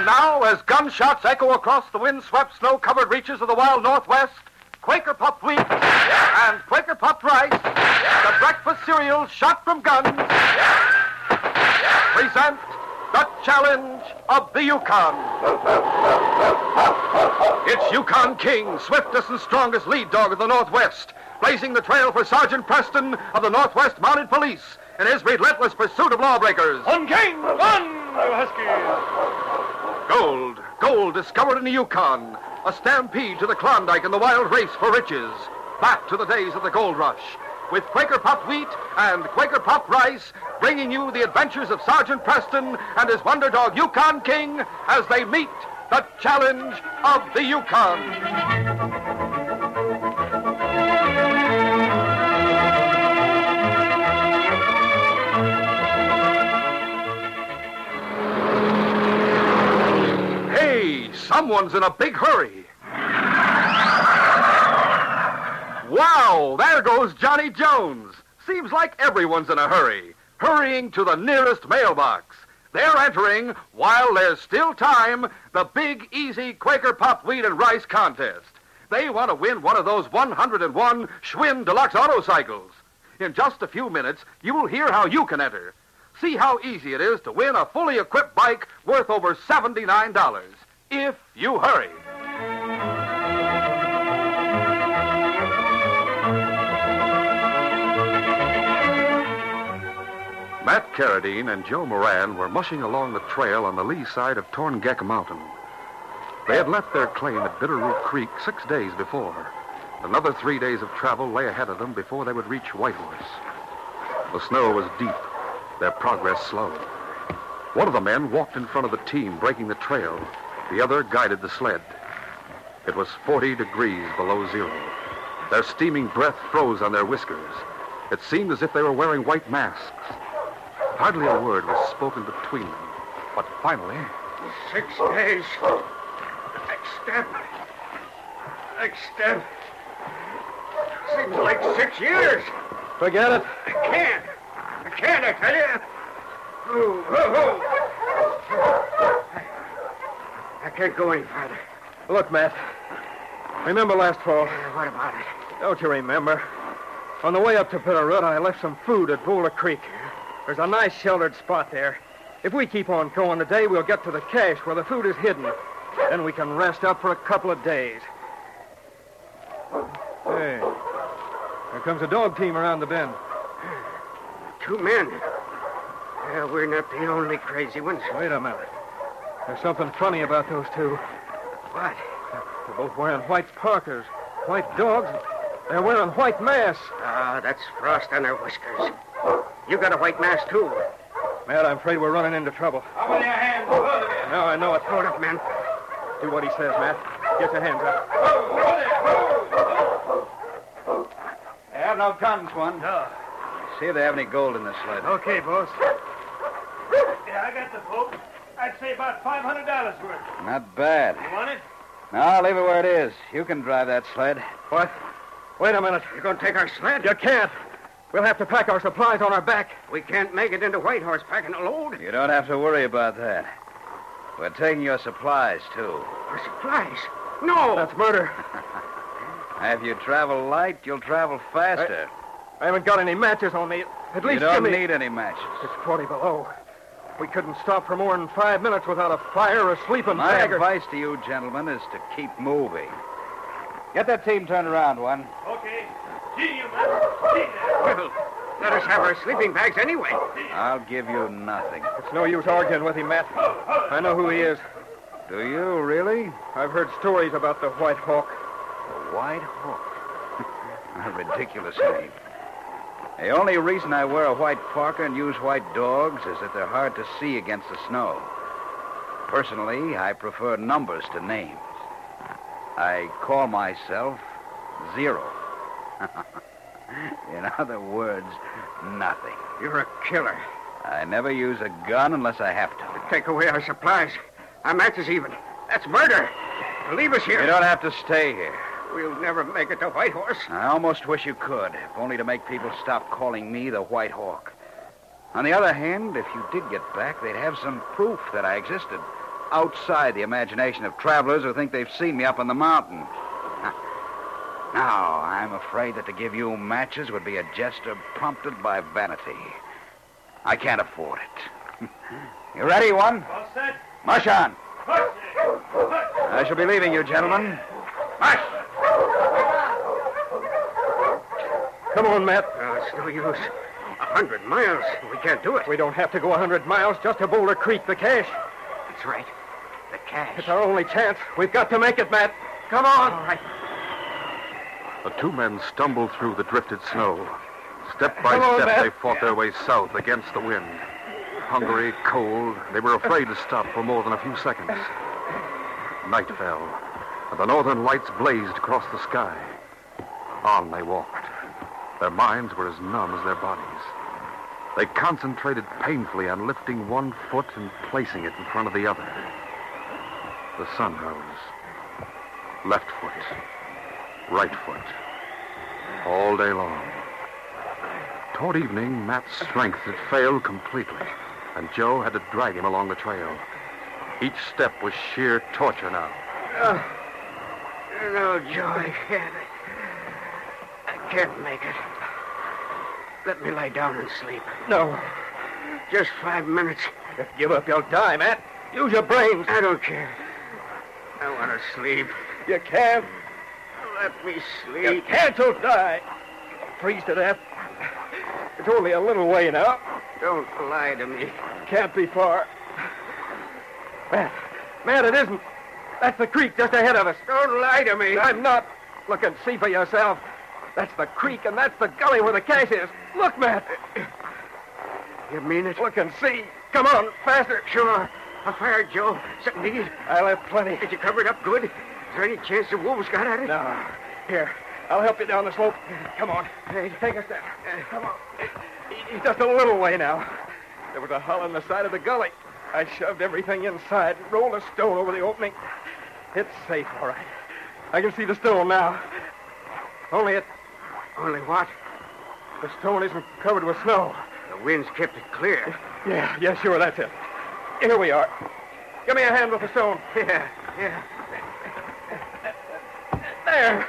now, as gunshots echo across the wind-swept, snow-covered reaches of the wild Northwest, Quaker puffed wheat and Quaker puffed rice, the breakfast cereals shot from guns, present the challenge of the Yukon. It's Yukon King, swiftest and strongest lead dog of the Northwest, blazing the trail for Sergeant Preston of the Northwest Mounted Police in his relentless pursuit of lawbreakers. On, King! On, you Huskies! Gold discovered in the Yukon, a stampede to the Klondike in the wild race for riches. Back to the days of the gold rush, with Quaker puffed wheat and Quaker puffed rice, bringing you the adventures of Sergeant Preston and his wonder dog Yukon King as they meet the challenge of the Yukon. Someone's in a big hurry. Wow, there goes Johnny Jones. Seems like everyone's in a hurry, hurrying to the nearest mailbox. They're entering, while there's still time, the big, easy Quaker puffed wheat and rice contest. They want to win one of those 101 Schwinn Deluxe Autocycles. In just a few minutes, you'll hear how you can enter. See how easy it is to win a fully equipped bike worth over $79. If you hurry. Matt Carradine and Joe Moran were mushing along the trail on the lee side of Torngeck Mountain. They had left their claim at Bitterroot Creek 6 days before. Another 3 days of travel lay ahead of them before they would reach Whitehorse. The snow was deep, their progress slow. One of the men walked in front of the team, breaking the trail. The other guided the sled. It was 40 degrees below zero. Their steaming breath froze on their whiskers. It seemed as if they were wearing white masks. Hardly a word was spoken between them. But finally... 6 days. Next step. Seems like 6 years. Forget it. I can't, I tell you. I can't go any farther. Look, Matt. Remember last fall? What about it? Don't you remember? On the way up to Bitterroot, I left some food at Boulder Creek. There's a nice sheltered spot there. If we keep on going today, we'll get to the cache where the food is hidden. Then we can rest up for a couple of days. Hey, here comes a dog team around the bend. 2 men. We're not the only crazy ones. Wait a minute. There's something funny about those two. What? They're both wearing white parkers, white dogs. They're wearing white masks. That's frost on their whiskers. You got a white mask, too. Matt, I'm afraid we're running into trouble. How many hands? Both of you. No, I know it. Hold up, men. Do what he says, Matt. Get your hands up. They have no guns, one. No. See if they have any gold in the sled. Okay, boss. Yeah, I got the Pope. I'd say about $500 worth. Not bad. You want it? No, leave it where it is. You can drive that sled. What? Wait a minute. You're going to take our sled? You can't. We'll have to pack our supplies on our back. We can't make it into Whitehorse packing a load. You don't have to worry about that. We're taking your supplies, too. Our supplies? No! That's murder. If you travel light, you'll travel faster. I haven't got any matches on me. At least you don't give me... need any matches. It's 40 below. We couldn't stop for more than 5 minutes without a fire or a sleeping My bag. advice to you, gentlemen, is to keep moving. Get that team turned around, one. Okay. See you, man. See you. Well, let us have our sleeping bags anyway. I'll give you nothing. It's no use arguing with him, Matt. I know who he is. Do you, really? I've heard stories about the White Hawk. The White Hawk? A ridiculous name. The only reason I wear a white parka and use white dogs is that they're hard to see against the snow. Personally, I prefer numbers to names. I call myself Zero. In other words, nothing. You're a killer. I never use a gun unless I have to. Take away our supplies. Our matches even. That's murder. Leave us here. You don't have to stay here. We'll never make it to Whitehorse. I almost wish you could, if only to make people stop calling me the White Hawk. On the other hand, if you did get back, they'd have some proof that I existed. outside the imagination of travelers who think they've seen me up on the mountain. Now, I'm afraid that to give you matches would be a gesture prompted by vanity. I can't afford it. You ready, one? All set. Mush on. Push. I shall be leaving you, gentlemen. Mush! Come on, Matt. It's no use. 100 miles. We can't do it. We don't have to go 100 miles just to Boulder Creek, the cache. That's right. The cash. It's our only chance. We've got to make it, Matt. Come on. All right. The two men stumbled through the drifted snow. Step by Come on, step, Matt. they fought their way south against the wind. Hungry, cold, they were afraid to stop for more than a few seconds. Night fell, and the northern lights blazed across the sky. On they walked. Their minds were as numb as their bodies. They concentrated painfully on lifting one foot and placing it in front of the other. The sun rose. Left foot. Right foot. All day long. Toward evening, Matt's strength had failed completely, and Joe had to drag him along the trail. Each step was sheer torture now. No, Joe, I can't. I can't make it. Let me lie down and sleep. No. Just 5 minutes. If you give up, you'll die, Matt. Use your brains. I don't care. I want to sleep. You can't. Let me sleep. You can't, you'll die. Freeze to death. It's only a little way now. Don't lie to me. Can't be far. Matt, it isn't. That's the creek just ahead of us. Don't lie to me. I'm not. Look and see for yourself. That's the creek, and that's the gully where the cache is. Look, Matt. You mean it? Look and see. Come on, faster. Sure. I'll fire, Joe. Something to eat. I'll have plenty. Did you cover it up good? Is there any chance the wolves got at it? No. Here, I'll help you down the slope. Come on. Hey. Take a step. Come on. It's just a little way now. There was a hole in the side of the gully. I shoved everything inside and rolled a stone over the opening. It's safe, all right. I can see the stone now. Only Only what? the stone isn't covered with snow. The wind's kept it clear. Yeah, sure, that's it. Here we are. Give me a hand with the stone. Yeah. There.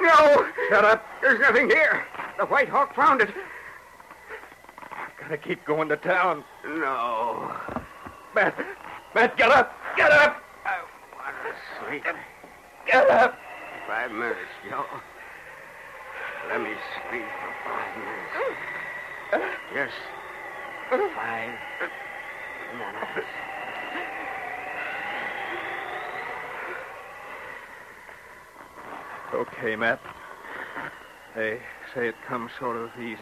No! Shut up. There's nothing here. The White Hawk found it. Gotta keep going to town. No. Matt, get up. Get up. I want to sleep. Get up. 5 minutes, Joe. Let me sleep for 5 minutes. Just 5 minutes. Okay, Matt. They say it comes sort of easy.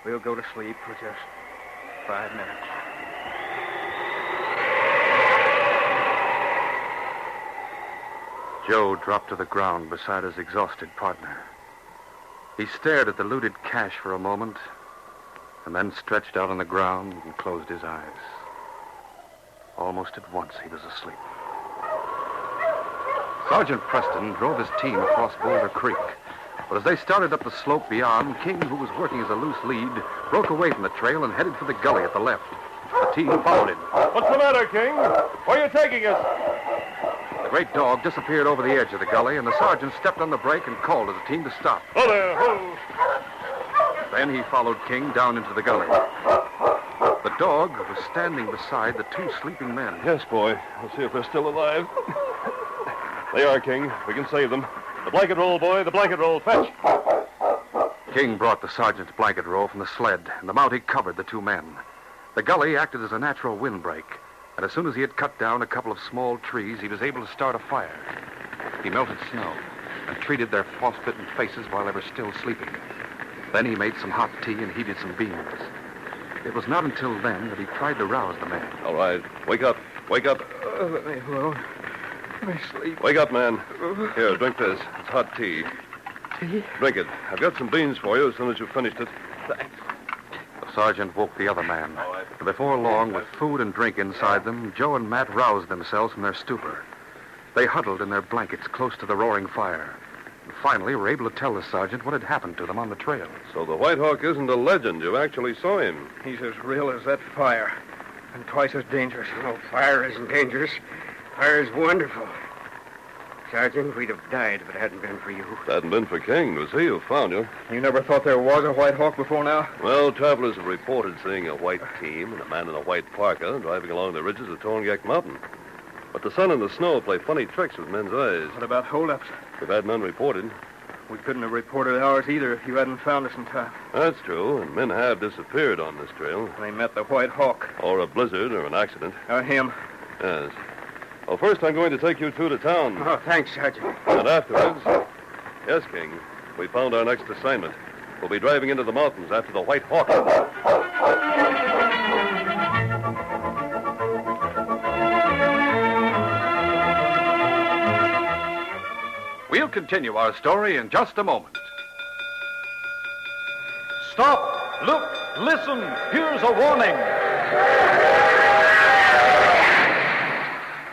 We'll go to sleep for just 5 minutes. Joe dropped to the ground beside his exhausted partner. He stared at the looted cache for a moment, and then stretched out on the ground and closed his eyes. Almost at once, he was asleep. Sergeant Preston drove his team across Boulder Creek. But as they started up the slope beyond, King, who was working as a loose lead, broke away from the trail and headed for the gully at the left. The team followed him. What's the matter, King? Where are you taking us? The great dog disappeared over the edge of the gully, and the sergeant stepped on the brake and called to the team to stop. Oh, there. Oh. Then he followed King down into the gully. The dog was standing beside the two sleeping men. Yes, boy. Let's see if they're still alive. They are, King. We can save them. The blanket roll, boy. The blanket roll. Fetch. King brought the sergeant's blanket roll from the sled, and the Mountie covered the two men. The gully acted as a natural windbreak, and as soon as he had cut down a couple of small trees, he was able to start a fire. He melted snow and treated their frostbitten faces while they were still sleeping. Then he made some hot tea and heated some beans. It was not until then that he tried to rouse the man. All right. Wake up. Wake up. Let me alone. Let me sleep. Wake up, man. Here, drink this. It's hot tea. Tea? Drink it. I've got some beans for you as soon as you've finished it. Thanks. The sergeant woke the other man. And before long, with food and drink inside them, Joe and Matt roused themselves from their stupor. They huddled in their blankets close to the roaring fire and finally were able to tell the sergeant what had happened to them on the trail. So the White Hawk isn't a legend. You actually saw him. He's as real as that fire, and twice as dangerous. No, fire isn't dangerous. Fire is wonderful. Sergeant, we'd have died if it hadn't been for you. If it hadn't been for King, it was he who found you. You never thought there was a White Hawk before now? Well, travelers have reported seeing a white team and a man in a white parka driving along the ridges of Torngek Mountain. But the sun and the snow play funny tricks with men's eyes. What about holdups? We've had none reported. We couldn't have reported ours either if you hadn't found us in time. That's true, and men have disappeared on this trail. They met the White Hawk. Or a blizzard or an accident. Him. Yes. Well, first I'm going to take you two to town. Oh, thanks, Sergeant. And afterwards... Yes, King. We found our next assignment. We'll be driving into the mountains after the White Hawk. We'll continue our story in just a moment. Stop! Look! Listen! Here's a warning!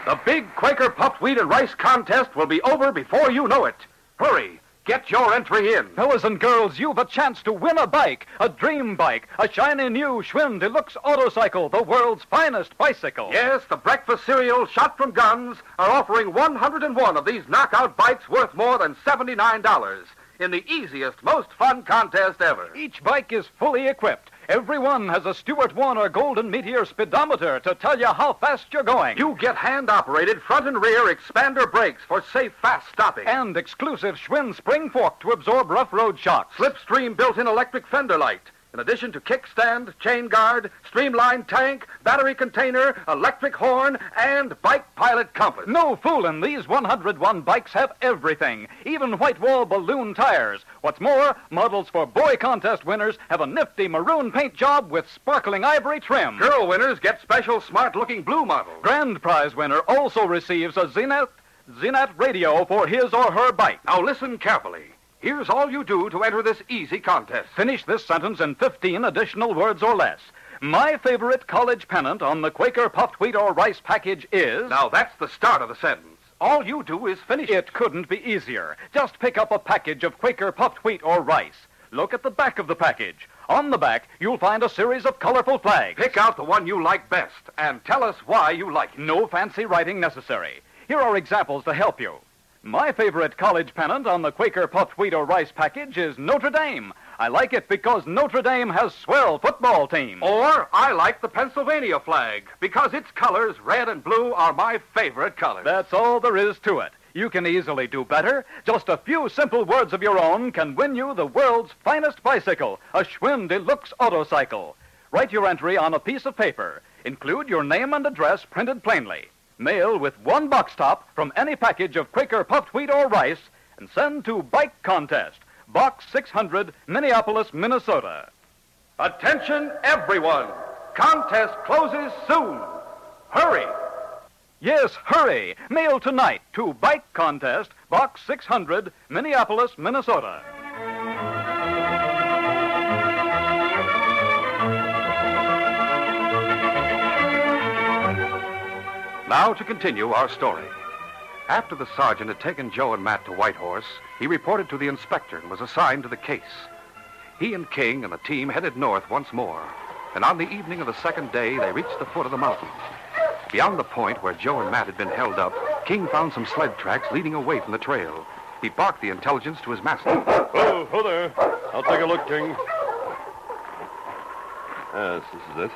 The big Quaker puffed wheat and rice contest will be over before you know it. Hurry, get your entry in. Fellas and girls, you've a chance to win a bike, a dream bike, a shiny new Schwinn Deluxe Autocycle, the world's finest bicycle. Yes, the breakfast cereal shot from guns are offering 101 of these knockout bikes worth more than $79 in the easiest, most fun contest ever. Each bike is fully equipped. Every one has a Stuart Warner Golden Meteor speedometer to tell you how fast you're going. You get hand-operated front and rear expander brakes for safe, fast stopping. And exclusive Schwinn spring fork to absorb rough road shocks. Slipstream built-in electric fender light. In addition to kickstand, chain guard, streamlined tank, battery container, electric horn, and bike pilot compass. No foolin', these 101 bikes have everything, even white wall balloon tires. What's more, models for boy contest winners have a nifty maroon paint job with sparkling ivory trim. Girl winners get special smart-looking blue models. Grand prize winner also receives a Zenith radio for his or her bike. Now listen carefully. Here's all you do to enter this easy contest. Finish this sentence in 15 additional words or less. My favorite college pennant on the Quaker puffed wheat or rice package is... Now, that's the start of the sentence. All you do is finish it. It couldn't be easier. Just pick up a package of Quaker puffed wheat or rice. Look at the back of the package. On the back, you'll find a series of colorful flags. Pick out the one you like best and tell us why you like it. No fancy writing necessary. Here are examples to help you. My favorite college pennant on the Quaker puffed wheat or rice package is Notre Dame. I like it because Notre Dame has swell football teams. Or I like the Pennsylvania flag because its colors, red and blue, are my favorite colors. That's all there is to it. You can easily do better. Just a few simple words of your own can win you the world's finest bicycle, a Schwinn Deluxe Autocycle. Write your entry on a piece of paper. Include your name and address printed plainly. Mail with one box top from any package of Quaker puffed wheat or rice and send to Bike Contest, Box 600, Minneapolis, Minnesota. Attention, everyone. Contest closes soon. Hurry. Yes, hurry. Mail tonight to Bike Contest, Box 600, Minneapolis, Minnesota. Now to continue our story. After the sergeant had taken Joe and Matt to Whitehorse, he reported to the inspector and was assigned to the case. He and King and the team headed north once more, and on the evening of the second day, they reached the foot of the mountain. Beyond the point where Joe and Matt had been held up, King found some sled tracks leading away from the trail. He barked the intelligence to his master. Oh there. I'll take a look, King. Yes, this is it.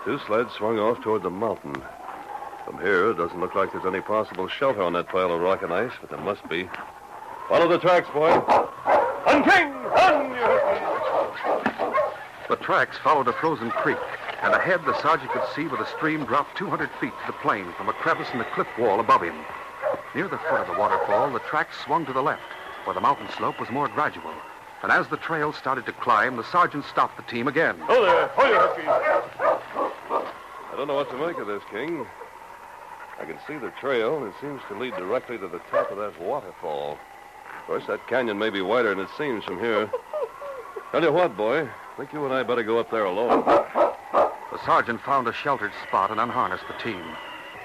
Two sleds swung off toward the mountain. From here, it doesn't look like there's any possible shelter on that pile of rock and ice, but there must be. Follow the tracks, boy. Run, King! Run, you hurt me! The tracks followed a frozen creek, and ahead the sergeant could see where the stream dropped 200 feet to the plain from a crevice in the cliff wall above him. Near the foot of the waterfall, the tracks swung to the left, where the mountain slope was more gradual. And as the trail started to climb, the sergeant stopped the team again. Oh there! Oh, you hurt me! I don't know what to make of this, King. I can see the trail, and it seems to lead directly to the top of that waterfall. Of course, that canyon may be wider than it seems from here. Tell you what, boy, I think you and I better go up there alone. The sergeant found a sheltered spot and unharnessed the team.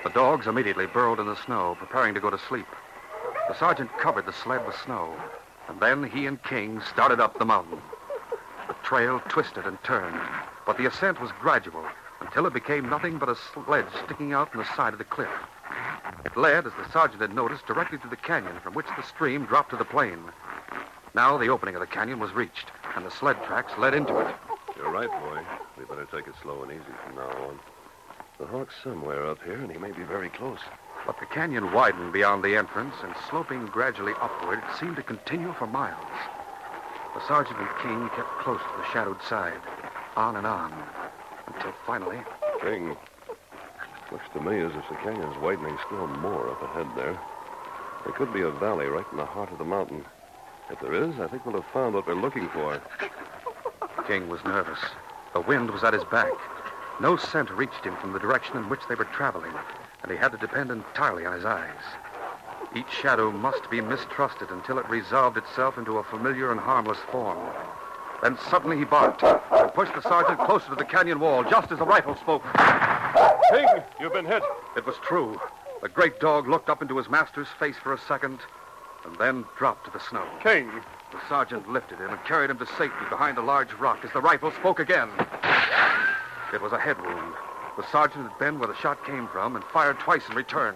The dogs immediately burrowed in the snow, preparing to go to sleep. The sergeant covered the sled with snow, and then he and King started up the mountain. The trail twisted and turned, but the ascent was gradual until it became nothing but a sledge sticking out from the side of the cliff. It led, as the sergeant had noticed, directly to the canyon from which the stream dropped to the plain. Now the opening of the canyon was reached, and the sled tracks led into it. You're right, boy. We better take it slow and easy from now on. The hawk's somewhere up here, and he may be very close. But the canyon widened beyond the entrance, and sloping gradually upward, it seemed to continue for miles. The sergeant and King kept close to the shadowed side, on and on, until finally... King, looks to me as if the canyon's widening still more up ahead there. There could be a valley right in the heart of the mountain. If there is, I think we'll have found what we're looking for. King was nervous. The wind was at his back. No scent reached him from the direction in which they were traveling, and he had to depend entirely on his eyes. Each shadow must be mistrusted until it resolved itself into a familiar and harmless form. Then suddenly he barked and pushed the sergeant closer to the canyon wall just as the rifle spoke. King, you've been hit. It was true. The great dog looked up into his master's face for a second and then dropped to the snow. King. The sergeant lifted him and carried him to safety behind a large rock as the rifle spoke again. It was a head wound. The sergeant had been where the shot came from and fired twice in return.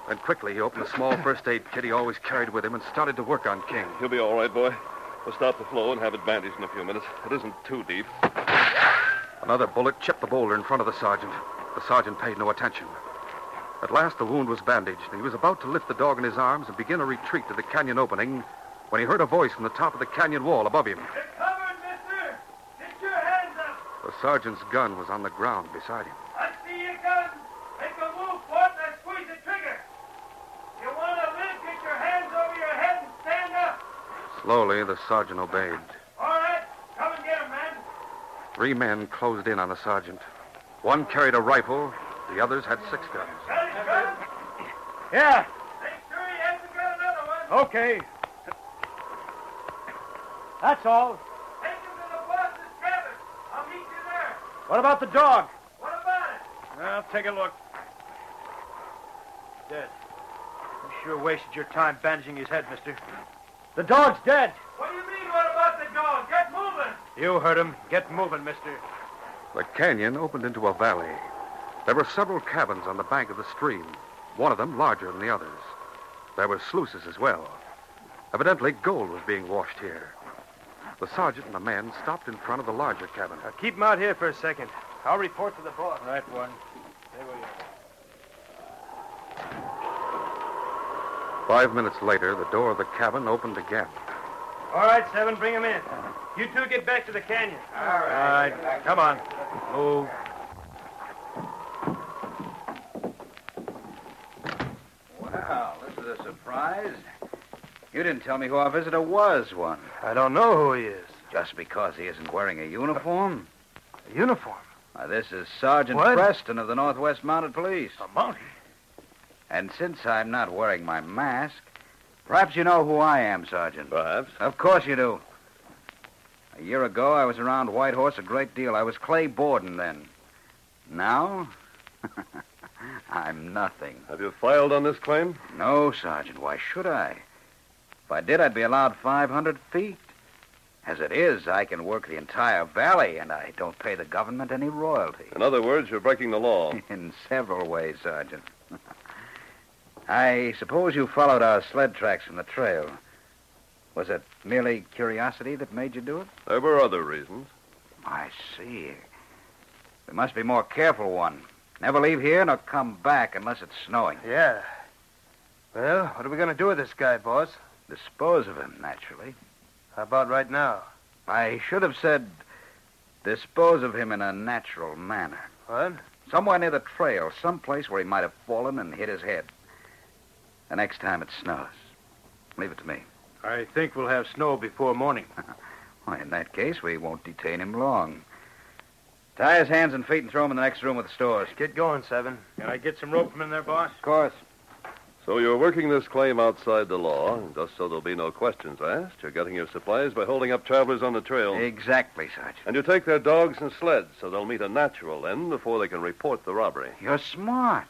Then quickly he opened the small first aid kit he always carried with him and started to work on King. He'll be all right, boy. We'll stop the flow and have it bandaged in a few minutes. It isn't too deep. Another bullet chipped the boulder in front of the sergeant. The sergeant paid no attention. At last, the wound was bandaged, and he was about to lift the dog in his arms and begin a retreat to the canyon opening when he heard a voice from the top of the canyon wall above him. Get covered, mister! Get your hands up! The sergeant's gun was on the ground beside him. I see your gun. Make a move, Fort, and squeeze the trigger. You want to live, get your hands over your head and stand up. Slowly, the sergeant obeyed. All right, come and get him, man. 3 men closed in on the sergeant. One carried a rifle. The others had 6 guns. Got his gun? Yeah, Make sure he hasn't got another one. okay. That's all. Take him to the boss's cabin. I'll meet you there. What about the dog? What about it? I'll take a look. Dead. You sure wasted your time bandaging his head, mister. The dog's dead. What do you mean, what about the dog? Get moving. You heard him. Get moving, mister. The canyon opened into a valley. There were several cabins on the bank of the stream, one of them larger than the others. There were sluices as well. Evidently, gold was being washed here. The sergeant and the men stopped in front of the larger cabin. Now, keep him out here for a second. I'll report to the boss. Right one. Stay where you are. 5 minutes later, the door of the cabin opened again. All right, Seven, bring him in. You two get back to the canyon. All right. Come on. Move. Well, this is a surprise. You didn't tell me who our visitor was, one. I don't know who he is. Just because he isn't wearing a uniform? A uniform? Why, this is Sergeant What? Preston of the Northwest Mounted Police. A Mountie? And since I'm not wearing my mask, perhaps you know who I am, Sergeant. Perhaps. Of course you do. A year ago, I was around Whitehorse a great deal. I was Clay Borden then. Now, I'm nothing. Have you filed on this claim? No, Sergeant. Why should I? If I did, I'd be allowed 500 feet. As it is, I can work the entire valley, and I don't pay the government any royalty. In other words, you're breaking the law. In several ways, Sergeant. I suppose you followed our sled tracks from the trail. Was it merely curiosity that made you do it? There were other reasons. I see. We must be more careful, one. Never leave here nor come back unless it's snowing. Yeah. Well, what are we going to do with this guy, boss? Dispose of him, naturally. How about right now? I should have said dispose of him in a natural manner. What? Somewhere near the trail, someplace where he might have fallen and hit his head. The next time it snows. Leave it to me. I think we'll have snow before morning. Well, in that case, we won't detain him long. Tie his hands and feet and throw him in the next room with the stores. Get going, Seven. Can I get some rope from in there, boss? Of course. So you're working this claim outside the law, and just so there'll be no questions asked. You're getting your supplies by holding up travelers on the trail. Exactly, Sergeant. And you take their dogs and sleds, so they'll meet a natural end before they can report the robbery. You're smart.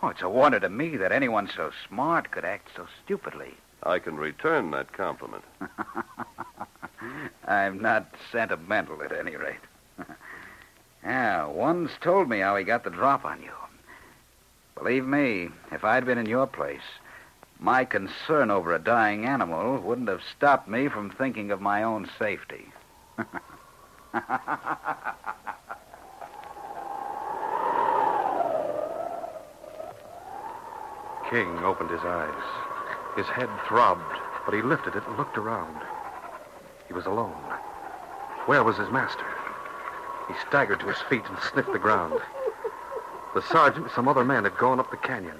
Oh, Oh, it's a wonder to me that anyone so smart could act so stupidly. I can return that compliment. I'm not sentimental, at any rate. Yeah, one's told me how he got the drop on you. Believe me, if I'd been in your place, my concern over a dying animal wouldn't have stopped me from thinking of my own safety. King opened his eyes. His head throbbed, but he lifted it and looked around. He was alone. Where was his master? He staggered to his feet and sniffed the ground. The sergeant and some other men had gone up the canyon.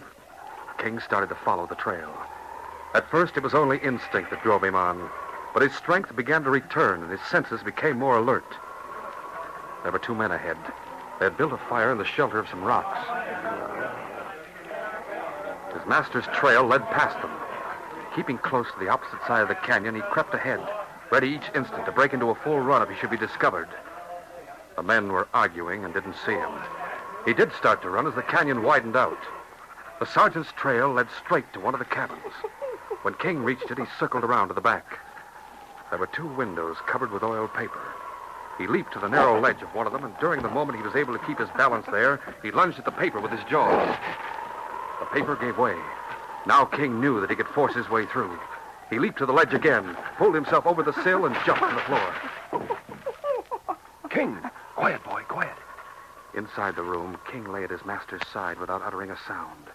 King started to follow the trail. At first, it was only instinct that drove him on, but his strength began to return and his senses became more alert. There were 2 men ahead. They had built a fire in the shelter of some rocks. His master's trail led past them. Keeping close to the opposite side of the canyon, he crept ahead, ready each instant to break into a full run if he should be discovered. The men were arguing and didn't see him. He did start to run as the canyon widened out. The sergeant's trail led straight to one of the cabins. When King reached it, he circled around to the back. There were 2 windows covered with oiled paper. He leaped to the narrow ledge of one of them, and during the moment he was able to keep his balance there, he lunged at the paper with his jaws. The paper gave way. Now King knew that he could force his way through. He leaped to the ledge again, pulled himself over the sill, and jumped to the floor. King! Quiet, boy, quiet. Inside the room, King lay at his master's side without uttering a sound.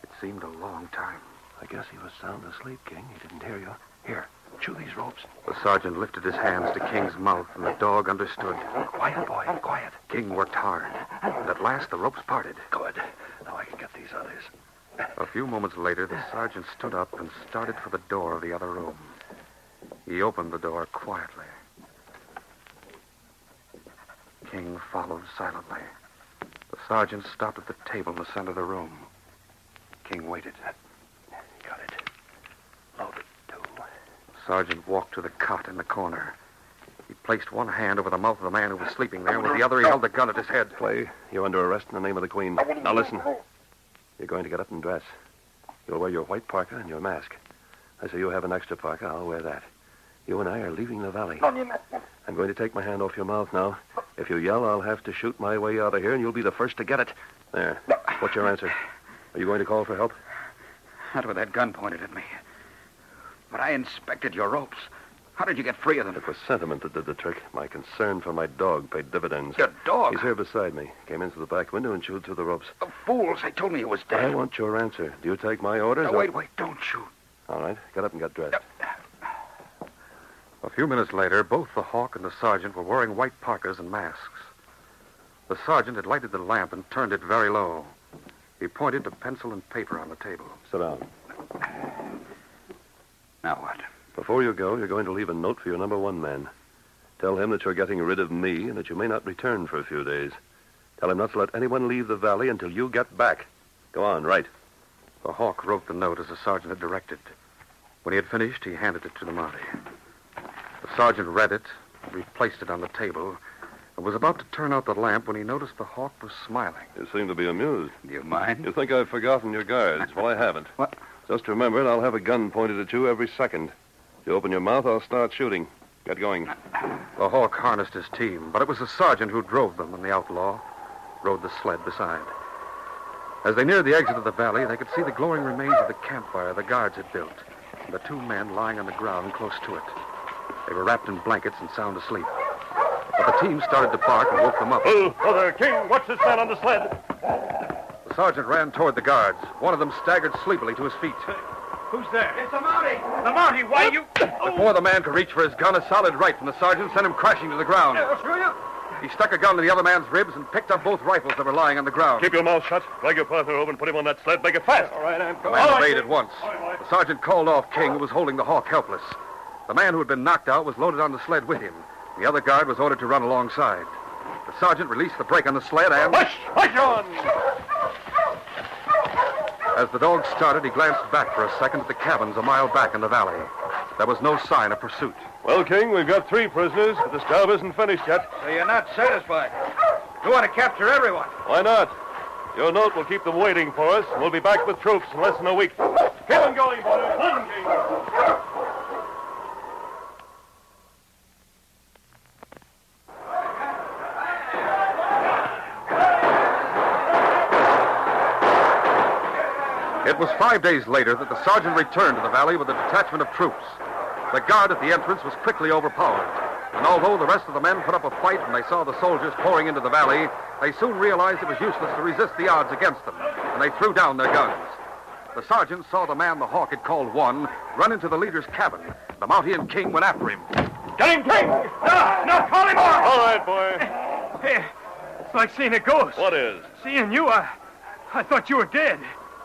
It seemed a long time. I guess he was sound asleep, King. He didn't hear you. Here, chew these ropes. The sergeant lifted his hands to King's mouth, and the dog understood. Quiet, boy, quiet. King worked hard, and at last the ropes parted. Good. Now I can get these others. A few moments later, the sergeant stood up and started for the door of the other room. He opened the door quietly. King followed silently. The sergeant stopped at the table in the center of the room. King waited. Got it. Loaded, too. The sergeant walked to the cot in the corner. He placed one hand over the mouth of the man who was sleeping there, and with the other he held the gun at his head. Clay, you're under arrest in the name of the Queen. Now listen. You're going to get up and dress. You'll wear your white parka and your mask. I say you have an extra parka. I'll wear that. You and I are leaving the valley. I'm going to take my hand off your mouth now. If you yell, I'll have to shoot my way out of here, and you'll be the first to get it. There. What's your answer? Are you going to call for help? Not with that gun pointed at me. But I inspected your ropes. How did you get free of them? It was sentiment that did the trick. My concern for my dog paid dividends. Your dog? He's here beside me. Came in through the back window and chewed through the ropes. The fools. They told me he was dead. I want your answer. Do you take my orders? No, wait. Don't shoot. All right. Get up and get dressed. A few minutes later, both the hawk and the sergeant were wearing white parkas and masks. The sergeant had lighted the lamp and turned it very low. He pointed to pencil and paper on the table. Sit down. Now what? Before you go, you're going to leave a note for your number 1 man. Tell him that you're getting rid of me and that you may not return for a few days. Tell him not to let anyone leave the valley until you get back. Go on, write. The hawk wrote the note as the sergeant had directed. When he had finished, he handed it to the Mountie. The sergeant read it, replaced it on the table, and was about to turn out the lamp when he noticed the hawk was smiling. You seem to be amused. Do you mind? You think I've forgotten your guards. Well, I haven't. What? Just remember it, I'll have a gun pointed at you every second. If you open your mouth, I'll start shooting. Get going. The hawk harnessed his team, but it was the sergeant who drove them, and the outlaw rode the sled beside. As they neared the exit of the valley, they could see the glowing remains of the campfire the guards had built, and the 2 men lying on the ground close to it. They were wrapped in blankets and sound asleep. But the team started to bark and woke them up. Oh, there, King. Watch this man on the sled. The sergeant ran toward the guards. One of them staggered sleepily to his feet. Who's there? It's a Mountie. The Mountie. Why you... Before the man could reach for his gun, a solid right from the sergeant sent him crashing to the ground. Screw you. He stuck a gun to the other man's ribs and picked up both rifles that were lying on the ground. Keep your mouth shut. Drag your partner over and put him on that sled. Make it fast. All right, I'm The man obeyed at once. The sergeant called off King, who was holding the hawk helpless. The man who had been knocked out was loaded on the sled with him. The other guard was ordered to run alongside. The sergeant released the brake on the sled and... Push on! As the dog started, he glanced back for a second at the cabins a mile back in the valley. There was no sign of pursuit. Well, King, we've got 3 prisoners, but this job isn't finished yet. So you're not satisfied. You want to capture everyone. Why not? Your note will keep them waiting for us. We'll be back with troops in less than a week. Keep them going, boys. One, King. It was 5 days later that the sergeant returned to the valley with a detachment of troops. The guard at the entrance was quickly overpowered, and although the rest of the men put up a fight when they saw the soldiers pouring into the valley, they soon realized it was useless to resist the odds against them, and they threw down their guns. The sergeant saw the man the Hawk had called one run into the leader's cabin. The Mountie King went after him. Get him, King! No, call him off! All right, boy. Hey, it's like seeing a ghost. What is? Seeing you, I thought you were dead.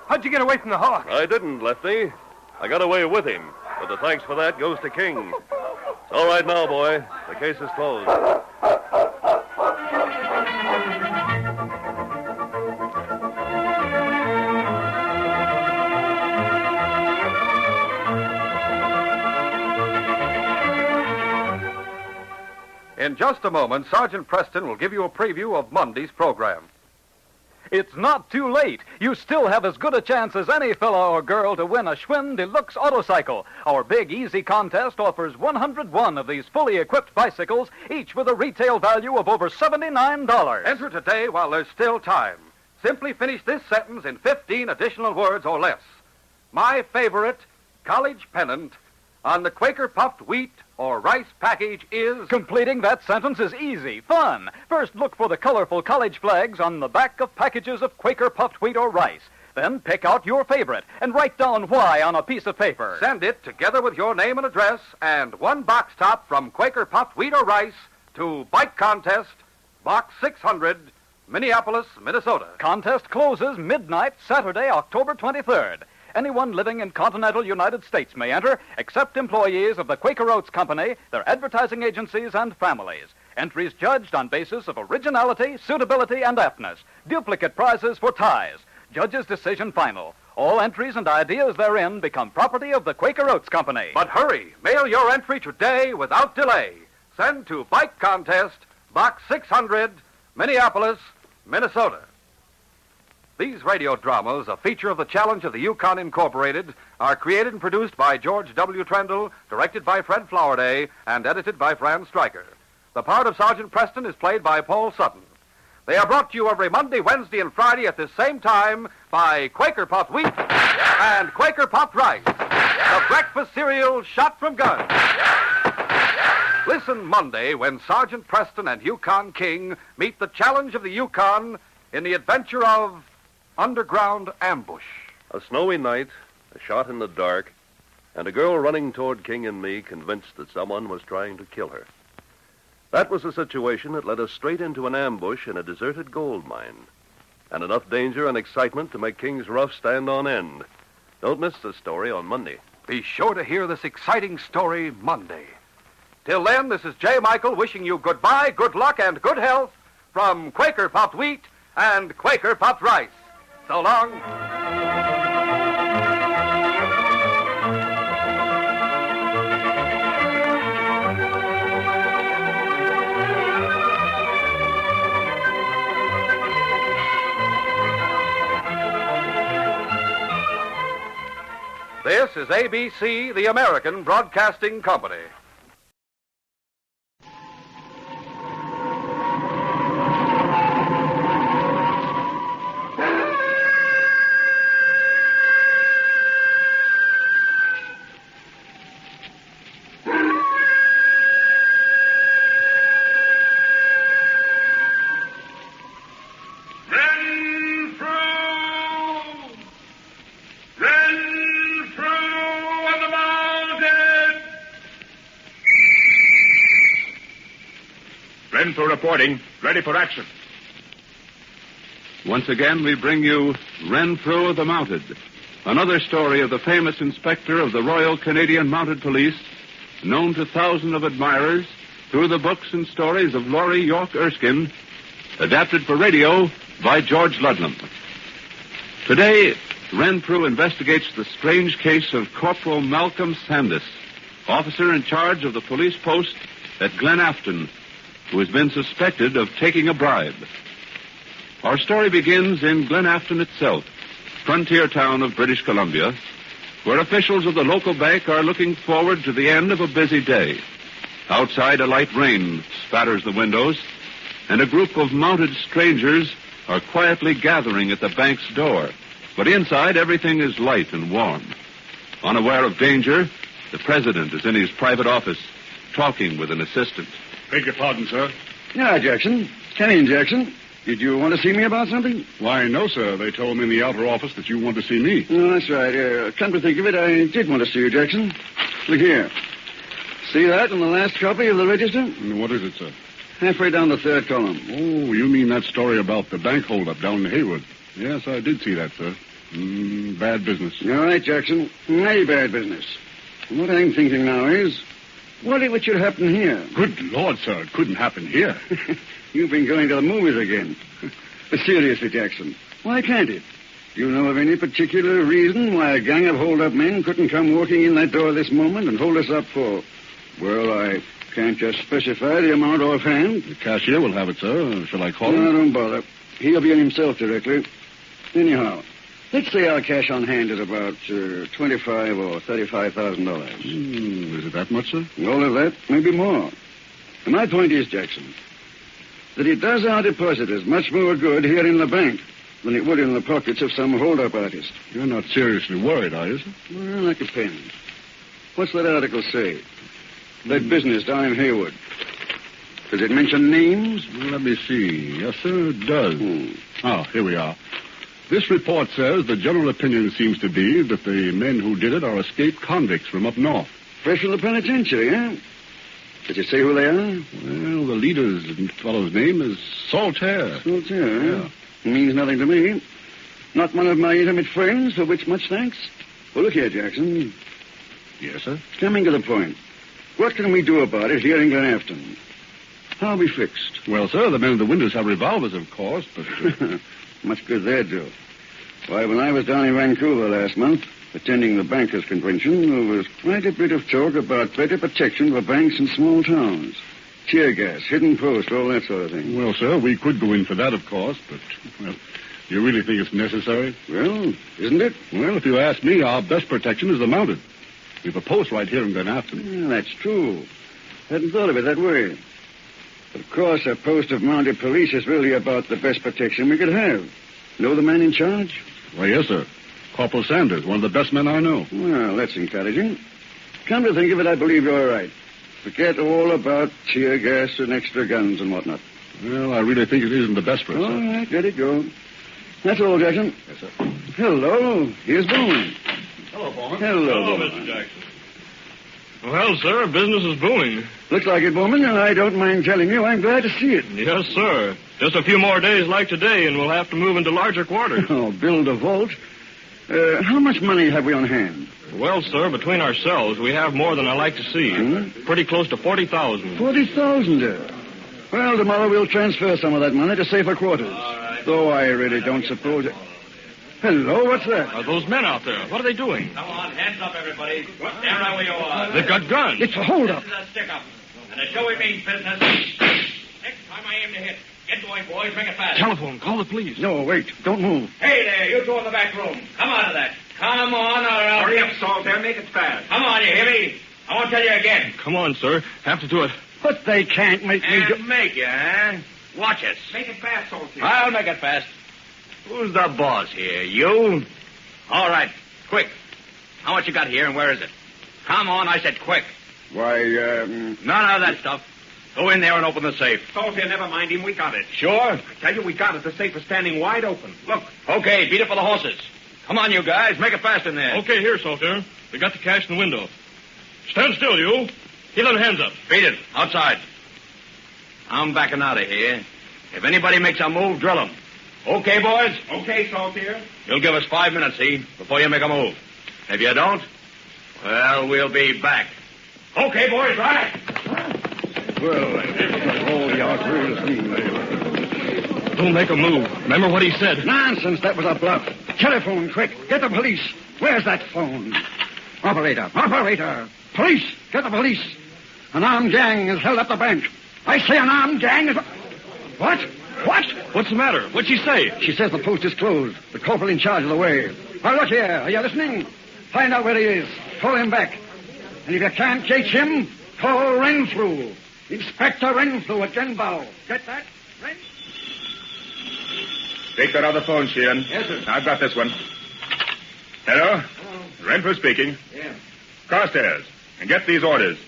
How'd you get away from the Hawk? I didn't, Lefty. I got away with him. But the thanks for that goes to King. It's all right now, boy. The case is closed. In just a moment, Sergeant Preston will give you a preview of Monday's program. It's not too late. You still have as good a chance as any fella or girl to win a Schwinn Deluxe Autocycle. Our big, easy contest offers 101 of these fully equipped bicycles, each with a retail value of over $79. Enter today while there's still time. Simply finish this sentence in 15 additional words or less. My favorite college pennant on the Quaker puffed wheat or rice package is... Completing that sentence is easy, fun. First, look for the colorful college flags on the back of packages of Quaker puffed wheat or rice. Then pick out your favorite and write down why on a piece of paper. Send it together with your name and address and one box top from Quaker puffed wheat or rice to Bike Contest, Box 600, Minneapolis, Minnesota. Contest closes midnight Saturday, October 23rd. Anyone living in continental United States may enter, except employees of the Quaker Oats Company, their advertising agencies, and families. Entries judged on basis of originality, suitability, and aptness. Duplicate prizes for ties. Judge's decision final. All entries and ideas therein become property of the Quaker Oats Company. But hurry, mail your entry today without delay. Send to Bike Contest, Box 600, Minneapolis, Minnesota. These radio dramas, a feature of the Challenge of the Yukon Incorporated, are created and produced by George W. Trendle, directed by Fred Flowerday, and edited by Fran Stryker. The part of Sergeant Preston is played by Paul Sutton. They are brought to you every Monday, Wednesday, and Friday at this same time by Quaker Puffed Wheat and Quaker Puffed Rice, the breakfast cereal shot from guns. Listen Monday when Sergeant Preston and Yukon King meet the Challenge of the Yukon in the adventure of Underground Ambush. A snowy night, a shot in the dark, and a girl running toward King and me convinced that someone was trying to kill her. That was the situation that led us straight into an ambush in a deserted gold mine. And enough danger and excitement to make King's ruff stand on end. Don't miss the story on Monday. Be sure to hear this exciting story Monday. Till then, this is J. Michael wishing you goodbye, good luck, and good health from Quaker Puffed Wheat and Quaker Puffed Rice. So long. This is ABC, the American Broadcasting Company. Renfrew reporting. Ready for action. Once again, we bring you Renfrew the Mounted, another story of the famous inspector of the Royal Canadian Mounted Police, known to thousands of admirers through the books and stories of Laurie York Erskine, adapted for radio by George Ludlam. Today, Renfrew investigates the strange case of Corporal Malcolm Sandus, officer in charge of the police post at Glen Afton, who has been suspected of taking a bribe. Our story begins in Glenafton itself, frontier town of British Columbia, where officials of the local bank are looking forward to the end of a busy day. Outside, a light rain spatters the windows, and a group of mounted strangers are quietly gathering at the bank's door. But inside, everything is light and warm. Unaware of danger, the president is in his private office, talking with an assistant. Beg your pardon, sir. Yeah, Jackson. Come in, Jackson. Did you want to see me about something? Why, no, sir. They told me in the outer office that you want to see me. Oh, that's right. Come to think of it, I did want to see you, Jackson. Look here. See that in the last copy of the Register? And what is it, sir? Halfway down the third column. Oh, you mean that story about the bank holdup down in Haywood? Yes, I did see that, sir. Bad business. All right, Jackson. Mighty bad business. What I'm thinking now is, what if it should happen here? Good Lord, sir. It couldn't happen here. You've been going to the movies again. But seriously, Jackson, why can't it? Do you know of any particular reason why a gang of hold-up men couldn't come walking in that door this moment and hold us up for... Well, I can't just specify the amount offhand. The cashier will have it, sir. Shall I call him? No, don't bother. He'll be in himself directly. Anyhow, let's say our cash on hand is about $25,000 or $35,000. Is it that much, sir? All of that, maybe more. And my point is, Jackson, that it does our depositors much more good here in the bank than it would in the pockets of some hold-up artist. You're not seriously worried, are you, sir? Well, that depends. What's that article say? That business down in Haywood. Does it mention names? Let me see. Yes, sir, it does. Oh, here we are. This report says the general opinion seems to be that the men who did it are escaped convicts from up north. Fresh from the penitentiary, eh? Did you say who they are? Well, the leader's fellow's name is Saltaire. Saltaire, yeah. It means nothing to me. Not one of my intimate friends, for which much thanks. Well, look here, Jackson. Yes, sir? Coming to the point. What can we do about it here in Glenafton? How are we fixed? Well, sir, the men in the windows have revolvers, of course, but... Much good they'd do. Why, when I was down in Vancouver last month, attending the bankers' convention, there was quite a bit of talk about better protection for banks in small towns. Tear gas, hidden post, all that sort of thing. Well, sir, we could go in for that, of course, but, well, do you really think it's necessary? Well, isn't it? Well, if you ask me, our best protection is the mounted. We've a post right here in Glenafton. Yeah, that's true. Hadn't thought of it that way. But of course, a post of mounted police is really about the best protection we could have. Know the man in charge? Why, yes, sir. Corporal Sanders, one of the best men I know. Well, that's encouraging. Come to think of it, I believe you're right. Forget all about tear gas and extra guns and whatnot. Well, I really think it isn't the best for us, All sir. right, let it go. That's all, Jackson. Yes, sir. Hello. Here's Bowman. Hello, Bowman. Hello, Hello, Bowman. Mr. Jackson. Well, sir, business is booming. Looks like it, Bowman, and I don't mind telling you I'm glad to see it. Yes, sir. Just a few more days like today, and we'll have to move into larger quarters. Oh, build a vault. How much money have we on hand? Well, sir, between ourselves, we have more than I like to see. Pretty close to 40,000. 40,000. Well, tomorrow we'll transfer some of that money to safer quarters. All right. Though I really don't suppose it. Hello, what's that? Are those men out there? What are they doing? Come on, hands up, everybody. Stand right where you are. They've got guns. It's a hold-up. This is a stick-up. And a showy means business. Next time I aim to hit. Get going, boys. Make it fast. Telephone. Call the police. No, wait. Don't move. Hey there, you two in the back room. Come out of that. Come on, or else... Hurry up, Saltaire. Make it fast. Come on, you hear me? I won't tell you again. Come on, sir. Have to do it. But they can't make me do... And make you, huh? Watch us. Make it fast, Saltaire. I'll make it fast. Who's the boss here? You? All right. Quick. How much you got here, and where is it? Come on, I said quick. Why, None of that stuff. Go in there and open the safe. Saltaire, never mind him. We got it. Sure? I tell you, we got it. The safe is standing wide open. Look. Okay, beat it for the horses. Come on, you guys. Make it fast in there. Okay, here, Saltaire. They got the cash in the window. Stand still, you. Keep them hands up. Beat it. Outside. I'm backing out of here. If anybody makes a move, drill them. Okay, boys? Okay, Saltaire. You'll give us 5 minutes, see, before you make a move. If you don't, well, we'll be back. Okay, boys, right? Well, all the outrageous thing. Don't make a move. Remember what he said. Nonsense. That was a bluff. Telephone, quick. Get the police. Where's that phone? Operator. Police. Get the police. An armed gang has held up the bank. I say an armed gang is... What? What? What's the matter? What'd she say? She says the post is closed. The corporal in charge of the way. Now, look here. Are you listening? Find out where he is. Call him back. And if you can't catch him, call Renfrew. Inspector Renfrew at Genbow. Get that? Take that other phone, Sheehan. Yes, sir. I've got this one. Hello? Renfrew speaking. Yeah. Carstairs, and get these orders.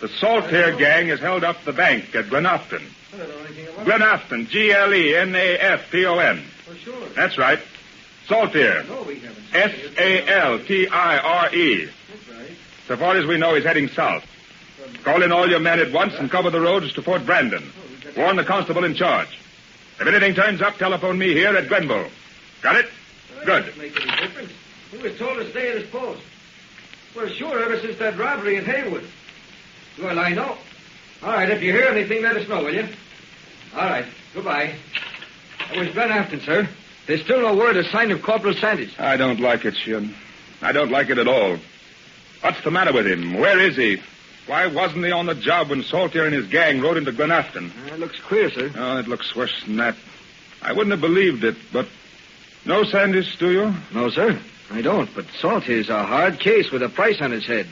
The Saltaire gang has held up the bank at Glenafton. Glenafton, Glenafton. Oh, sure. That's right. Saltaire. No, we haven't. Saltire. That's right. So far as we know, he's heading south. Call in all your men at once and cover the roads to Fort Brandon. Warn the constable in charge. If anything turns up, telephone me here at Glenbow. Got it? Good. Doesn't make any difference. He was told to stay at his post. Well, sure, ever since that robbery in Haywood. Well, I know. All right, if you hear anything, let us know, will you? All right, goodbye. That was Glenafton, sir. There's still no word or sign of Corporal Sanders. I don't like it, Sheehan. I don't like it at all. What's the matter with him? Where is he? Why wasn't he on the job when Saltaire and his gang rode into Glenafton? It looks queer, sir. Oh, it looks worse than that. I wouldn't have believed it, but... No Sandys, do you? No, sir. I don't, but Saltaire's a hard case with a price on his head.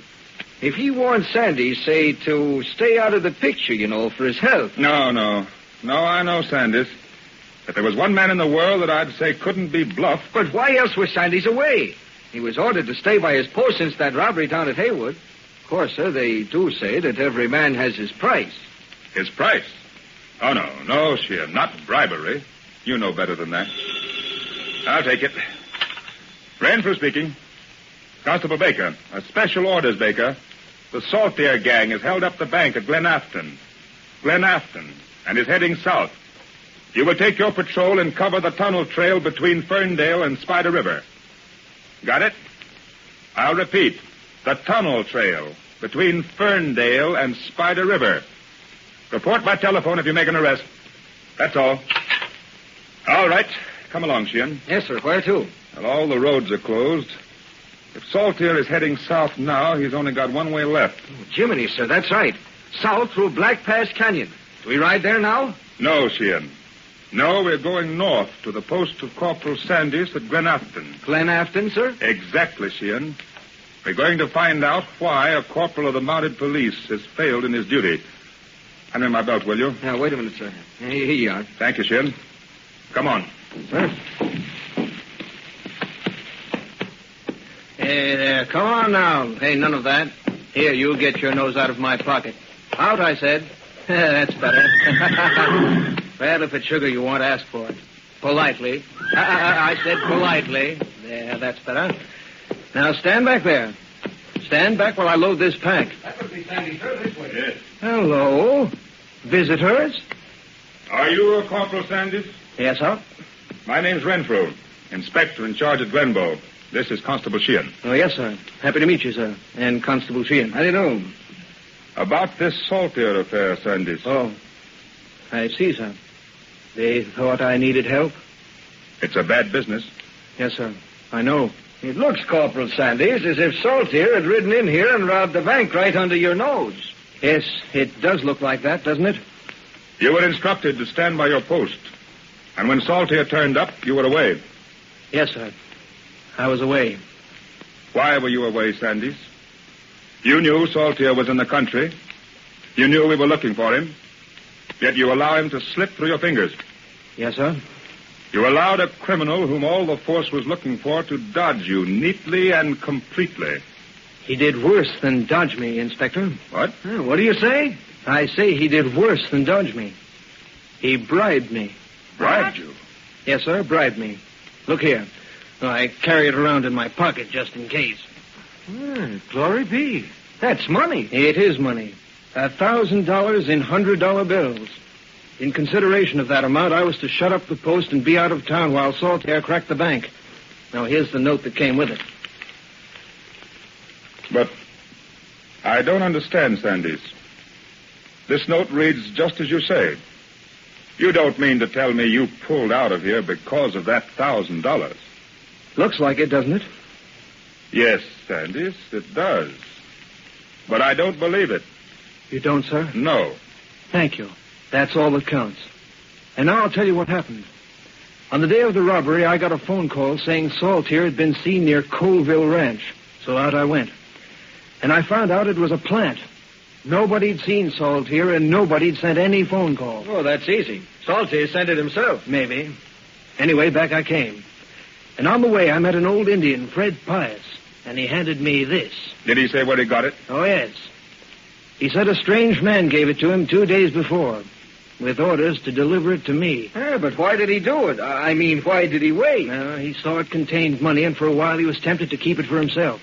If he warned Sandy, say, to stay out of the picture, for his health. No, I know Sandys. If there was one man in the world that I'd say couldn't be bluffed... But why else was Sandys away? He was ordered to stay by his post since that robbery down at Haywood. Of course, sir, they do say that every man has his price. His price? Oh, no, Sheehan, not bribery. You know better than that. I'll take it. Renfrew speaking. Constable Baker, a special orders, Baker. The Saltaire gang has held up the bank at Glenafton, and is heading south. You will take your patrol and cover the tunnel trail between Ferndale and Spider River. Got it? I'll repeat. The tunnel trail between Ferndale and Spider River. Report by telephone if you make an arrest. That's all. All right. Come along, Sheehan. Yes, sir. Where to? Well, all the roads are closed. If Saltaire is heading south now, he's only got one way left. Oh, Jiminy, sir, that's right. South through Black Pass Canyon. Do we ride there now? No, Sheehan. No, we're going north to the post of Corporal Sandys at Glenafton. Glenafton, sir? Exactly, Sheehan. We're going to find out why a corporal of the mounted police has failed in his duty. Hand me my belt, will you? Now, wait a minute, sir. Here you are. Thank you, Sheehan. Come on. Sir? Hey there, come on now. Hey, none of that. Here, you get your nose out of my pocket. Out, I said. That's better. Well, if it's sugar you want, ask for it. Politely. I said politely. There, that's better. Now, stand back there. Stand back while I load this pack. That must be Sandy, sir. This way. Yes. Hello. Visitors? Are you Corporal Sandys? Yes, sir? My name's Renfrew, inspector in charge at Glenbow. This is Constable Sheehan. Oh, yes, sir. Happy to meet you, sir. And Constable Sheehan. How do you know? About this Saltaire affair, Sandys. Oh, I see, sir. They thought I needed help? It's a bad business. Yes, sir. I know. It looks, Corporal Sandys, as if Saltaire had ridden in here and robbed the bank right under your nose. Yes, it does look like that, doesn't it? You were instructed to stand by your post. And when Saltaire turned up, you were away. Yes, sir. I was away. Why were you away, Sandys? You knew Saltaire was in the country. You knew we were looking for him. Yet you allow him to slip through your fingers. Yes, sir. You allowed a criminal whom all the force was looking for to dodge you neatly and completely. He did worse than dodge me, Inspector. What? What do you say? I say he did worse than dodge me. He bribed me. Bribed you? Yes, sir, bribed me. Look here. I carry it around in my pocket just in case. Glory be. That's money. It is money. $1,000 in $100 bills. In consideration of that amount, I was to shut up the post and be out of town while Saltaire cracked the bank. Now, here's the note that came with it. But I don't understand, Sandys. This note reads just as you say. You don't mean to tell me you pulled out of here because of that $1,000. Looks like it, doesn't it? Yes, Sandys, it does. But I don't believe it. You don't, sir? No. Thank you. That's all that counts. And now I'll tell you what happened. On the day of the robbery, I got a phone call saying Saltier had been seen near Colville Ranch. So out I went. And I found out it was a plant. Nobody'd seen Saltier, and nobody'd sent any phone call. Oh, that's easy. Saltier sent it himself. Maybe. Anyway, back I came. And on the way, I met an old Indian, Fred Pius, and he handed me this. Did he say where he got it? Oh, yes. He said a strange man gave it to him 2 days before, with orders to deliver it to me. Yeah, but why did he do it? I mean, why did he wait? He saw it contained money, and for a while he was tempted to keep it for himself.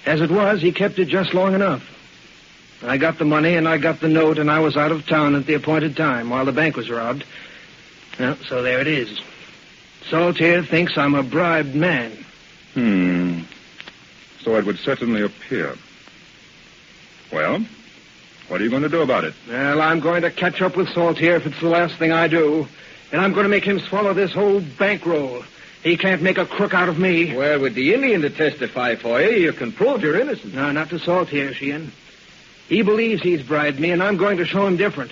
As it was, he kept it just long enough. I got the money, and I got the note, and I was out of town at the appointed time while the bank was robbed. Well, so there it is. Saltier thinks I'm a bribed man. So it would certainly appear. Well, what are you going to do about it? Well, I'm going to catch up with Saltier if it's the last thing I do. And I'm going to make him swallow this whole bankroll. He can't make a crook out of me. Well, with the Indian to testify for you, you can prove you're innocent. No, not to Saltier, Sheehan. He believes he's bribed me, and I'm going to show him different.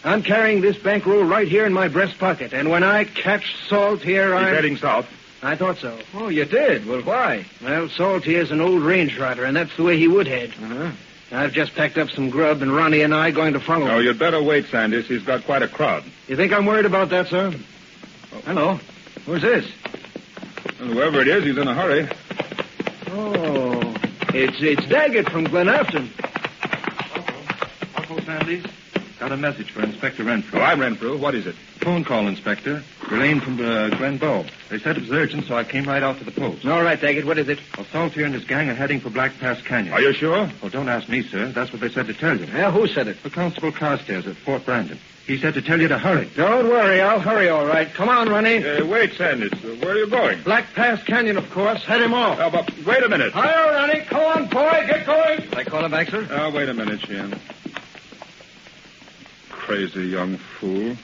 I'm carrying this bankroll right here in my breast pocket, and when I catch Saltier, He's heading south. I thought so. Oh, you did? Well, why? Well, Saltier's an old range rider, and that's the way he would head. Uh-huh. I've just packed up some grub, and Ronnie and I going to follow him. Oh, you'd better wait, Sanders. He's got quite a crowd. You think I'm worried about that, sir? Hello. Who's this? Well, whoever it is, he's in a hurry. Oh, it's Daggett from Glenafton. Uncle Sandys, got a message for Inspector Renfrew. Oh, I'm Renfrew. What is it? Phone call, Inspector. Relaine from Glenbow. They said it was urgent, so I came right out to the post. All right, Daggett, what is it? Well, Saltier and his gang are heading for Black Pass Canyon. Are you sure? Well, don't ask me, sir. That's what they said to tell you. Yeah, who said it? The Constable Carstairs at Fort Brandon. He said to tell you to hurry. Don't worry, I'll hurry all right. Come on, Ronnie. Wait, Sanders. Where are you going? Black Pass Canyon, of course. Head him off. But wait a minute. Hi, Ronnie. Come on, boy. Get going. Did I call him back, sir? Oh, wait a minute, Sheehan. Crazy young fool.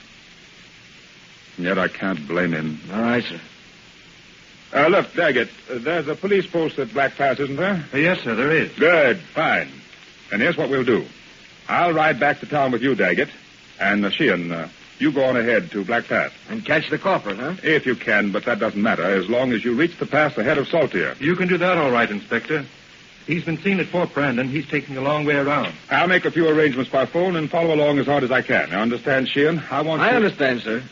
And yet I can't blame him. All right, sir. Look, Daggett, there's a police post at Black Pass, isn't there? Yes, sir, there is. Good, fine. And here's what we'll do. I'll ride back to town with you, Daggett. And, Sheehan, you go on ahead to Black Pass. And catch the culprit, huh? If you can, but that doesn't matter, as long as you reach the pass ahead of Saltier. You can do that all right, Inspector. He's been seen at Fort Brandon. He's taking a long way around. I'll make a few arrangements by phone and follow along as hard as I can. Now, understand, Sheehan? I understand, sir.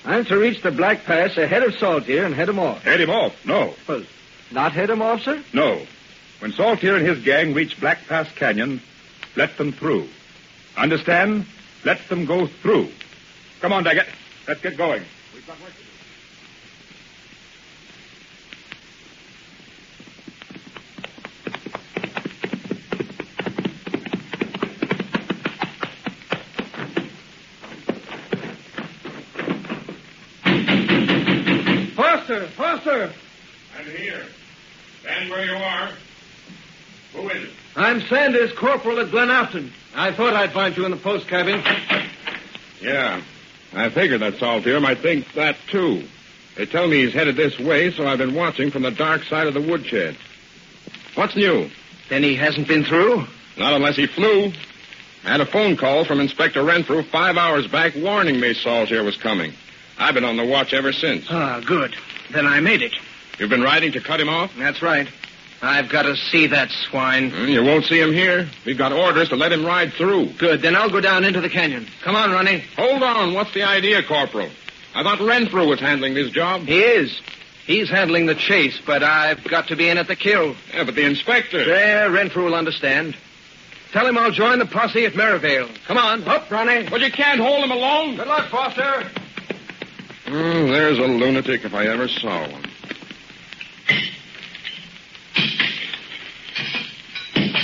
I'm to reach the Black Pass ahead of Saltier and head him off. Head him off? No. Well, not head him off, sir? No. When Saltier and his gang reach Black Pass Canyon, let them through. Understand? Let them go through. Come on, Daggett. Let's get going. We've got work to do. Foster! I'm here. Stand where you are. Who is it? I'm Sanders, corporal at Glenafton. I thought I'd find you in the post cabin. Yeah. I figured that Saltier might think that, too. They tell me he's headed this way, so I've been watching from the dark side of the woodshed. What's new? Then he hasn't been through? Not unless he flew. I had a phone call from Inspector Renfrew 5 hours back warning me Saltier was coming. I've been on the watch ever since. Ah, good. Then I made it. You've been riding to cut him off? That's right. I've got to see that swine. You won't see him here. We've got orders to let him ride through. Good. Then I'll go down into the canyon. Come on, Ronnie. Hold on. What's the idea, Corporal? I thought Renfrew was handling this job. He is. He's handling the chase, but I've got to be in at the kill. Yeah, but the inspector... There, Renfrew will understand. Tell him I'll join the posse at Merivale. Come on. Up, Ronnie. But you can't hold him alone. Good luck, Foster. There's a lunatic if I ever saw one.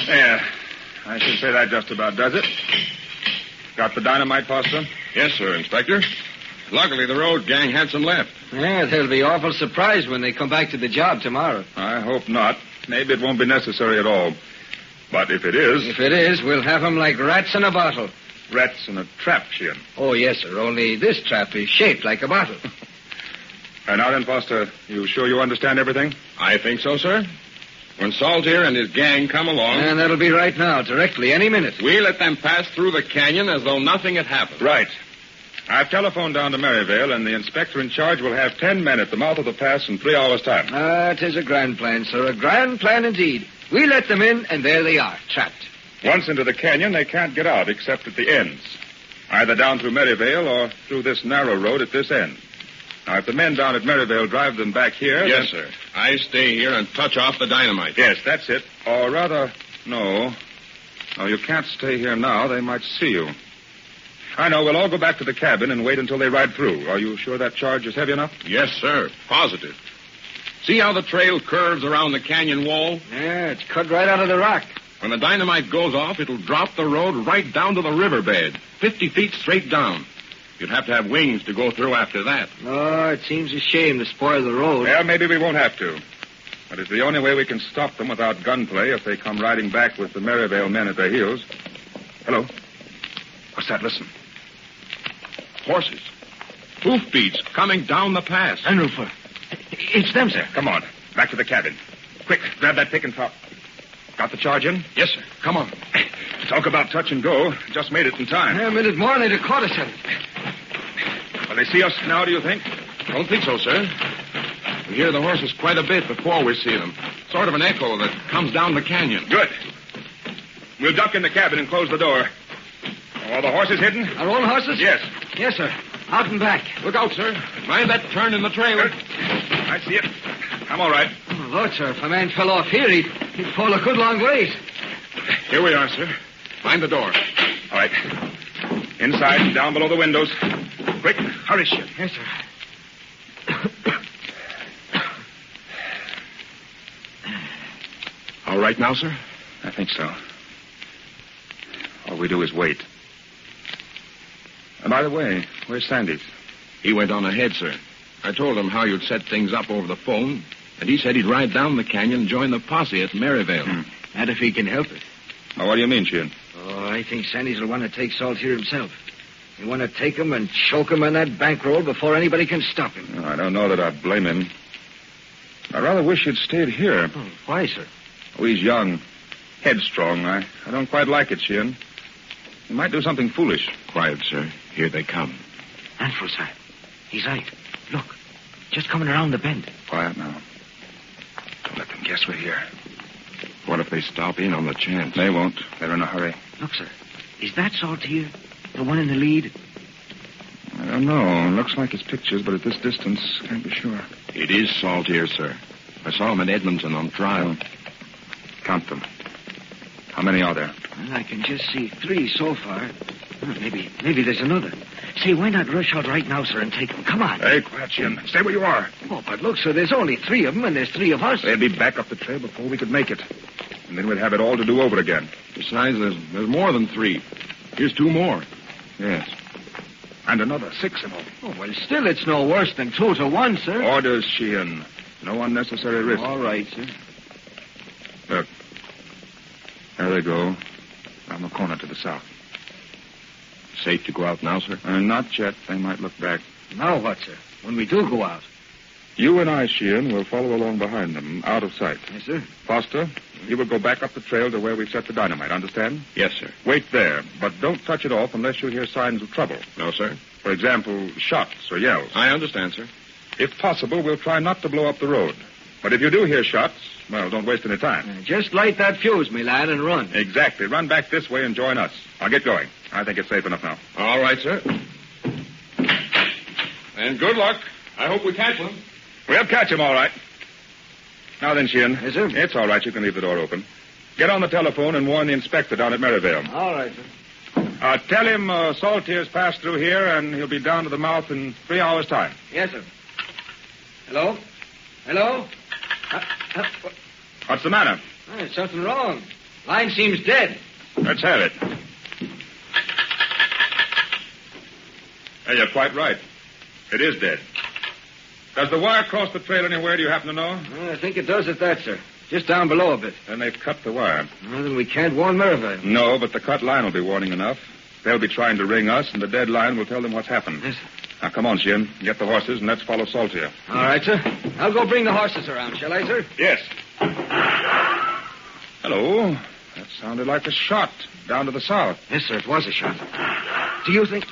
Yeah, I should say that just about does it. Got the dynamite, Foster? Yes, sir, Inspector. Luckily, the road gang had some left. Yeah, they'll be awful surprised when they come back to the job tomorrow. I hope not. Maybe it won't be necessary at all. But if it is... If it is, we'll have them like rats in a bottle. Rats in a trap, Sheehan. Oh, yes, sir. Only this trap is shaped like a bottle. And now then, Foster, you sure you understand everything? I think so, sir. When Saltier and his gang come along... And that'll be right now, directly, any minute. We let them pass through the canyon as though nothing had happened. Right. I've telephoned down to Maryvale, and the inspector in charge will have 10 men at the mouth of the pass in 3 hours' time. It is a grand plan, sir. A grand plan indeed. We let them in, and there they are, trapped. Once into the canyon, they can't get out except at the ends. Either down through Maryvale or through this narrow road at this end. Now, if the men down at Maryvale drive them back here... Yes, sir. I stay here and touch off the dynamite. Yes, that's it. Or rather, no. No, you can't stay here now. They might see you. I know. We'll all go back to the cabin and wait until they ride through. Are you sure that charge is heavy enough? Yes, sir. Positive. See how the trail curves around the canyon wall? Yeah, it's cut right out of the rock. When the dynamite goes off, it'll drop the road right down to the riverbed, 50 feet straight down. You'd have to have wings to go through after that. Oh, it seems a shame to spoil the road. Well, maybe we won't have to. But it's the only way we can stop them without gunplay if they come riding back with the Maryvale men at their heels. Hello? What's that? Listen. Horses. Hoofbeats coming down the pass. Renfrew. It's them, sir. Come on. Back to the cabin. Quick, grab that pick and top. Got the charge in? Yes, sir. Come on. Talk about touch and go. Just made it in time. A minute more and they'd have caught us at it. Will they see us now, do you think? Don't think so, sir. We hear the horses quite a bit before we see them. Sort of an echo that comes down the canyon. Good. We'll duck in the cabin and close the door. Are the horses hidden? Our own horses? Yes. Yes, sir. Out and back. Look out, sir. Mind that turn in the trail. I see it. I'm all right. Oh, Lord, sir, if a man fell off here, he'd fall a good long ways. Here we are, sir. Find the door. All right. Inside, down below the windows. Quick, hurry, shit. Yes, sir. All right now, sir? I think so. All we do is wait. And by the way, where's Sandys? He went on ahead, sir. I told him how you'd set things up over the phone, and he said he'd ride down the canyon and join the posse at Maryvale. And if he can help it. Now, what do you mean, Julien? Oh, I think Sandys will want to take Salt here himself. He'll want to take him and choke him on that bankroll before anybody can stop him. I don't know that I'd blame him. I rather wish he'd stayed here. Oh, why, sir? Oh, he's young. Headstrong. I don't quite like it, Julien. He might do something foolish. Quiet, sir. Here they come. Renfrew, sir. He's right. Look. Just coming around the bend. Quiet now. Don't let them guess we're here. What if they stop in on the chance? They won't. They're in a hurry. Look, sir. Is that Salt here? The one in the lead? I don't know. It looks like his pictures, but at this distance, can't be sure. It is Salt here, sir. I saw him in Edmonton on trial. Count them. How many are there? Well, I can just see 3 so far. Well, maybe there's another. Say, why not rush out right now, sir, and take them? Come on. Hey, quiet, Jim. Stay where you are. Oh, but look, sir, there's only 3 of them, and there's 3 of us. They'd be back up the trail before we could make it. And then we'd have it all to do over again. Besides, there's more than 3. Here's 2 more. Yes. And another 6 in all. Oh, well, still, it's no worse than 2 to 1, sir. Orders, Sheehan. No unnecessary risk. All right, sir. Look. There they go. Down the corner to the south. Safe to go out now, sir? Not yet. They might look back. Now what, sir? When we do go out? You and I, Sheehan, will follow along behind them, out of sight. Yes, sir. Foster, you will go back up the trail to where we set the dynamite, understand? Yes, sir. Wait there, but don't touch it off unless you hear signs of trouble. No, sir. For example, shots or yells. I understand, sir. If possible, we'll try not to blow up the road. But if you do hear shots, well, don't waste any time. Just light that fuse, me lad, and run. Exactly. Run back this way and join us. I'll get going. I think it's safe enough now. All right, sir. And good luck. I hope we catch them. We'll catch him, all right. Now then, Sheehan. Yes, sir? It's all right. You can leave the door open. Get on the telephone and warn the inspector down at Maryvale. All right, sir. Tell him Saltier's passed through here, and he'll be down to the mouth in 3 hours' time. Yes, sir. Hello? Hello? What's the matter? There's something wrong. Line seems dead. Let's have it. Hey, you're quite right. It is dead. Does the wire cross the trail anywhere, do you happen to know? I think it does at that, sir. Just down below a bit. Then they've cut the wire. Well, then we can't warn Maryvale. No, but the cut line will be warning enough. They'll be trying to ring us, and the dead line will tell them what's happened. Yes, sir. Now, come on, Sheehan. Get the horses, and let's follow Saltier. All right, sir. I'll go bring the horses around, shall I, sir? Yes. Hello. That sounded like a shot down to the south. Yes, sir, it was a shot. Do you think...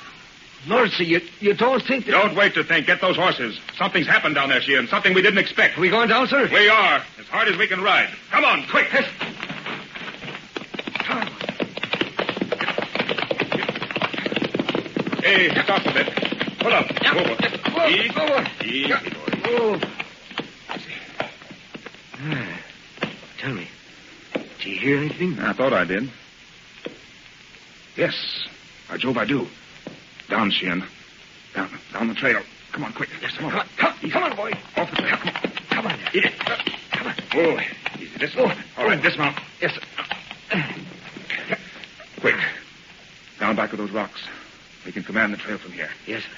Lord, sir, you don't think that... Don't wait to think. Get those horses. Something's happened down there, Sheehan. Something we didn't expect. Are we going down, sir? We are. As hard as we can ride. Come on, quick. Yes. Hey, stop a bit. Pull up. Yep. Over. Easy, boy. Oh. Tell me, do you hear anything? I thought I did. Yes. By Jove, I do. Down, Sheehan. Down the trail. Come on, quick. Yes, come on. Come on, boy. Off the trail. Come on. Eat it. Come on. Oh, easy. Dismount. All right, dismount. Yes, sir. Quick. Down back of those rocks. We can command the trail from here. Yes, sir.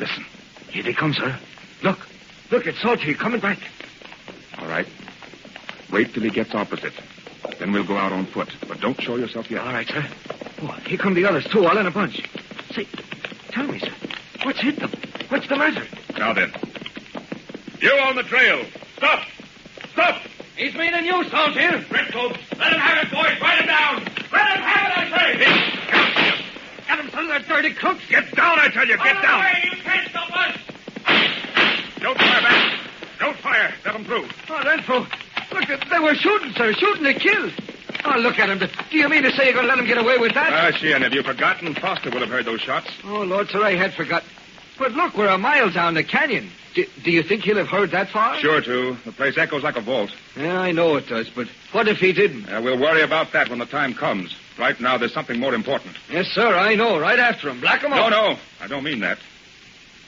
Listen. Here they come, sir. Look, it's Salty coming back. All right. Wait till he gets opposite. Then we'll go out on foot. But don't show yourself yet. All right, sir. Oh, here come the others, too, all in a bunch. Say, tell me, sir, what's hit them? What's the matter? Now then. You on the trail. Stop! Stop! He's meaning you, Salty. Redcoat, let him have it, boys. Write him down. Let him have it, I say. Get him, son of that dirty crooks. Get down, I tell you. Get down. Away, you can't stop us. Don't fire back. Don't fire. Let them through. Oh, Renfrew. Look, they were shooting, sir. Shooting to kill. Oh, look at him. Do you mean to say you're going to let him get away with that? Sheehan, have you forgotten? Foster would have heard those shots. Oh, Lord, sir, I had forgotten. But look, we're a mile down the canyon. Do you think he'll have heard that far? Sure to. The place echoes like a vault. Yeah, I know it does, but what if he didn't? We'll worry about that when the time comes. Right now, there's something more important. Yes, sir, I know. Right after him. Black him up. No, I don't mean that.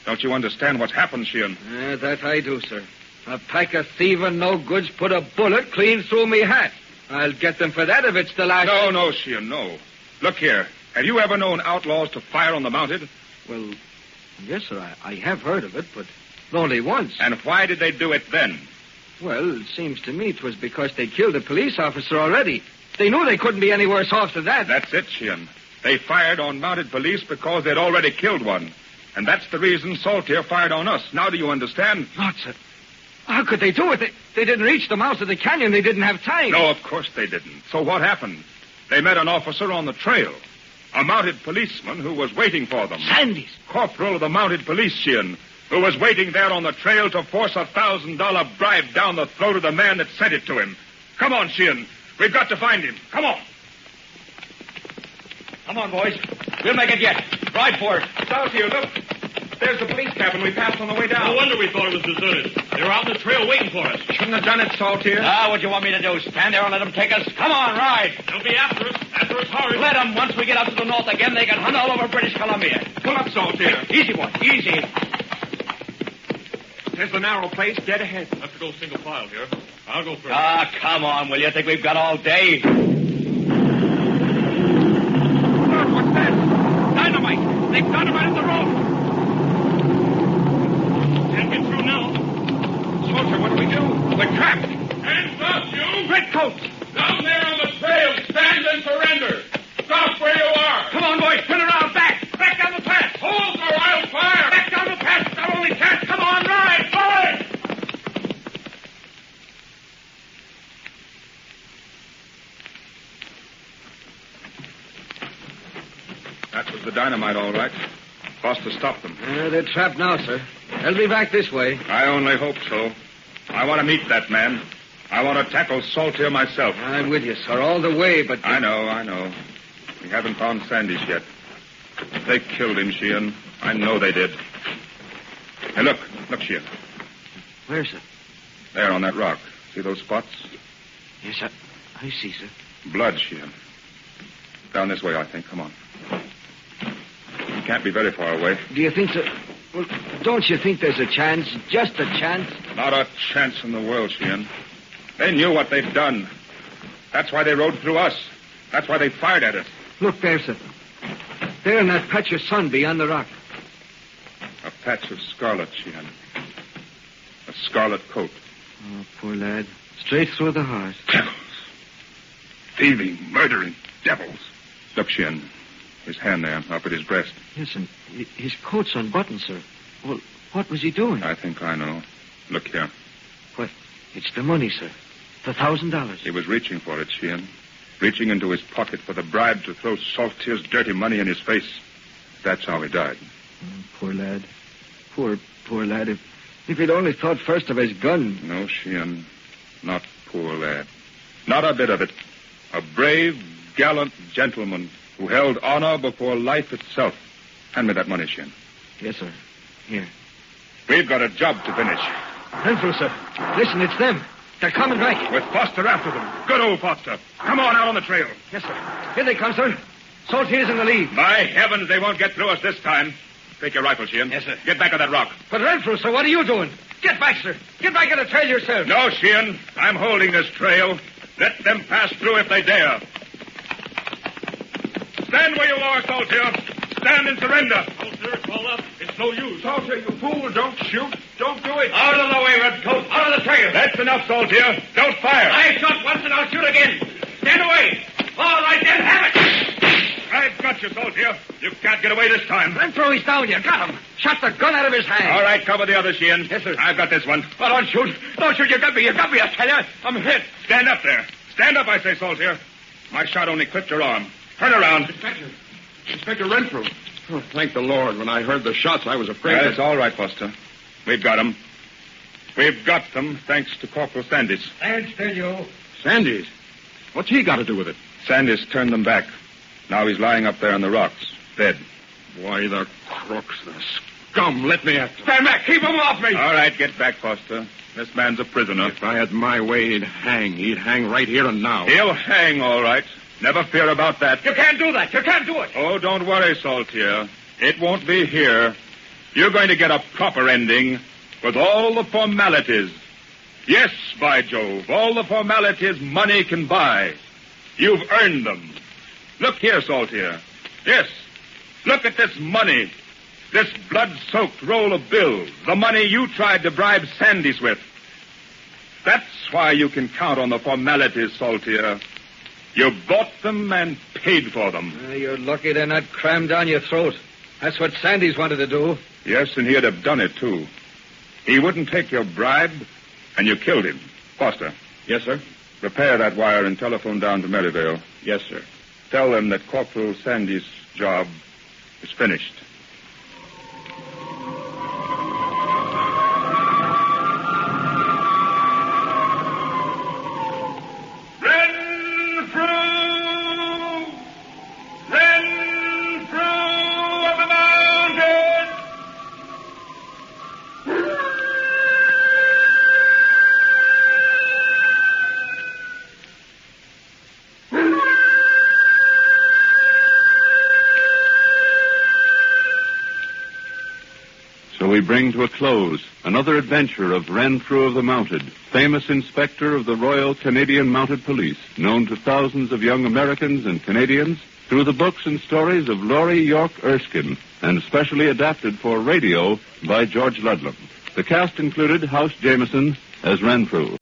Don't you understand what's happened, Sheehan? That I do, sir. A pack of thieving no-goods put a bullet clean through me hat. I'll get them for that if it's the last... No, Sheehan, no. Look here. Have you ever known outlaws to fire on the mounted? Well, yes, sir, I have heard of it, but only once. And why did they do it then? Well, it seems to me it was because they killed a police officer already. They knew they couldn't be any worse off than that. That's it, Sheehan. They fired on mounted police because they'd already killed one. And that's the reason Saltier fired on us. Now do you understand? Not, sir. How could they do it? They didn't reach the mouth of the canyon. They didn't have time. No, of course they didn't. So what happened? They met an officer on the trail. A mounted policeman who was waiting for them. Sandys. Corporal of the mounted police, Sheehan, who was waiting there on the trail to force $1,000 bribe down the throat of the man that sent it to him. Come on, Sheehan. We've got to find him. Come on. Come on, boys. We'll make it yet. Ride for it. South here, look. There's the police cabin we passed on the way down. No wonder we thought it was deserted. They were out in the trail waiting for us. Shouldn't have done it, Saltier. What do you want me to do? Stand there and let them take us? Come on, ride. They'll be after us. After us hard. Let them. Once we get out to the north again, they can hunt all over British Columbia. Pull up, Saltier. Easy, boy. Easy. There's the narrow place dead ahead. Have to go single file here. I'll go first. Come on, will you? Think we've got all day? Look, what's that? Dynamite. They've dynamited the road. Can't get through now. Saltier, what do we do? We're trapped. Hands up, you! Redcoats! Down there on the trail. Stand and surrender. Stop where you are. Come on, boys. Turn around. Back. Back down the pass. Hold or I'll fire. Back down the pass. It's our only chance. Come on, ride. Ride. That was the dynamite, all right. Foster stopped them. They're trapped now, sir. They'll be back this way. I only hope so. I want to meet that man. I want to tackle Saltier myself. I'm with you, sir, all the way, but... I know. We haven't found Sandys yet. They killed him, Sheehan. I know they did. Hey, look, Sheehan. Where's it? There on that rock. See those spots? Yes, I see, sir. Blood, Sheehan. Down this way, I think. Come on. We can't be very far away. Do you think so? Well, don't you think there's a chance? Just a chance? Not a chance in the world, Sheehan. They knew what they'd done. That's why they rode through us. That's why they fired at us. Look there, sir. There in that patch of sun beyond the rock. A patch of scarlet, Sheehan. A scarlet coat. Oh, poor lad. Straight through the heart. Devils. Thieving, murdering devils. Look, Sheehan. His hand there, up at his breast. Yes, and his coat's unbuttoned, sir. Well, what was he doing? I think I know. Look here. What? It's the money, sir. The $1,000. He was reaching for it, Sheehan. Reaching into his pocket for the bribe to throw Saltier's dirty money in his face. that's how he died. Poor lad. Poor lad. If he'd only thought first of his gun. No, Sheehan. Not poor lad. Not a bit of it. A brave, gallant gentleman who held honor before life itself. Hand me that money, Sheehan. Yes, sir. Here. We've got a job to finish. Renfrew, sir. Listen, it's them. They're coming back. With Foster after them. Good old Foster. Come on out on the trail. Yes, sir. Here they come, sir. Saltier's in the lead. By heavens, they won't get through us this time. Take your rifle, Sheehan. Yes, sir. Get back on that rock. But Renfrew, sir, what are you doing? Get back, sir. Get back on the trail yourself. No, Sheehan. I'm holding this trail. Let them pass through if they dare. Stand where you are, Saltier. Stand and surrender. Soldier, call up. It's no use. Saltier, you fool. Don't shoot. Don't do it. Out of the way, Redcoat. Out of the trail. That's enough, Saltier. Don't fire. I shot once and I'll shoot again. Stand away. All right, then, have it. I've got you, Saltier. You can't get away this time. Renfrew, he's down. You got him. Shot the gun out of his hand. All right, cover the other, Sheehan. Yes, sir. I've got this one. Oh, don't shoot. Don't shoot. You got me. You got me, I tell you. I'm hit. Stand up there. Stand up, I say, Saltier. My shot only clipped your arm. Turn around. Inspector Renfrew. Oh, thank the Lord. When I heard the shots, I was afraid. That's all right, Foster. We've got them. We've got them, thanks to Corporal Sandys. Stand still, you. Sandys? What's he got to do with it? Sandys turned them back. Now he's lying up there on the rocks, dead. Why, the crooks, the scum. Let me at them. Stand back. Keep him off me. All right, get back, Foster. This man's a prisoner. If I had my way, he'd hang. He'd hang right here and now. He'll hang, all right. Never fear about that. You can't do that. You can't do it. Oh, don't worry, Saltier. It won't be here. You're going to get a proper ending with all the formalities. Yes, by Jove, all the formalities money can buy. You've earned them. Look here, Saltier. Yes, look at this money. This blood-soaked roll of bills. The money you tried to bribe Sandys with. That's why you can count on the formalities, Saltier. You bought them and paid for them. You're lucky they're not crammed down your throat. That's what Sandys wanted to do. Yes, and he'd have done it, too. He wouldn't take your bribe, and you killed him. Foster. Yes, sir? Repair that wire and telephone down to Maryvale. Yes, sir. Tell them that Corporal Sandys' job is finished. We bring to a close another adventure of Renfrew of the Mounted, famous inspector of the Royal Canadian Mounted Police, known to thousands of young Americans and Canadians through the books and stories of Laurie York Erskine, and specially adapted for radio by George Ludlam. The cast included House Jameson as Renfrew.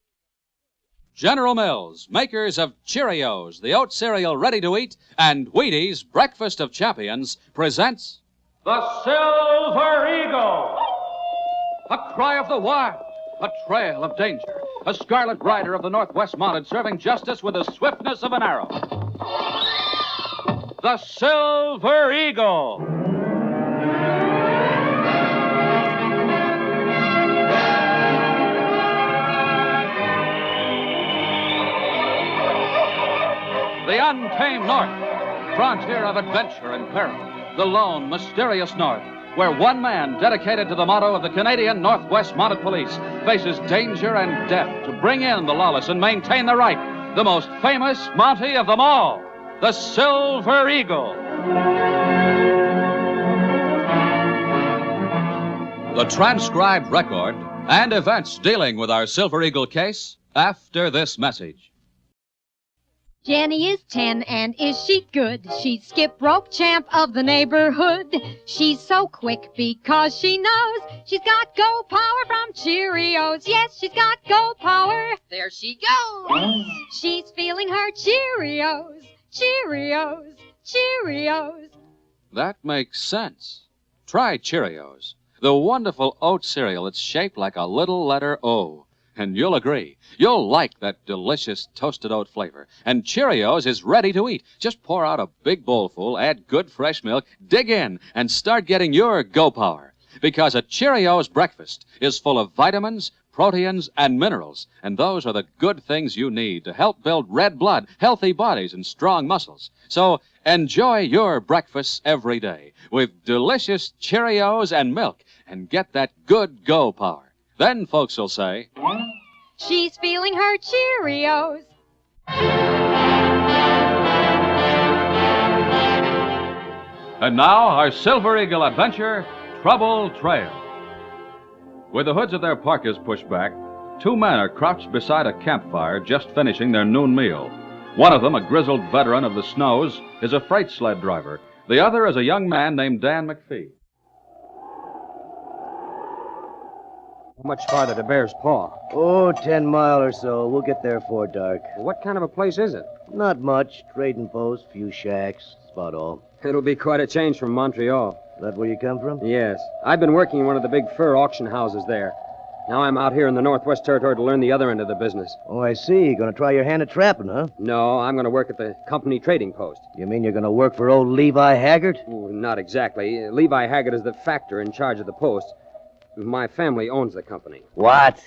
General Mills, makers of Cheerios, the oat cereal ready to eat, and Wheaties, breakfast of champions, presents The Silver Eagle. A cry of the wild, a trail of danger, a scarlet rider of the Northwest Mounted serving justice with the swiftness of an arrow. The Silver Eagle. The untamed North, frontier of adventure and peril. The lone, mysterious North, where one man dedicated to the motto of the Canadian Northwest Mounted Police faces danger and death to bring in the lawless and maintain the right. The most famous Mountie of them all, the Silver Eagle. The transcribed record and events dealing with our Silver Eagle case after this message. Jenny is 10, and is she good? She's skip rope champ of the neighborhood. She's so quick because she knows she's got go power from Cheerios. Yes, she's got go power. There she goes. She's feeling her Cheerios, Cheerios, Cheerios. That makes sense. Try Cheerios, the wonderful oat cereal that's shaped like a little letter O. And you'll agree. You'll like that delicious toasted oat flavor. And Cheerios is ready to eat. Just pour out a big bowlful, add good fresh milk, dig in, and start getting your go power. Because a Cheerios breakfast is full of vitamins, proteins, and minerals. And those are the good things you need to help build red blood, healthy bodies, and strong muscles. So enjoy your breakfasts every day with delicious Cheerios and milk and get that good go power. Then folks will say, she's feeling her Cheerios. And now, our Silver Eagle adventure, Trouble Trail. With the hoods of their parkas pushed back, two men are crouched beside a campfire just finishing their noon meal. One of them, a grizzled veteran of the snows, is a freight sled driver. The other is a young man named Dan McPhee. How much farther to Bear's Paw? Oh, 10 miles or so. We'll get there before dark. What kind of a place is it? Not much. Trading post, few shacks. That's about all. It'll be quite a change from Montreal. That where you come from? Yes. I've been working in one of the big fur auction houses there. Now I'm out here in the Northwest Territory to learn the other end of the business. Oh, I see. You're going to try your hand at trapping, huh? No, I'm going to work at the company trading post. You mean you're going to work for old Levi Haggard? Oh, not exactly. Levi Haggard is the factor in charge of the post. My family owns the company. What?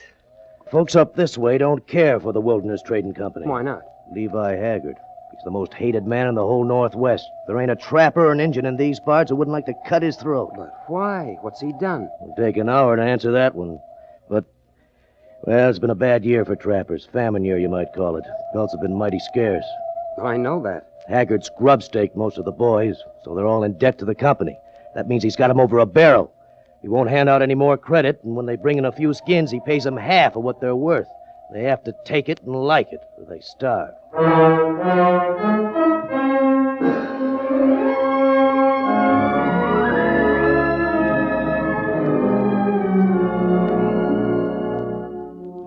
Folks up this way don't care for the Wilderness Trading Company. Why not? Levi Haggard. He's the most hated man in the whole Northwest. There ain't a trapper or an Injun in these parts who wouldn't like to cut his throat. But why? What's he done? It'll take an hour to answer that one. But, well, it's been a bad year for trappers. Famine year, you might call it. Pelts have been mighty scarce. I know that. Haggard's grub-staked most of the boys, so they're all in debt to the company. That means he's got them over a barrel. He won't hand out any more credit, and when they bring in a few skins, he pays them half of what they're worth. They have to take it and like it, or they starve.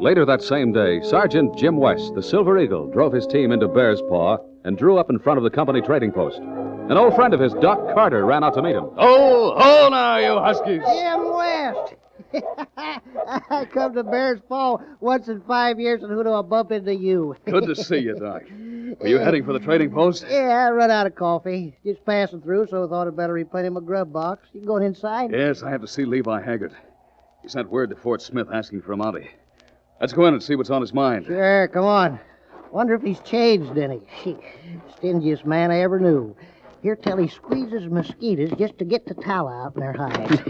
Later that same day, Sergeant Jim West, the Silver Eagle, drove his team into Bear's Paw and drew up in front of the company trading post. An old friend of his, Doc Carter, ran out to meet him. Oh now, you huskies. Jim West. I come to Bear's Paw once in 5 years, and who do I bump into you? Good to see you, Doc. Were you heading for the trading post? Yeah, I run out of coffee. Just passing through, so I thought I'd better replenish my grub box. You going inside? Yes, I have to see Levi Haggard. He sent word to Fort Smith asking for a Mountie. Let's go in and see what's on his mind. Sure, come on. Wonder if he's changed any. Stingiest man I ever knew. Hear tell he squeezes mosquitoes just to get the tallow out in their hides.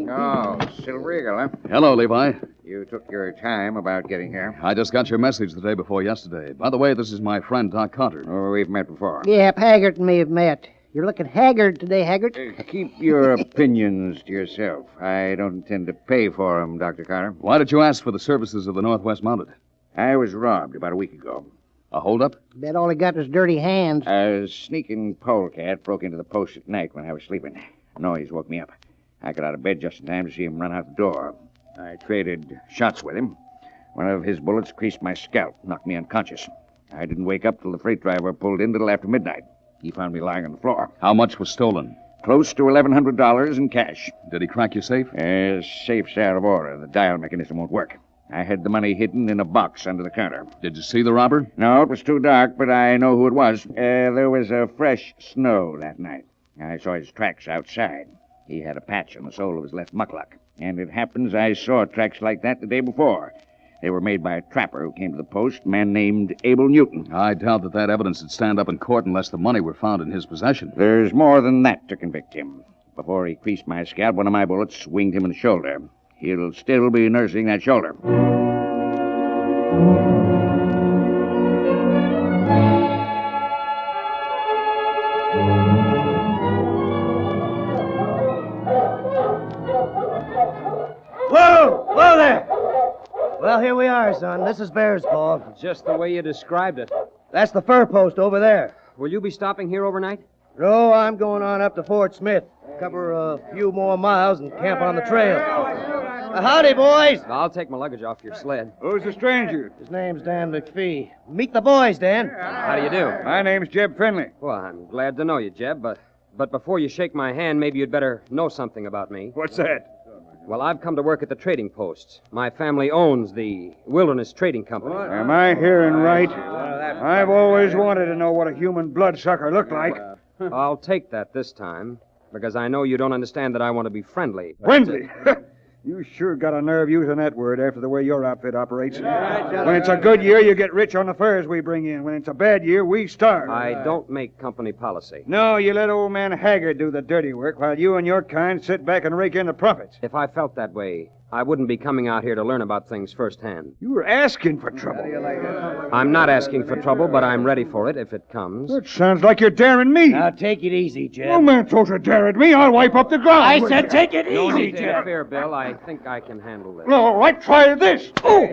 Oh, Silver Eagle, huh? Hello, Levi. You took your time about getting here. I just got your message the day before yesterday. By the way, this is my friend, Doc Carter. Oh, we've met before. Yep, Haggard and me have met. You're looking haggard today, Haggard. Keep your opinions to yourself. I don't intend to pay for them, Dr. Carter. Why did you ask for the services of the Northwest Mounted? I was robbed about a week ago. A holdup? Bet all he got was dirty hands. A sneaking polecat broke into the post at night when I was sleeping. Noise woke me up. I got out of bed just in time to see him run out the door. I traded shots with him. One of his bullets creased my scalp, knocked me unconscious. I didn't wake up till the freight driver pulled in little after midnight. He found me lying on the floor. How much was stolen? Close to $1,100 in cash. Did he crack your safe? Safe's out of order. The dial mechanism won't work. I had the money hidden in a box under the counter. Did you see the robber? No, it was too dark, but I know who it was. There was a fresh snow that night. I saw his tracks outside. He had a patch on the sole of his left muckluck. And it happens I saw tracks like that the day before. They were made by a trapper who came to the post, a man named Abel Newton. I doubt that evidence would stand up in court unless the money were found in his possession. There's more than that to convict him. Before he creased my scalp, one of my bullets winged him in the shoulder. He'll still be nursing that shoulder. Whoa! Whoa there! Well, here we are, son. This is Bear's Paw. Just the way you described it. That's the fur post over there. Will you be stopping here overnight? No, I'm going on up to Fort Smith. Cover a few more miles and camp on the trail. Howdy, boys. I'll take my luggage off your sled. Who's the stranger? His name's Dan McPhee. Meet the boys, Dan. How do you do? My name's Jeb Finley. Well, I'm glad to know you, Jeb, but before you shake my hand, maybe you'd better know something about me. What's that? Well, I've come to work at the trading post. My family owns the Wilderness Trading Company. Am I hearing right? I've always wanted to know what a human bloodsucker looked like. I'll take that this time, because I know you don't understand that I want to be friendly. Friendly? You sure got a nerve using that word after the way your outfit operates. When it's a good year, you get rich on the furs we bring in. When it's a bad year, we starve. I don't make company policy. No, you let old man Haggard do the dirty work while you and your kind sit back and rake in the profits. If I felt that way, I wouldn't be coming out here to learn about things firsthand. You were asking for trouble. I'm not asking for trouble, but I'm ready for it if it comes. That sounds like you're daring me. Now, take it easy, Jeb. No man throws a dare at me. I'll wipe up the ground. I said take it No easy, need to Jeb. interfere, Bill. I think I can handle this. All right, try this. Oh!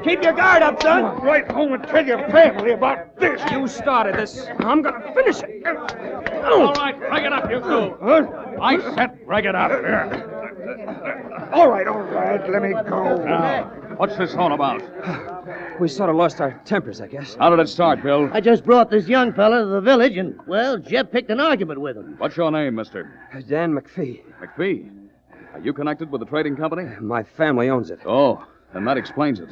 Keep your guard up, son. Right home and tell your family about this. You started this. I'm going to finish it. All right, bring it up, you two. Huh? I said bring it up. All right, let me go. Now, what's this all about? We sort of lost our tempers, I guess. How did it start, Bill? I just brought this young fella to the village, and, well, Jeb picked an argument with him. What's your name, mister? Dan McPhee. McPhee. Are you connected with the trading company? My family owns it. Oh, then that explains it.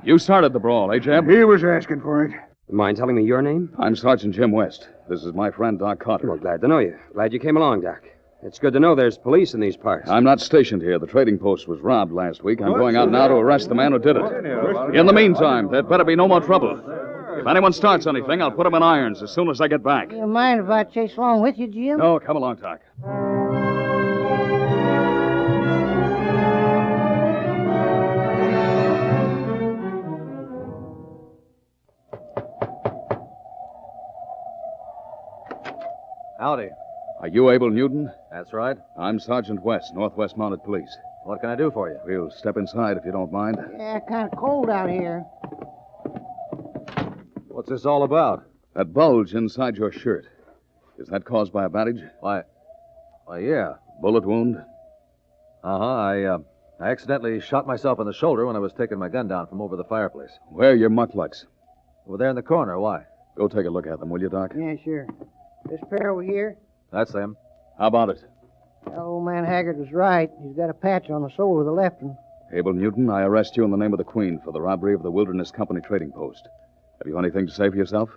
You started the brawl, eh, Jeb? He was asking for it. Mind telling me your name? I'm Sergeant Jim West. This is my friend, Doc Carter. Well, glad to know you. Glad you came along, Doc. It's good to know there's police in these parts. I'm not stationed here. The trading post was robbed last week. I'm going out now to arrest the man who did it. In the meantime, there'd better be no more trouble. If anyone starts anything, I'll put him in irons as soon as I get back. You mind if I chase along with you, Jim? No, come along, Doc. Howdy. Are you Abel Newton? That's right. I'm Sergeant West, Northwest Mounted Police. What can I do for you? We'll step inside if you don't mind. Yeah, kind of cold out here. What's this all about? That bulge inside your shirt. Is that caused by a bandage? Why, yeah. Bullet wound? Uh-huh. I accidentally shot myself in the shoulder when I was taking my gun down from over the fireplace. Where are your mucklucks? Over there in the corner. Why? Go take a look at them, will you, Doc? Yeah, sure. This pair over here? That's them. How about it? Old man Haggard was right. He's got a patch on the sole of the left one. Abel Newton, I arrest you in the name of the Queen for the robbery of the Wilderness Company trading post. Have you anything to say for yourself?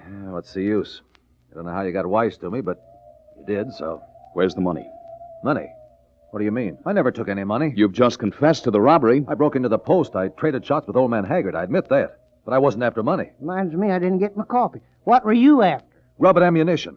Yeah, what's the use? I don't know how you got wise to me, but you did, so... Where's the money? Money? What do you mean? I never took any money. You've just confessed to the robbery. I broke into the post. I traded shots with old man Haggard. I admit that. But I wasn't after money. Reminds me I didn't get my coffee. What were you after? Rub and ammunition.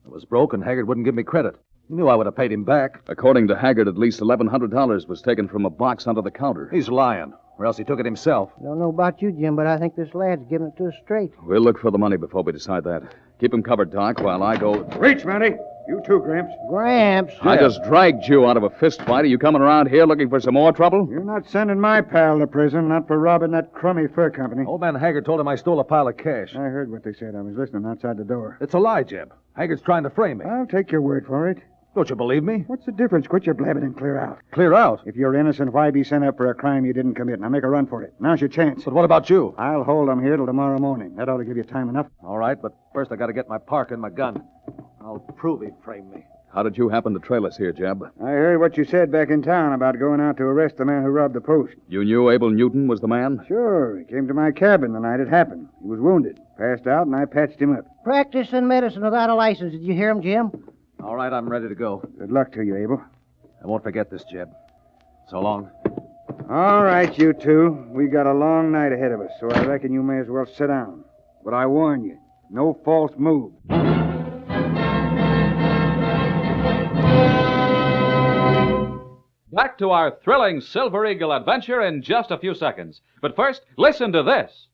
I was broke, and Haggard wouldn't give me credit. He knew I would have paid him back. According to Haggard, at least $1,100 was taken from a box under the counter. He's lying, or else he took it himself. Don't know about you, Jim, but I think this lad's giving it to us straight. We'll look for the money before we decide that. Keep him covered, Doc, while I go... Reach, Mountie. You too, Gramps. Gramps? I just dragged you out of a fist fight. Are you coming around here looking for some more trouble? You're not sending my pal to prison, not for robbing that crummy fur company. Old man Haggard told him I stole a pile of cash. I heard what they said. I was listening outside the door. It's a lie, Jeb. Haggard's trying to frame me. I'll take your word for it. Don't you believe me? What's the difference? Quit your blabbing and clear out. Clear out? If you're innocent, why be sent up for a crime you didn't commit? Now make a run for it. Now's your chance. But what about you? I'll hold them here till tomorrow morning. That ought to give you time enough. All right, but first I got to get my park and my gun. I'll prove he framed me. How did you happen to trail us here, Jeb? I heard what you said back in town about going out to arrest the man who robbed the post. You knew Abel Newton was the man? Sure. He came to my cabin the night it happened. He was wounded. Passed out, and I patched him up. Practicing medicine without a license. Did you hear him, Jim? All right, I'm ready to go. Good luck to you, Abel. I won't forget this, Jeb. So long. All right, you two. We got a long night ahead of us, so I reckon you may as well sit down. But I warn you, no false move. Back to our thrilling Silver Eagle adventure in just a few seconds. But first, listen to this.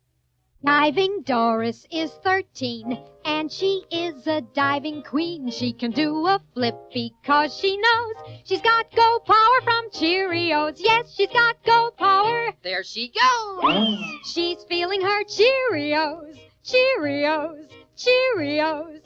Diving Doris is 13, and she is a diving queen. She can do a flip because she knows she's got go power from Cheerios. Yes, she's got go power. There she goes. She's feeling her Cheerios, Cheerios, Cheerios.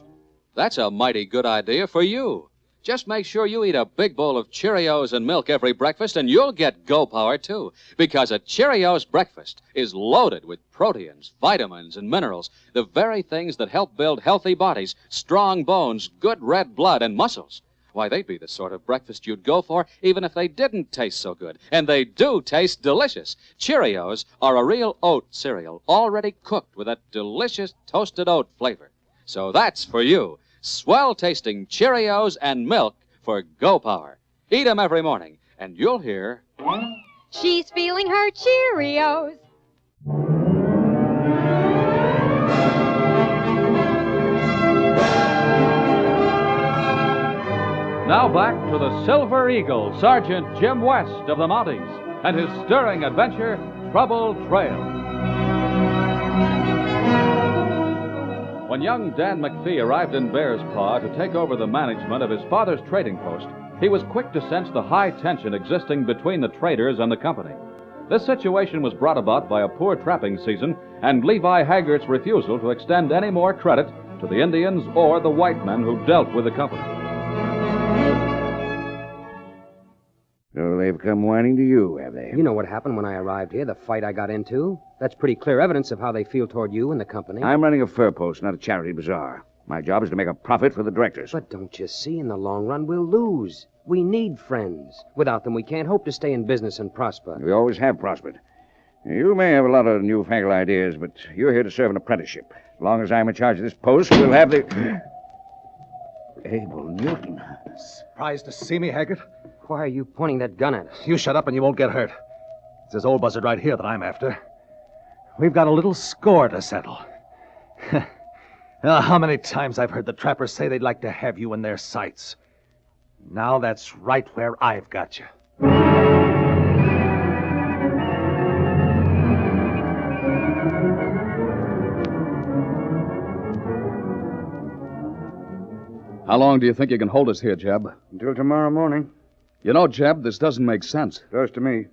That's a mighty good idea for you. Just make sure you eat a big bowl of Cheerios and milk every breakfast, and you'll get Go Power, too. Because a Cheerios breakfast is loaded with proteins, vitamins, and minerals, the very things that help build healthy bodies, strong bones, good red blood, and muscles. Why, they'd be the sort of breakfast you'd go for even if they didn't taste so good. And they do taste delicious. Cheerios are a real oat cereal, already cooked with that delicious toasted oat flavor. So that's for you. Swell-tasting Cheerios and milk for Go Power. Eat 'em every morning, and you'll hear... She's feeling her Cheerios. Now back to the Silver Eagle, Sergeant Jim West of the Mounties, and his stirring adventure, Trouble Trail. When young Dan McPhee arrived in Bear's Paw to take over the management of his father's trading post, he was quick to sense the high tension existing between the traders and the company. This situation was brought about by a poor trapping season and Levi Haggert's refusal to extend any more credit to the Indians or the white men who dealt with the company. So they've come whining to you, have they? You know what happened when I arrived here, the fight I got into. That's pretty clear evidence of how they feel toward you and the company. I'm running a fur post, not a charity bazaar. My job is to make a profit for the directors. But don't you see, in the long run, we'll lose. We need friends. Without them, we can't hope to stay in business and prosper. We always have prospered. You may have a lot of newfangled ideas, but you're here to serve an apprenticeship. As long as I'm in charge of this post, we'll have the... Abel Newton. Surprised to see me, Haggart? Why are you pointing that gun at us? You shut up and you won't get hurt. It's this old buzzard right here that I'm after. We've got a little score to settle. How many times I've heard the trappers say they'd like to have you in their sights. Now that's right where I've got you. How long do you think you can hold us here, Jeb? Until tomorrow morning. You know, Jeb, this doesn't make sense. Does to me.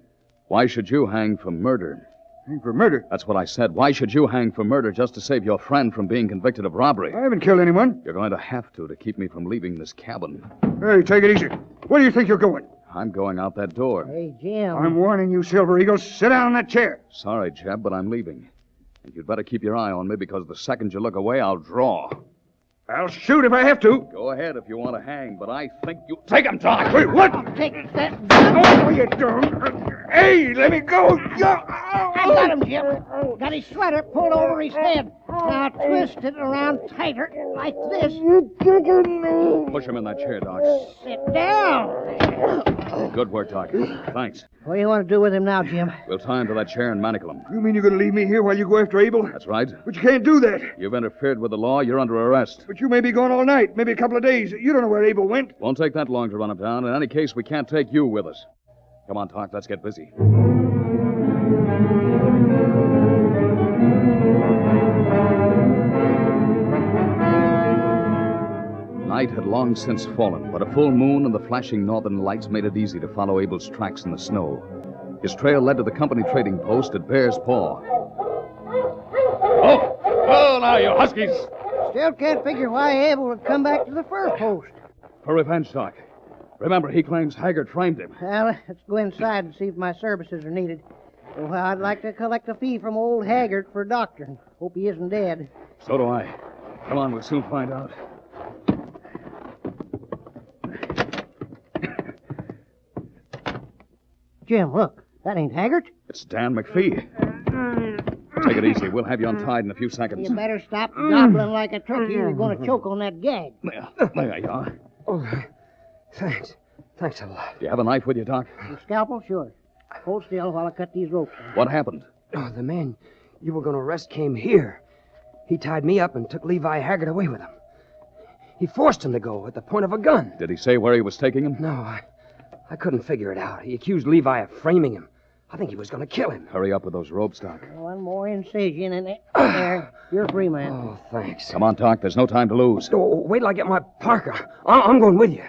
Why should you hang for murder? Hang for murder? That's what I said. Why should you hang for murder just to save your friend from being convicted of robbery? I haven't killed anyone. You're going to have to keep me from leaving this cabin. Hey, take it easy. Where do you think you're going? I'm going out that door. Hey, Jim. I'm warning you, Silver Eagle. Sit down in that chair. Sorry, Jeb, but I'm leaving. And you'd better keep your eye on me because the second you look away, I'll draw. I'll shoot if I have to. Go ahead if you want to hang, but I think you... Take him, Doc! Wait, what? Take that gun. Oh, you don't. Hey, let me go. I got him, Jim. Got his sweater pulled over his head. Now twist it around tighter, like this. Push him in that chair, Doc. Sit down. Good work, Doc. Thanks. What do you want to do with him now, Jim? We'll tie him to that chair and manacle him. You mean you're going to leave me here while you go after Abel? That's right. But you can't do that. You've interfered with the law. You're under arrest. But you may be gone all night, maybe a couple of days. You don't know where Abel went. Won't take that long to run him down. In any case, we can't take you with us. Come on, Doc. Let's get busy. Night had long since fallen, but a full moon and the flashing northern lights made it easy to follow Abel's tracks in the snow. His trail led to the company trading post at Bear's Paw. Oh, now, you huskies. Still can't figure why Abel would come back to the fur post. For revenge, Doc. Remember, he claims Haggart framed him. Well, let's go inside and see if my services are needed. Well, I'd like to collect a fee from old Haggart for doctoring. Hope he isn't dead. So do I. Come on, we'll soon find out. Jim, look. That ain't Haggart. It's Dan McPhee. Take it easy. We'll have you untied in a few seconds. You better stop gobbling like a turkey or you're going to choke on that gag. There you are. Oh, thanks. Thanks a lot. Do you have a knife with you, Doc? Your scalpel? Sure. Hold still while I cut these ropes. What happened? Oh, the man you were going to arrest came here. He tied me up and took Levi Haggart away with him. He forced him to go at the point of a gun. Did he say where he was taking him? No, I couldn't figure it out. He accused Levi of framing him. I think he was going to kill him. Hurry up with those ropes, Doc. One more incision and there. You're free, man. Oh, thanks. Come on, Doc. There's no time to lose. Oh, wait till I get my parka. I'm going with you.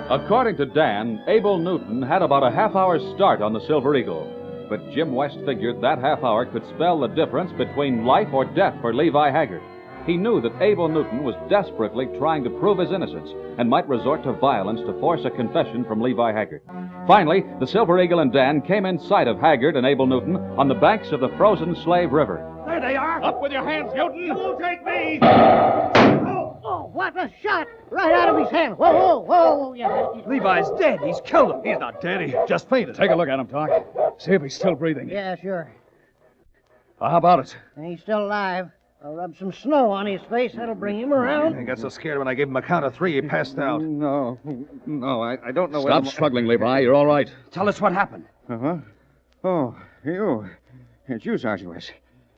According to Dan, Abel Newton had about a half-hour start on the Silver Eagle. But Jim West figured that half hour could spell the difference between life or death for Levi Haggart. He knew that Abel Newton was desperately trying to prove his innocence and might resort to violence to force a confession from Levi Haggart. Finally, the Silver Eagle and Dan came in sight of Haggart and Abel Newton on the banks of the frozen Slave River. There they are. Up with your hands, Newton. You won't take me. Oh, what a shot! Right out of his hand. Whoa, whoa, whoa. Yeah. Levi's dead. He's killed him. He's not dead. He just fainted. Take a look at him, Doc. See if he's still breathing. Yeah, sure. How about it? And he's still alive. I'll rub some snow on his face. That'll bring him around. He got so scared when I gave him a count of 3, he passed out. No, I don't know Stop struggling, Levi. You're all right. Tell us what happened. Uh-huh. Oh, you. It's you, Sergeant West.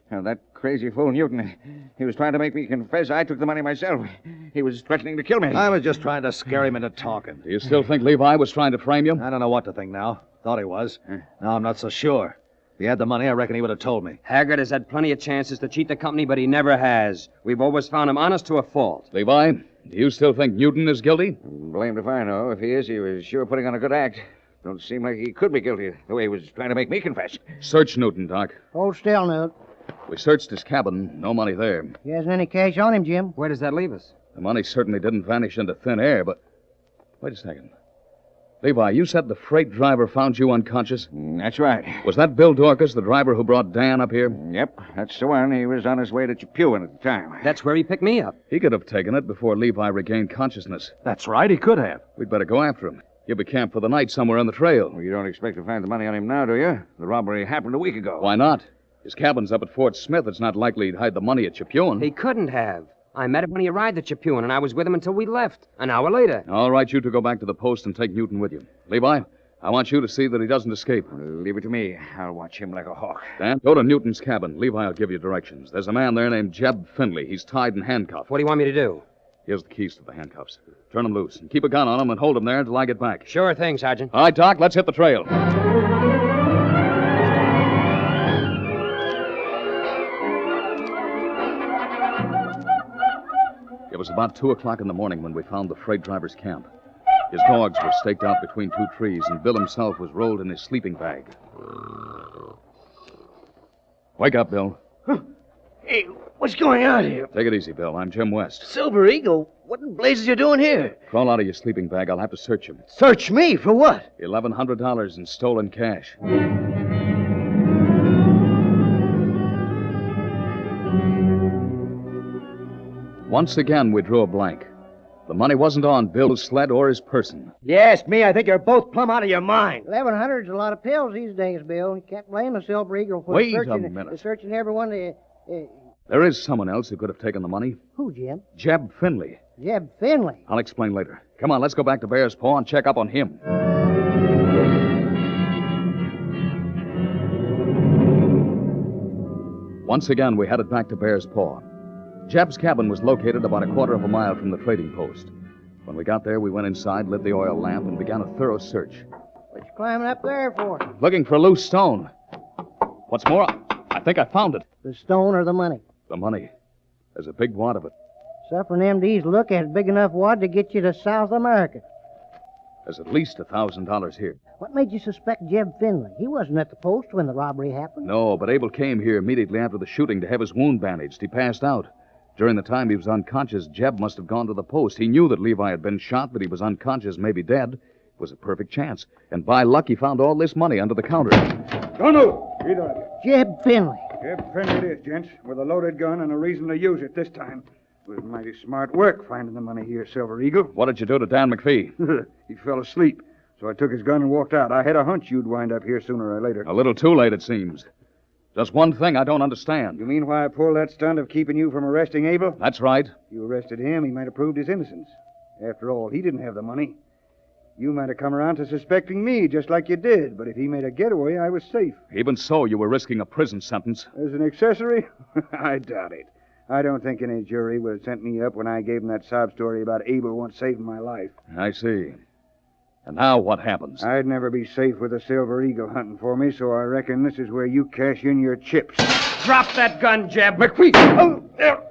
Now, that crazy fool Newton, he was trying to make me confess I took the money myself. He was threatening to kill me. I was just trying to scare him into talking. Do you still think Levi was trying to frame you? I don't know what to think now. Thought he was. Now I'm not so sure. If he had the money, I reckon he would have told me. Haggard has had plenty of chances to cheat the company, but he never has. We've always found him honest to a fault. Levi, do you still think Newton is guilty? Blamed if I know. If he is, he was sure putting on a good act. Don't seem like he could be guilty, the way he was trying to make me confess. Search Newton, Doc. Hold still, Newt. We searched his cabin. No money there. He hasn't any cash on him, Jim. Where does that leave us? The money certainly didn't vanish into thin air, but... Wait a second. Levi, you said the freight driver found you unconscious? That's right. Was that Bill Dorcas, the driver who brought Dan up here? Yep, that's the one. He was on his way to Chappuan at the time. That's where he picked me up. He could have taken it before Levi regained consciousness. That's right, he could have. We'd better go after him. He'll be camped for the night somewhere on the trail. Well, you don't expect to find the money on him now, do you? The robbery happened a week ago. Why not? His cabin's up at Fort Smith. It's not likely he'd hide the money at Chappuan. He couldn't have. I met him when he arrived at Chappuan, and I was with him until we left. An hour later. All right, you two go back to the post and take Newton with you. Levi, I want you to see that he doesn't escape. Leave it to me. I'll watch him like a hawk. Dan, go to Newton's cabin. Levi will give you directions. There's a man there named Jeb Finley. He's tied and handcuffed. What do you want me to do? Here's the keys to the handcuffs. Turn them loose and keep a gun on him and hold him there until I get back. Sure thing, Sergeant. All right, Doc, let's hit the trail. It was about 2 o'clock in the morning when we found the freight driver's camp. His dogs were staked out between 2 trees, and Bill himself was rolled in his sleeping bag. Wake up, Bill. Hey, what's going on here? Take it easy, Bill. I'm Jim West. Silver Eagle? What in blazes you doing here? Crawl out of your sleeping bag. I'll have to search him. Search me? For what? $1,100 in stolen cash. Once again, we drew a blank. The money wasn't on Bill's sled or his person. You ask me, I think you're both plumb out of your mind. 1,100's a lot of pills these days, Bill. You can't blame the Silver Eagle for Wait searching, a minute. searching everyone. There is someone else who could have taken the money. Who, Jim? Jeb Finley. Jeb Finley. I'll explain later. Come on, let's go back to Bear's Paw and check up on him. Once again, we headed back to Bear's Paw. Jeb's cabin was located about a quarter of a mile from the trading post. When we got there, we went inside, lit the oil lamp, and began a thorough search. What you climbing up there for? Looking for a loose stone. What's more, I think I found it. The stone or the money? The money. There's a big wad of it. Suffering MD's look at big enough wad to get you to South America. There's at least $1,000 here. What made you suspect Jeb Finley? He wasn't at the post when the robbery happened. No, but Abel came here immediately after the shooting to have his wound bandaged. He passed out. During the time he was unconscious, Jeb must have gone to the post. He knew that Levi had been shot, but he was unconscious, maybe dead. It was a perfect chance. And by luck, he found all this money under the counter. Don't move. Either of you. Jeb Finley. Jeb Finley it is, gents, with a loaded gun and a reason to use it this time. It was mighty smart work finding the money here, Silver Eagle. What did you do to Dan McPhee? He fell asleep, so I took his gun and walked out. I had a hunch you'd wind up here sooner or later. A little too late, it seems. Just one thing I don't understand. You mean why I pulled that stunt of keeping you from arresting Abel? That's right. If you arrested him, he might have proved his innocence. After all, he didn't have the money. You might have come around to suspecting me, just like you did, but if he made a getaway, I was safe. Even so, you were risking a prison sentence. As an accessory? I doubt it. I don't think any jury would have sent me up when I gave him that sob story about Abel once saving my life. I see. And now what happens? I'd never be safe with a Silver Eagle hunting for me, so I reckon this is where you cash in your chips. Drop that gun, Jeb. McPhee! Oh, there.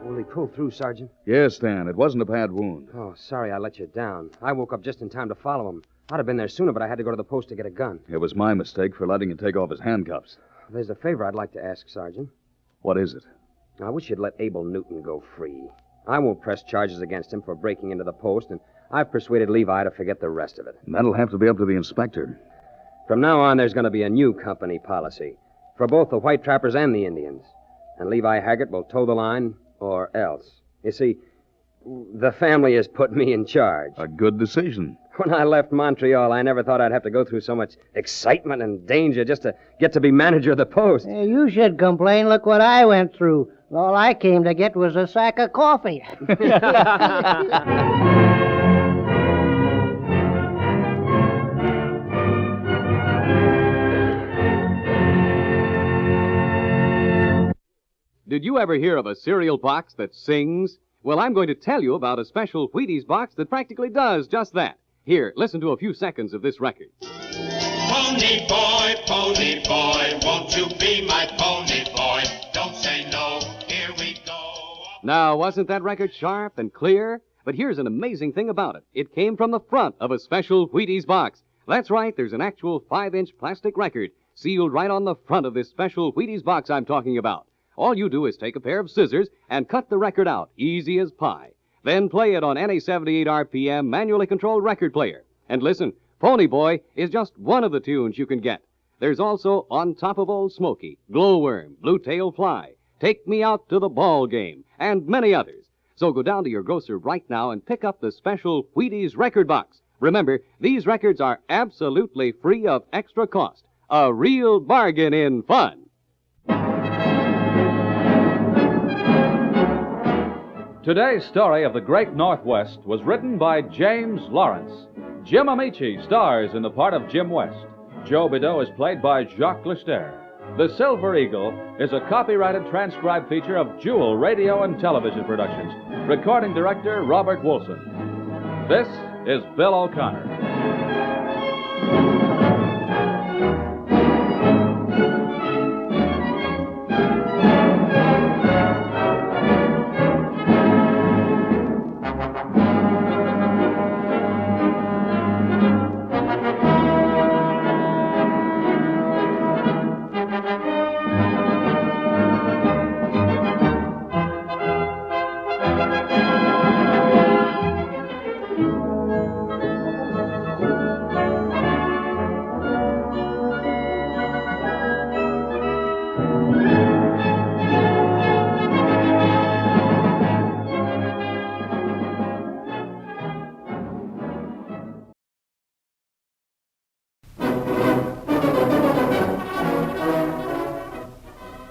Will he pull through, Sergeant? Yes, Dan. It wasn't a bad wound. Oh, sorry I let you down. I woke up just in time to follow him. I'd have been there sooner, but I had to go to the post to get a gun. It was my mistake for letting you take off his handcuffs. There's a favor I'd like to ask, Sergeant. What is it? I wish you'd let Abel Newton go free. I won't press charges against him for breaking into the post, and I've persuaded Levi to forget the rest of it. That'll have to be up to the inspector. From now on, there's going to be a new company policy for both the white trappers and the Indians. And Levi Haggart will toe the line or else. You see, the family has put me in charge. A good decision. When I left Montreal, I never thought I'd have to go through so much excitement and danger just to get to be manager of the post. Hey, you should complain. Look what I went through. All I came to get was a sack of coffee. Did you ever hear of a cereal box that sings? Well, I'm going to tell you about a special Wheaties box that practically does just that. Here, listen to a few seconds of this record. Pony boy, won't you be my pony boy? Don't say no, here we go. Now, wasn't that record sharp and clear? But here's an amazing thing about it. It came from the front of a special Wheaties box. That's right, there's an actual 5-inch plastic record sealed right on the front of this special Wheaties box I'm talking about. All you do is take a pair of scissors and cut the record out, easy as pie. Then play it on any 78 RPM manually controlled record player. And listen, Pony Boy is just one of the tunes you can get. There's also On Top of Old Smoky, Glowworm, Blue Tail Fly, Take Me Out to the Ball Game, and many others. So go down to your grocer right now and pick up the special Wheaties record box. Remember, these records are absolutely free of extra cost. A real bargain in fun. Today's story of the Great Northwest was written by James Lawrence. Jim Amici stars in the part of Jim West. Joe Bideau is played by Jacques Lester. The Silver Eagle is a copyrighted transcribed feature of Jewel Radio and Television Productions. Recording director Robert Wilson. This is Bill O'Connor.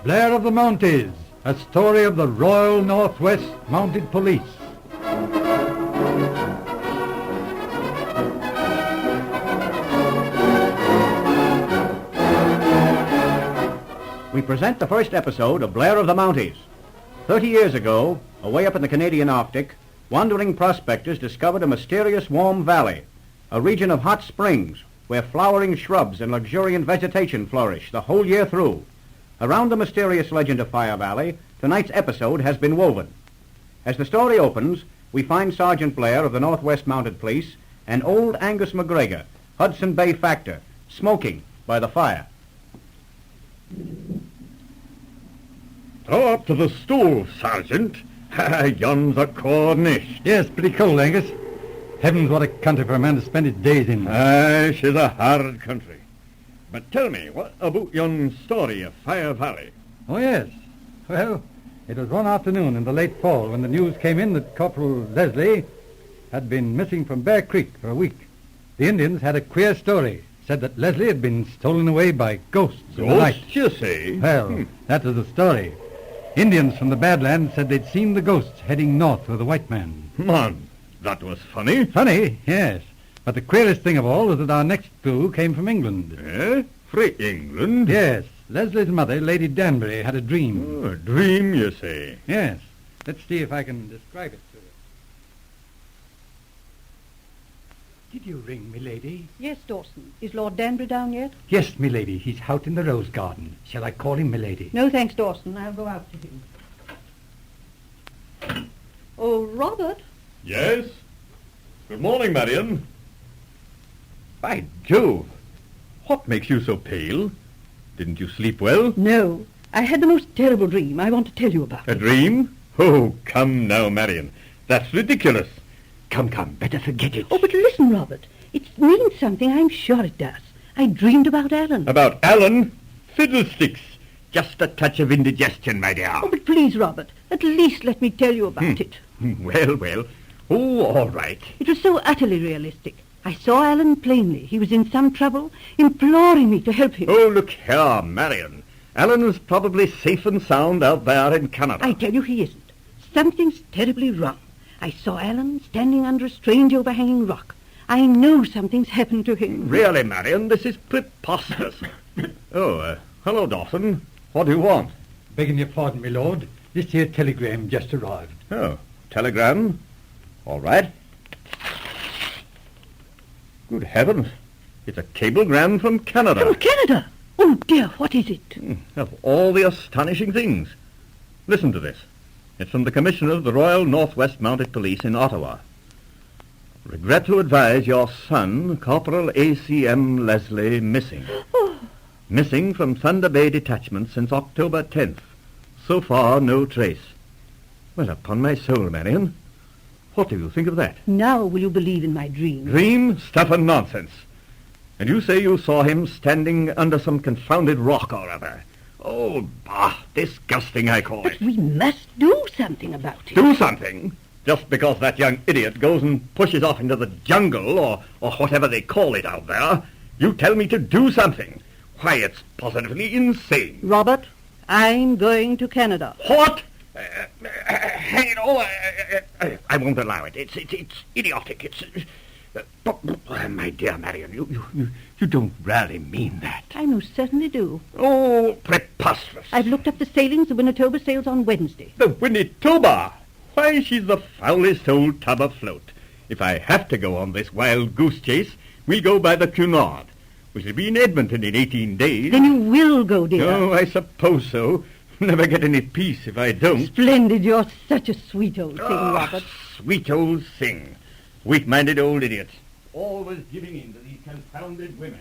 Blair of the Mounties, a story of the Royal Northwest Mounted Police. We present the first episode of Blair of the Mounties. 30 years ago, away up in the Canadian Arctic, wandering prospectors discovered a mysterious warm valley, a region of hot springs where flowering shrubs and luxuriant vegetation flourish the whole year through. Around the mysterious legend of Fire Valley, tonight's episode has been woven. As the story opens, we find Sergeant Blair of the Northwest Mounted Police and old Angus McGregor, Hudson Bay factor, smoking by the fire. Throw up to the stool, Sergeant. Yon's a Cornish. Yes, pretty cold, Angus. Heavens, what a country for a man to spend his days in. Aye, she's a hard country. But tell me, what about yon story of Fire Valley? Oh, yes. Well, it was one afternoon in the late fall when the news came in that Corporal Leslie had been missing from Bear Creek for a week. The Indians had a queer story. Said that Leslie had been stolen away by ghosts in the night. Ghosts, you say? Well, that was the story. Indians from the Badlands said they'd seen the ghosts heading north with the white man. Man, that was funny. Funny, yes. But the queerest thing of all was that our next clue came from England. Eh? From England? Yes. Leslie's mother, Lady Danbury, had a dream. Oh, a dream, you say? Yes. Let's see if I can describe it to you. Did you ring, milady? Yes, Dawson. Is Lord Danbury down yet? Yes, milady. He's out in the rose garden. Shall I call him, milady? No, thanks, Dawson. I'll go out to him. Oh, Robert? Yes? Good morning, Marion. By Jove! What makes you so pale? Didn't you sleep well? No. I had the most terrible dream. I want to tell you about A it. dream? Oh, come now, Marion. That's ridiculous. Come, better forget it. Oh, but listen, Robert. It means something. I'm sure it does. I dreamed about Alan. About Alan? Fiddlesticks. Just a touch of indigestion, my dear. Oh, but please, Robert, at least let me tell you about it. Well. Oh, all right. It was so utterly realistic. I saw Alan plainly. He was in some trouble, imploring me to help him. Oh, look here, Marion. Alan was probably safe and sound out there in Canada. I tell you he isn't. Something's terribly wrong. I saw Alan standing under a strange overhanging rock. I know something's happened to him. Really, Marion, this is preposterous. Hello, Dawson. What do you want? Begging your pardon, my lord. This here telegram just arrived. Oh, telegram? All right. Good heavens. It's a cablegram from Canada. From Canada? Oh, dear, what is it? Of all the astonishing things. Listen to this. It's from the Commissioner of the Royal Northwest Mounted Police in Ottawa. Regret to advise your son, Corporal A.C.M. Leslie, missing. Missing from Thunder Bay Detachment since October 10th. So far, no trace. Well, upon my soul, Marion. What do you think of that? Now will you believe in my dream? Dream? Stuff and nonsense. And you say you saw him standing under some confounded rock or other. Oh, bah, disgusting, I call it. But we must do something about it. Do something? Just because that young idiot goes and pushes off into the jungle or whatever they call it out there, you tell me to do something. Why, it's positively insane. Robert, I'm going to Canada. What? Hang it all. I won't allow it. It's idiotic. It's... my dear Marion, you don't really mean that. I most certainly do. Oh, preposterous. I've looked up the sailings. The Winnetoba sails on Wednesday. The Winnetoba? Why, she's the foulest old tub afloat. If I have to go on this wild goose chase, we'll go by the Cunard. We shall be in Edmonton in 18 days. Then you will go, dear. Oh, I suppose so. Never get any peace if I don't. Splendid. You're such a sweet old thing, Robert. Sweet old thing. Weak-minded old idiots. Always giving in to these confounded women.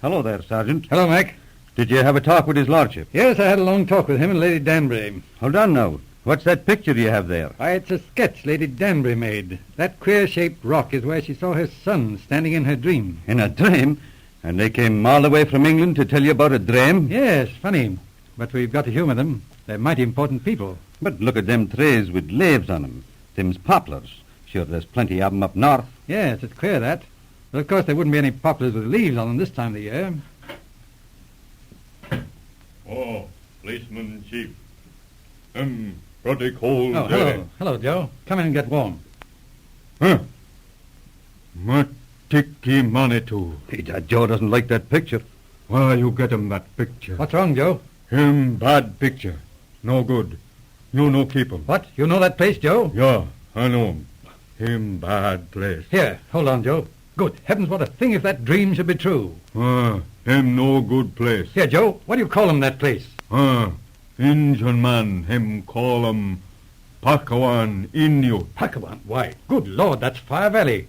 Hello there, Sergeant. Hello, Mac. Did you have a talk with his lordship? Yes, I had a long talk with him and Lady Danbury. Hold on now. What's that picture you have there? Why, it's a sketch Lady Danbury made. That queer-shaped rock is where she saw her son standing in her dream. In a dream? And they came all the way from England to tell you about a dream? Yes, funny. But we've got to humor them. They're mighty important people. But look at them trees with leaves on them. Them's poplars. Sure, there's plenty of them up north. Yes, it's queer, that. But, of course, there wouldn't be any poplars with leaves on them this time of the year. Oh, policeman chief. Pretty cold Oh, hello. Hello, Joe. Come in and get warm. Huh? Matiki Manitou. That Joe doesn't like that picture. Why you get him that picture? What's wrong, Joe? Him bad picture. No good. You no keep him. What? You know that place, Joe? Yeah, I know him. Him bad place. Here, hold on, Joe. Good heavens, what a thing if that dream should be true. Him no good place. Here, Joe, what do you call him, that place? Injun man, him call him Pakawan Innu. Pakawan? Why, good Lord, that's Fire Valley.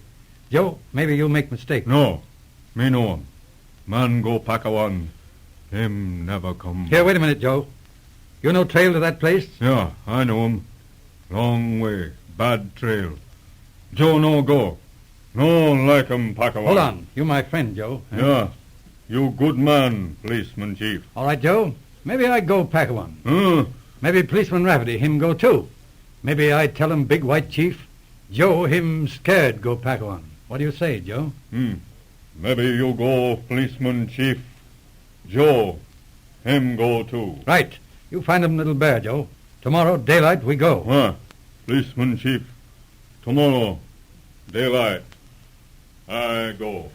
Joe, maybe you make mistake. No, me know him. Man go Pakawan. Him never come. Here, wait a minute, Joe. You know trail to that place? Yeah, I know him. Long way, bad trail. Joe no go. No like him, Pakawan. Hold on, you my friend, Joe. Yeah, you good man, policeman chief. All right, Joe. Maybe I go Pakawan. Maybe policeman Rafferty, him go too. Maybe I tell him big white chief, Joe him scared go Pakawan. What do you say, Joe? Maybe you go policeman chief. Joe, him go too. Right. You find him, little bear, Joe. Tomorrow, daylight, we go. Policeman chief. Tomorrow, daylight, I go.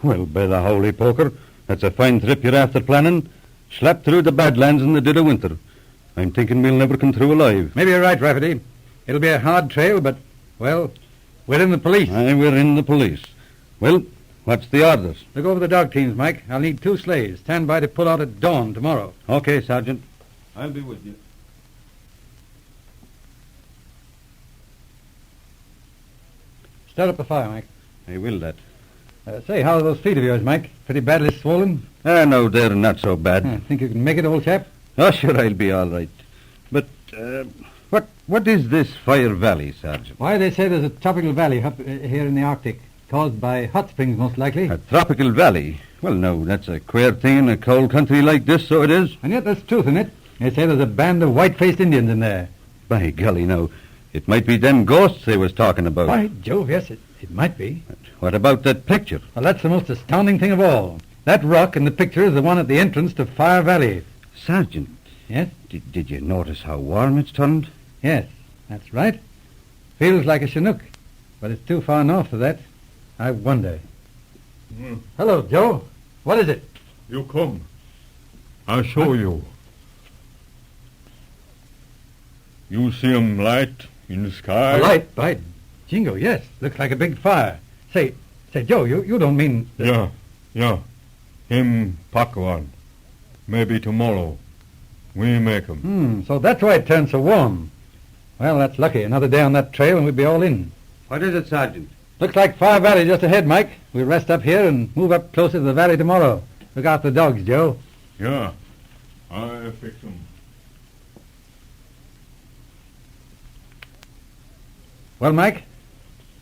Well, by the holy poker, that's a fine trip you're after planning. Slept through the Badlands in the dead of winter. I'm thinking we'll never come through alive. Maybe you're right, Rafferty. It'll be a hard trail, but, well, we're in the police. Aye, we're in the police. Well, what's the orders? Look over the dog teams, Mike. I'll need 2 sleighs. Stand by to pull out at dawn tomorrow. Okay, Sergeant. I'll be with you. Start up the fire, Mike. I will that. Say, how are those feet of yours, Mike? Pretty badly swollen? No, they're not so bad. Think you can make it, old chap? Oh, sure, I'll be all right. But, what is this Fire Valley, Sergeant? Why, they say there's a tropical valley up here in the Arctic, caused by hot springs, most likely. A tropical valley? Well, no, that's a queer thing in a cold country like this, so it is. And yet there's truth in it. They say there's a band of white-faced Indians in there. By golly, no. It might be them ghosts they was talking about. By Jove, yes, it might be. But what about that picture? Well, that's the most astounding thing of all. That rock in the picture is the one at the entrance to Fire Valley. Sergeant. Yes? Did you notice how warm it's turned? Yes, that's right. Feels like a Chinook, but it's too far north for that. I wonder. Hello, Joe. What is it? You come. I'll show you. You see 'em light in the sky? A light? By Jingo, yes. Looks like a big fire. Say, Joe, you don't mean... Yeah. Him pack one. Maybe tomorrow. We make 'em. So that's why it turned so warm. Well, that's lucky. Another day on that trail and we'll be all in. What is it, Sergeant? Looks like Fire Valley just ahead, Mike. We'll rest up here and move up closer to the valley tomorrow. Look after the dogs, Joe. Yeah. I fix 'em. Well, Mike,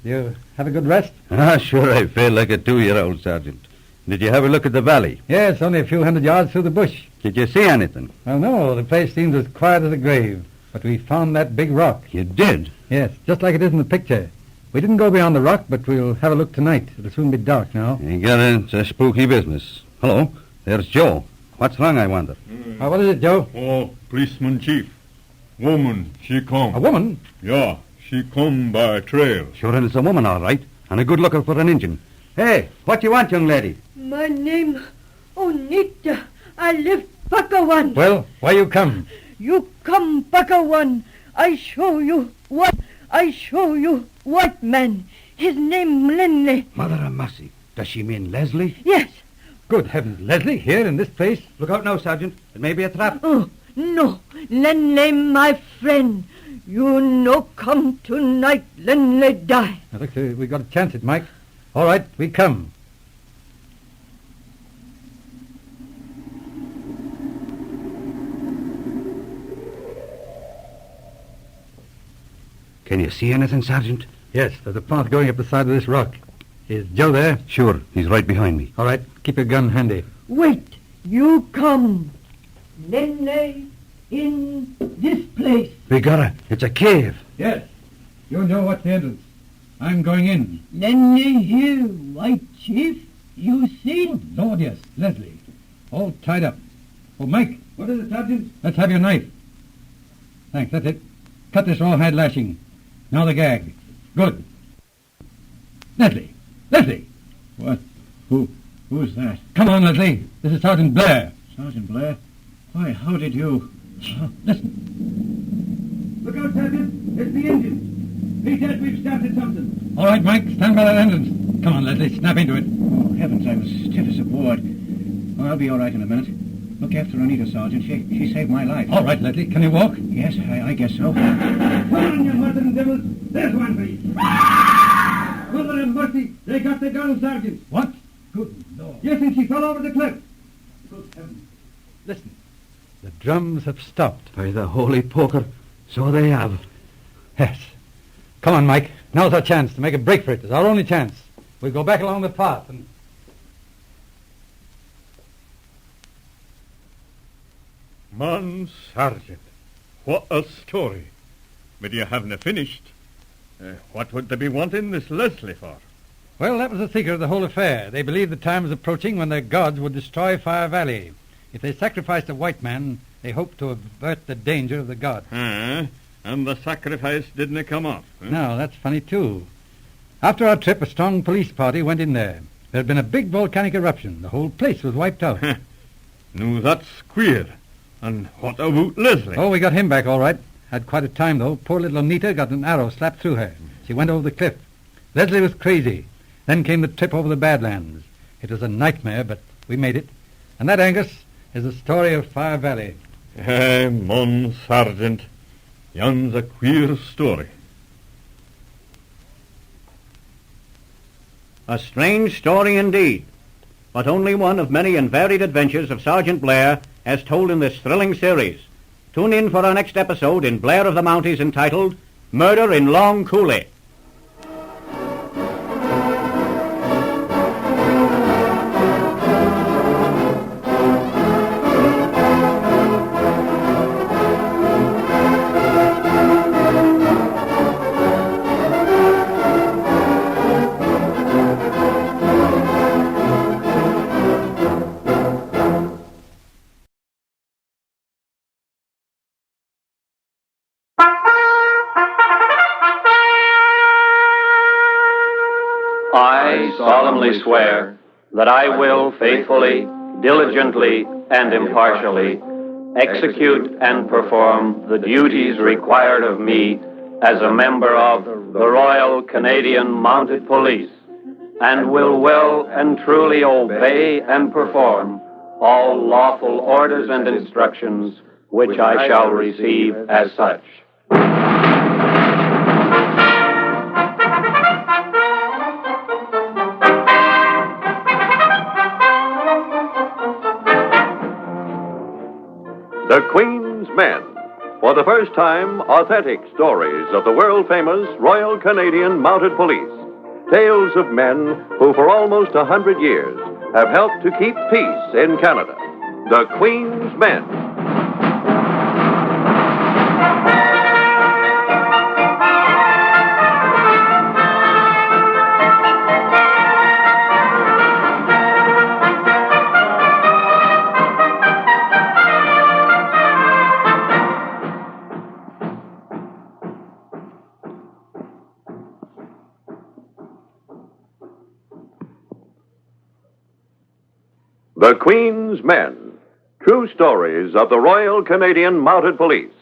you have a good rest? Sure, I feel like a 2-year-old, Sergeant. Did you have a look at the valley? Yes, only a few hundred yards through the bush. Did you see anything? Well, no, the place seems as quiet as a grave. But we found that big rock. You did? Yes, just like it is in the picture. We didn't go beyond the rock, but we'll have a look tonight. It'll soon be dark now. It's a spooky business. Hello, there's Joe. What's wrong, I wonder? What is it, Joe? Oh, policeman chief. Woman, she come. A woman? Yeah, she come by trail. Sure, and it's a woman, all right. And a good looker for an Injun. Hey, what you want, young lady? My name, Onita. I live Pakawan. Well, why you come? You come, Pakawan. I show you what white man. His name Lenley. Mother of mercy. Does she mean Leslie? Yes. Good heavens, Leslie, here in this place? Look out now, Sergeant. It may be a trap. Oh, no. Lenley, my friend. You no come tonight, Lenley die. Now, look, we got a chance at Mike. All right, we come. Can you see anything, Sergeant? Yes, there's a path going up the side of this rock. Is Joe there? Sure, he's right behind me. All right, keep your gun handy. Wait, you come. Lenley in this place. We got her. It's a cave. Yes. You know what's the entrance. I'm going in. Lenley here, white chief. You see? Oh, Lord, yes. Leslie. All tied up. Oh, Mike. What is it, Sergeant? Let's have your knife. Thanks, that's it. Cut this rawhide lashing. Now the gag. Good. Leslie! What? Who's that? Come on, Leslie. This is Sergeant Blair. Sergeant Blair? Why, how did you... Listen. Look out, Sergeant. It's the Indians. He said we've started something. All right, Mike. Stand by that entrance. Come on, Leslie. Snap into it. Oh, heavens, I was stiff as a board. Well, I'll be all right in a minute. Look after Anita, Sergeant. She saved my life. All right, Leslie. Can you walk? Yes, I guess so. Come on, you murdering devils. There's one for you. Mother of mercy. They got the gun, Sergeant. What? Good Lord. Yes, and she fell over the cliff. Good heavens. Listen. The drums have stopped. By the holy poker, so they have. Yes. Come on, Mike. Now's our chance to make a break for it. It's our only chance. We'll go back along the path and... Man, Sergeant, what a story. But you haven't finished. What would they be wanting this Leslie for? Well, that was the secret of the whole affair. They believed the time was approaching when their gods would destroy Fire Valley. If they sacrificed a white man, they hoped to avert the danger of the gods. And the sacrifice didn't come off. No, that's funny, too. After our trip, a strong police party went in there. There had been a big volcanic eruption. The whole place was wiped out. No, that's queer. And what about Leslie? Oh, we got him back all right. Had quite a time, though. Poor little Anita got an arrow slapped through her. She went over the cliff. Leslie was crazy. Then came the trip over the Badlands. It was a nightmare, but we made it. And that, Angus, is the story of Fire Valley. Mon Sergeant. Yon's a queer story. A strange story indeed, but only one of many and varied adventures of Sergeant Blair as told in this thrilling series. Tune in for our next episode in Blair of the Mounties entitled Murder in Long Coulee. I solemnly swear that I will faithfully, diligently, and impartially execute and perform the duties required of me as a member of the Royal Canadian Mounted Police, and will well and truly obey and perform all lawful orders and instructions which I shall receive as such. The Queen's Men. For the first time, authentic stories of the world-famous Royal Canadian Mounted Police. Tales of men who for almost 100 years have helped to keep peace in Canada. The Queen's Men. The Queen's Men. True stories of the Royal Canadian Mounted Police.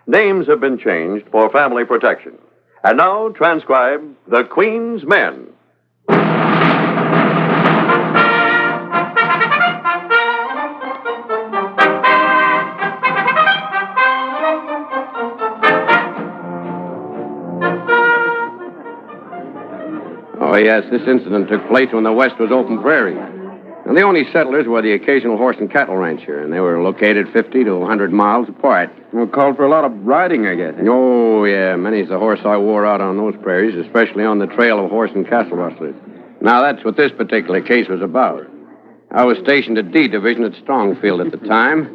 Names have been changed for family protection. And now transcribe The Queen's Men. Oh, yes, this incident took place when the West was open prairie. And the only settlers were the occasional horse and cattle rancher, and they were located 50 to 100 miles apart. Well, called for a lot of riding, I guess. Oh, yeah, many's the horse I wore out on those prairies, especially on the trail of horse and cattle rustlers. Now, that's what this particular case was about. I was stationed at D Division at Strongfield at the time.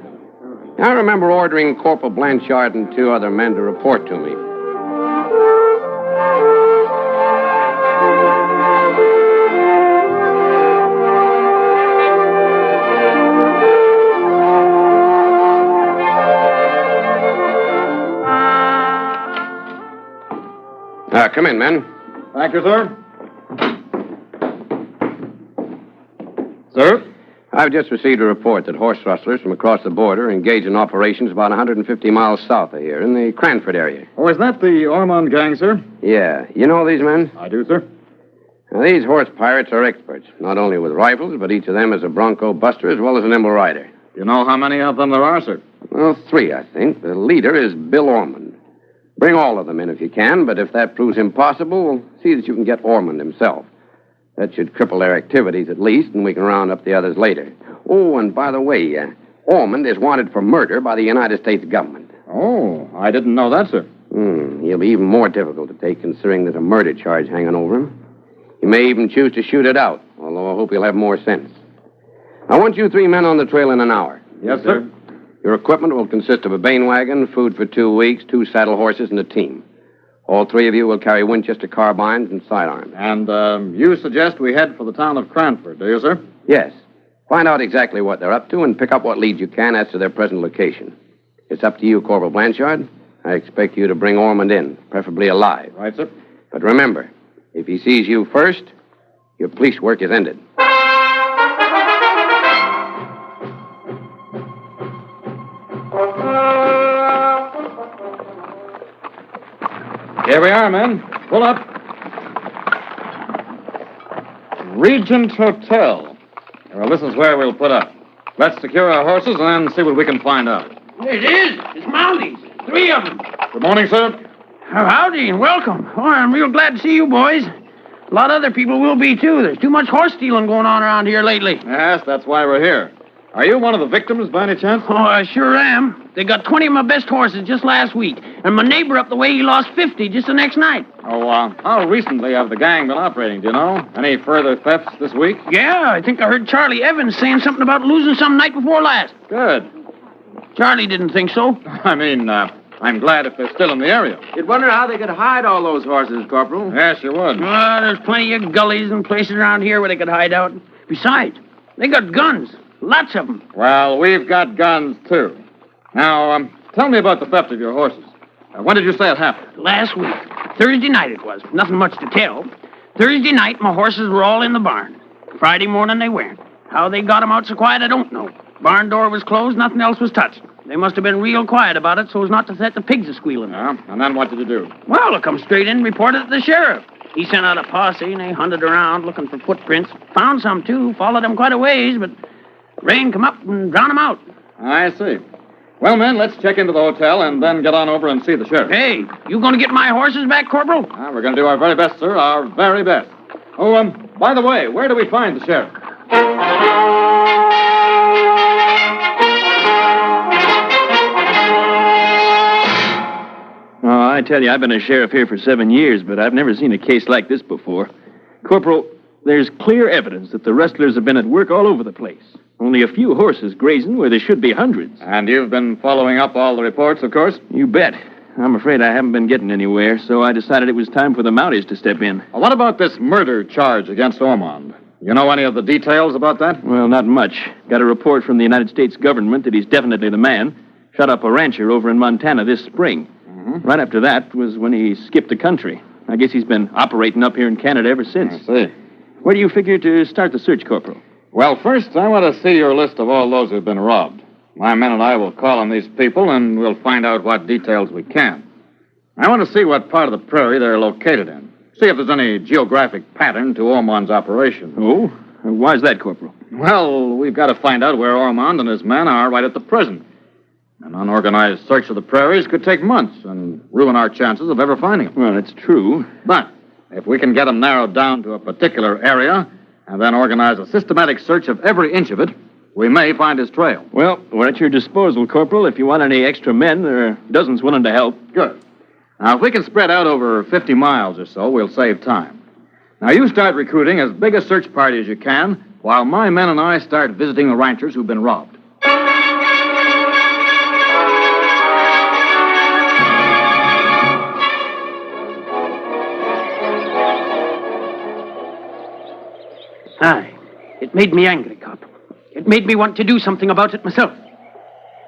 I remember ordering Corporal Blanchard and 2 other men to report to me. Come in, men. Thank you, sir. Sir? I've just received a report that horse rustlers from across the border engage in operations about 150 miles south of here, in the Cranford area. Oh, is that the Ormand gang, sir? Yeah. You know these men? I do, sir. Now, these horse pirates are experts, not only with rifles, but each of them is a bronco buster as well as a nimble rider. You know how many of them there are, sir? Well, 3, I think. The leader is Bill Ormand. Bring all of them in if you can, but if that proves impossible, we'll see that you can get Ormand himself. That should cripple their activities at least, and we can round up the others later. Oh, and by the way, Ormand is wanted for murder by the United States government. Oh, I didn't know that, sir. He'll be even more difficult to take, considering there's a murder charge hanging over him. He may even choose to shoot it out, although I hope he'll have more sense. I want you 3 men on the trail in an hour. Yes, sir. Your equipment will consist of a Bain wagon, food for 2 weeks, 2 saddle horses, and a team. All 3 of you will carry Winchester carbines and sidearms. And, you suggest we head for the town of Cranford, do you, sir? Yes. Find out exactly what they're up to and pick up what leads you can as to their present location. It's up to you, Corporal Blanchard. I expect you to bring Ormand in, preferably alive. Right, sir. But remember, if he sees you first, your police work is ended. Here we are, men. Pull up. Regent Hotel. Well, this is where we'll put up. Let's secure our horses and then see what we can find out. It is. It's Mounties. 3 of them. Good morning, sir. Howdy and welcome. Oh, I'm real glad to see you boys. A lot of other people will be, too. There's too much horse stealing going on around here lately. Yes, that's why we're here. Are you one of the victims, by any chance? Oh, I sure am. They got 20 of my best horses just last week. And my neighbor up the way, he lost 50 just the next night. Oh, how recently have the gang been operating, do you know? Any further thefts this week? Yeah, I think I heard Charlie Evans saying something about losing some night before last. Good. Charlie didn't think so. I mean, I'm glad if they're still in the area. You'd wonder how they could hide all those horses, Corporal. Yes, you would. There's plenty of gullies and places around here where they could hide out. Besides, they got guns. Lots of them. Well, we've got guns, too. Now, tell me about the theft of your horses. When did you say it happened? Last week. Thursday night it was. Nothing much to tell. Thursday night, my horses were all in the barn. Friday morning, they weren't. How they got them out so quiet, I don't know. Barn door was closed, nothing else was touched. They must have been real quiet about it so as not to set the pigs a-squealing. Yeah, and then what did you do? Well, I come straight in and reported to the sheriff. He sent out a posse, and they hunted around looking for footprints. Found some, too. Followed them quite a ways, but rain come up and drowned them out. I see. Well, men, let's check into the hotel and then get on over and see the sheriff. Hey, you going to get my horses back, Corporal? We're going to do our very best, sir, our very best. Oh, by the way, where do we find the sheriff? Oh, I tell you, I've been a sheriff here for 7 years, but I've never seen a case like this before. Corporal, there's clear evidence that the rustlers have been at work all over the place. Only a few horses grazing where there should be hundreds. And you've been following up all the reports, of course? You bet. I'm afraid I haven't been getting anywhere, so I decided it was time for the Mounties to step in. Well, what about this murder charge against Ormand? You know any of the details about that? Well, not much. Got a report from the United States government that he's definitely the man. Shot up a rancher over in Montana this spring. Mm-hmm. Right after that was when he skipped the country. I guess he's been operating up here in Canada ever since. I see. Where do you figure to start the search, Corporal? Well, first, I want to see your list of all those who've been robbed. My men and I will call on these people, and we'll find out what details we can. I want to see what part of the prairie they're located in. See if there's any geographic pattern to Ormond's operation. Oh? Why's that, Corporal? Well, we've got to find out where Ormond and his men are right at the present. An unorganized search of the prairies could take months and ruin our chances of ever finding him. Well, it's true. But if we can get him narrowed down to a particular area and then organize a systematic search of every inch of it, we may find his trail. Well, we're at your disposal, Corporal. If you want any extra men, there are dozens willing to help. Good. Now, if we can spread out over 50 miles or so, we'll save time. Now, you start recruiting as big a search party as you can, while my men and I start visiting the ranchers who've been robbed. Aye. It made me angry, Corporal. It made me want to do something about it myself.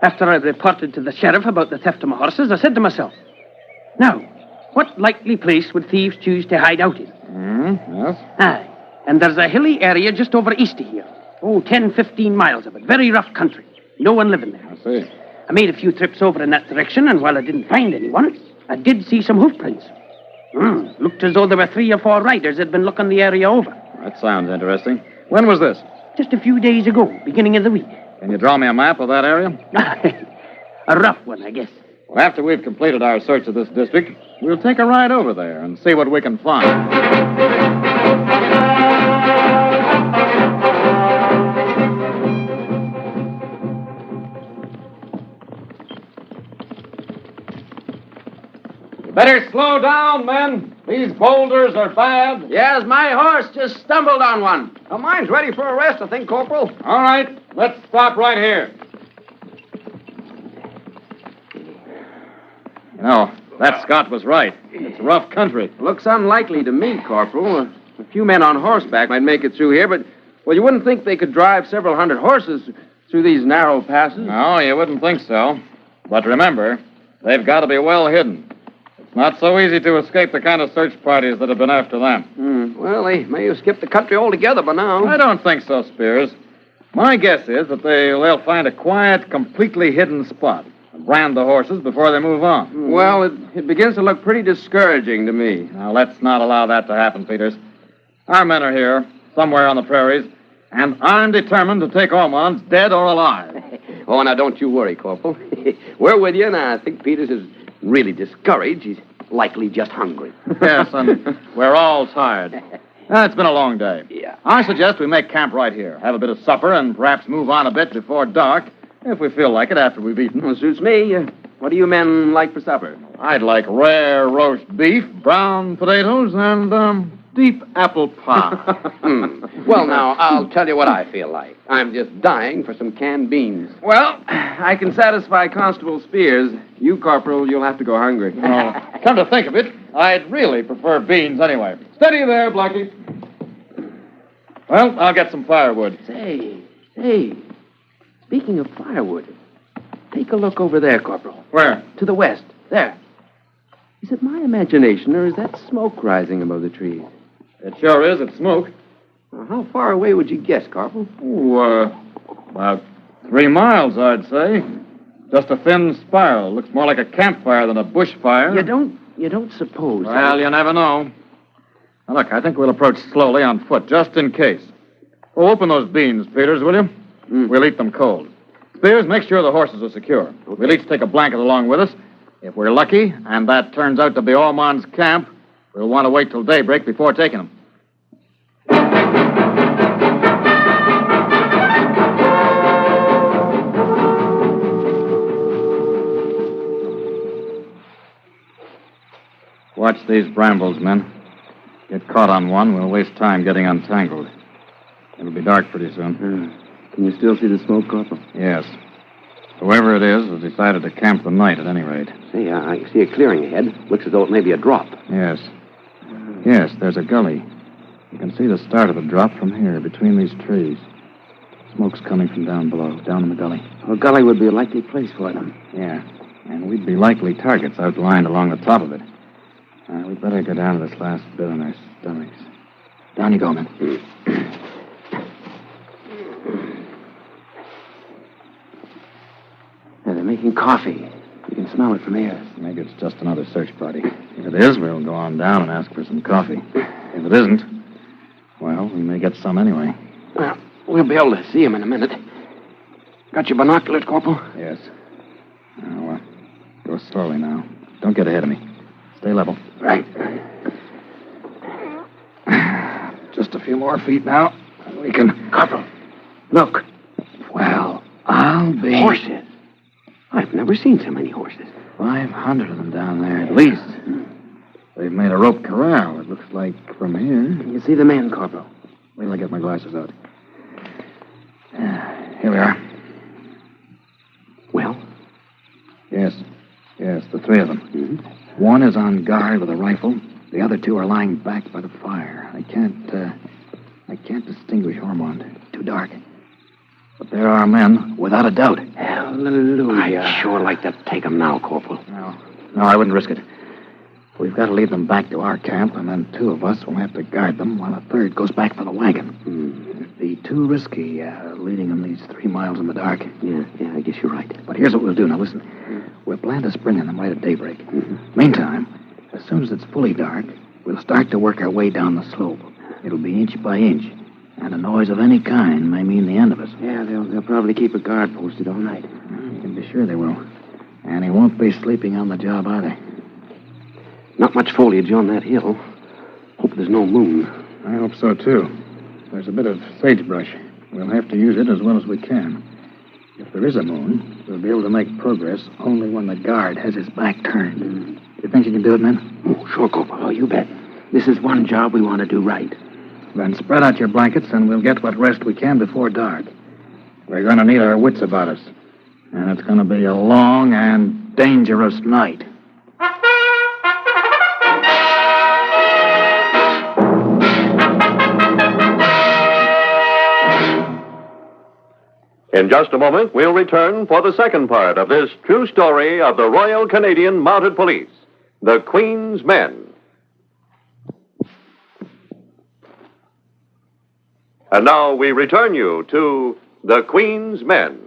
After I reported to the sheriff about the theft of my horses, I said to myself, now, what likely place would thieves choose to hide out in? Yes? Aye. And there's a hilly area just over east of here. 10, 15 miles of it. Very rough country. No one living there. I see. I made a few trips over in that direction, and while I didn't find anyone, I did see some hoof prints. Looked as though there were 3 or 4 riders that had been looking the area over. That sounds interesting. When was this? Just a few days ago, beginning of the week. Can you draw me a map of that area? A rough one, I guess. Well, after we've completed our search of this district, we'll take a ride over there and see what we can find. Better slow down, men. These boulders are bad. Yes, my horse just stumbled on one. Mine's ready for a rest, I think, Corporal. All right, let's stop right here. You know, that Scot was right. It's rough country. Looks unlikely to me, Corporal. A few men on horseback might make it through here, but, well, you wouldn't think they could drive several hundred horses through these narrow passes. No, you wouldn't think so. But remember, they've got to be well hidden. It's not so easy to escape the kind of search parties that have been after them. Well, they may have skipped the country altogether by now. I don't think so, Spears. My guess is that they'll find a quiet, completely hidden spot and brand the horses before they move on. Well, it begins to look pretty discouraging to me. Now, let's not allow that to happen, Peters. Our men are here, somewhere on the prairies, and I'm determined to take Ormond, dead or alive. Oh, now, don't you worry, Corporal. We're with you, and I think Peters is really discouraged. He's likely just hungry. Yes, and we're all tired. It's been a long day. Yeah. I suggest we make camp right here. Have a bit of supper and perhaps move on a bit before dark, if we feel like it after we've eaten. Well, suits me. What do you men like for supper? I'd like rare roast beef, brown potatoes, and deep apple pie. Well, now, I'll tell you what I feel like. I'm just dying for some canned beans. Well, I can satisfy Constable Spears. You, Corporal, you'll have to go hungry. Come to think of it, I'd really prefer beans anyway. Steady there, Blackie. Well, I'll get some firewood. Say, speaking of firewood, take a look over there, Corporal. Where? To the west. There. Is it my imagination, or is that smoke rising above the trees? It sure is. It's smoke. Now, how far away would you guess, Corporal? About 3 miles, I'd say. Just a thin spiral. Looks more like a campfire than a bush fire. You don't suppose... Well, you never know. Now, look, I think we'll approach slowly on foot, just in case. Oh, open those beans, Peters, will you? We'll eat them cold. Spears, make sure the horses are secure. Okay. We'll each take a blanket along with us. If we're lucky, and that turns out to be Ormand's camp, we'll want to wait till daybreak before taking them. Watch these brambles, men. Get caught on one, we'll waste time getting untangled. It'll be dark pretty soon. Can you still see the smoke, Corporal? Yes. Whoever it is has decided to camp the night at any rate. Say, I see a clearing ahead. Looks as though it may be a drop. Yes. Yes, there's a gully. You can see the start of the drop from here, between these trees. Smoke's coming from down below, down in the gully. A gully would be a likely place for them. Yeah, and we'd be likely targets outlined along the top of it. We'd better go down to this last bit on our stomachs. Down you go, men. They're making coffee. You can smell it from here. Maybe it's just another search party. If it is, we'll go on down and ask for some coffee. If it isn't, well, we may get some anyway. Well, we'll be able to see him in a minute. Got your binoculars, Corporal? Yes. Now, go slowly now. Don't get ahead of me. Stay level. Right. Just a few more feet now, and we can... Corporal, look. Well, I'll be... Horses. I've never seen so many horses. 500 of them down there, at least. They've made a rope corral, it looks like, from here. Can you see the men, Corporal? Wait till I get my glasses out. Here we are. Well? Yes, the 3 of them. Mm-hmm. One is on guard with a rifle. The other 2 are lying back by the fire. I can't distinguish Ormand. Too dark. But there are men, without a doubt. Hallelujah. I'd sure like to take them now, Corporal. No, I wouldn't risk it. We've got to lead them back to our camp, and then 2 of us will have to guard them while a 3rd goes back for the wagon. It'd be too risky, leading them these 3 miles in the dark. Yeah, I guess you're right. But here's what we'll do. Now, listen. We'll plan to spring on them right at daybreak. Meantime, as soon as it's fully dark, we'll start to work our way down the slope. It'll be inch by inch, and a noise of any kind may mean the end of us. Yeah, they'll probably keep a guard posted all night. You can be sure they will. And he won't be sleeping on the job either. Not much foliage on that hill. Hope there's no moon. I hope so, too. There's a bit of sagebrush. We'll have to use it as well as we can. If there is a moon, we'll be able to make progress only when the guard has his back turned. You think you can do it, men? Oh, sure, Corporal. Oh, you bet. This is one job we want to do right. Then spread out your blankets, and we'll get what rest we can before dark. We're going to need our wits about us. And it's going to be a long and dangerous night. In just a moment, we'll return for the second part of this true story of the Royal Canadian Mounted Police, the Queen's Men. And now we return you to the Queen's Men.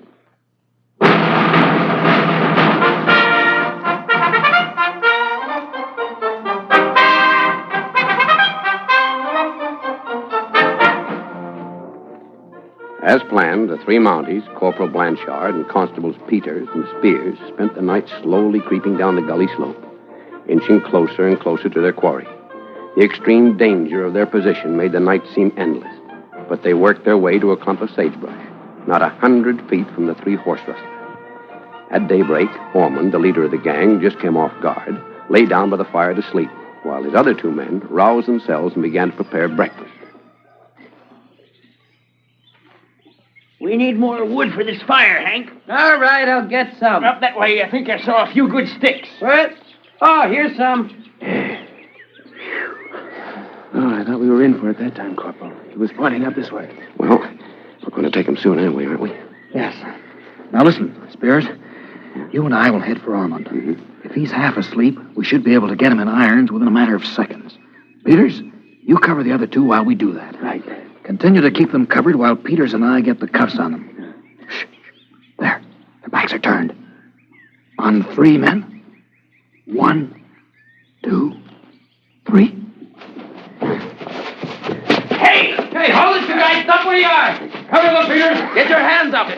As planned, the 3 Mounties, Corporal Blanchard and Constables Peters and Spears, spent the night slowly creeping down the gully slope, inching closer and closer to their quarry. The extreme danger of their position made the night seem endless, but they worked their way to a clump of sagebrush, not 100 feet from the 3 horse rustlers. At daybreak, Ormand, the leader of the gang, just came off guard, lay down by the fire to sleep, while his other 2 men roused themselves and began to prepare breakfast. We need more wood for this fire, Hank. All right, I'll get some. Up that way. I think I saw a few good sticks. What? Oh, here's some. Oh, I thought we were in for it that time, Corporal. He was pointing up this way. Well, we're going to take him soon anyway, aren't we? Yes. Now listen, Spears. You and I will head for Ormond. Mm-hmm. If he's half asleep, we should be able to get him in irons within a matter of seconds. Peters, you cover the other 2 while we do that. Right. Continue to keep them covered while Peters and I get the cuffs on them. Shh. There. Their backs are turned. On 3, men. 1, 2, 3. Hey, hold it, you guys. Stop where you are. Cover them, Peters. Get your hands up.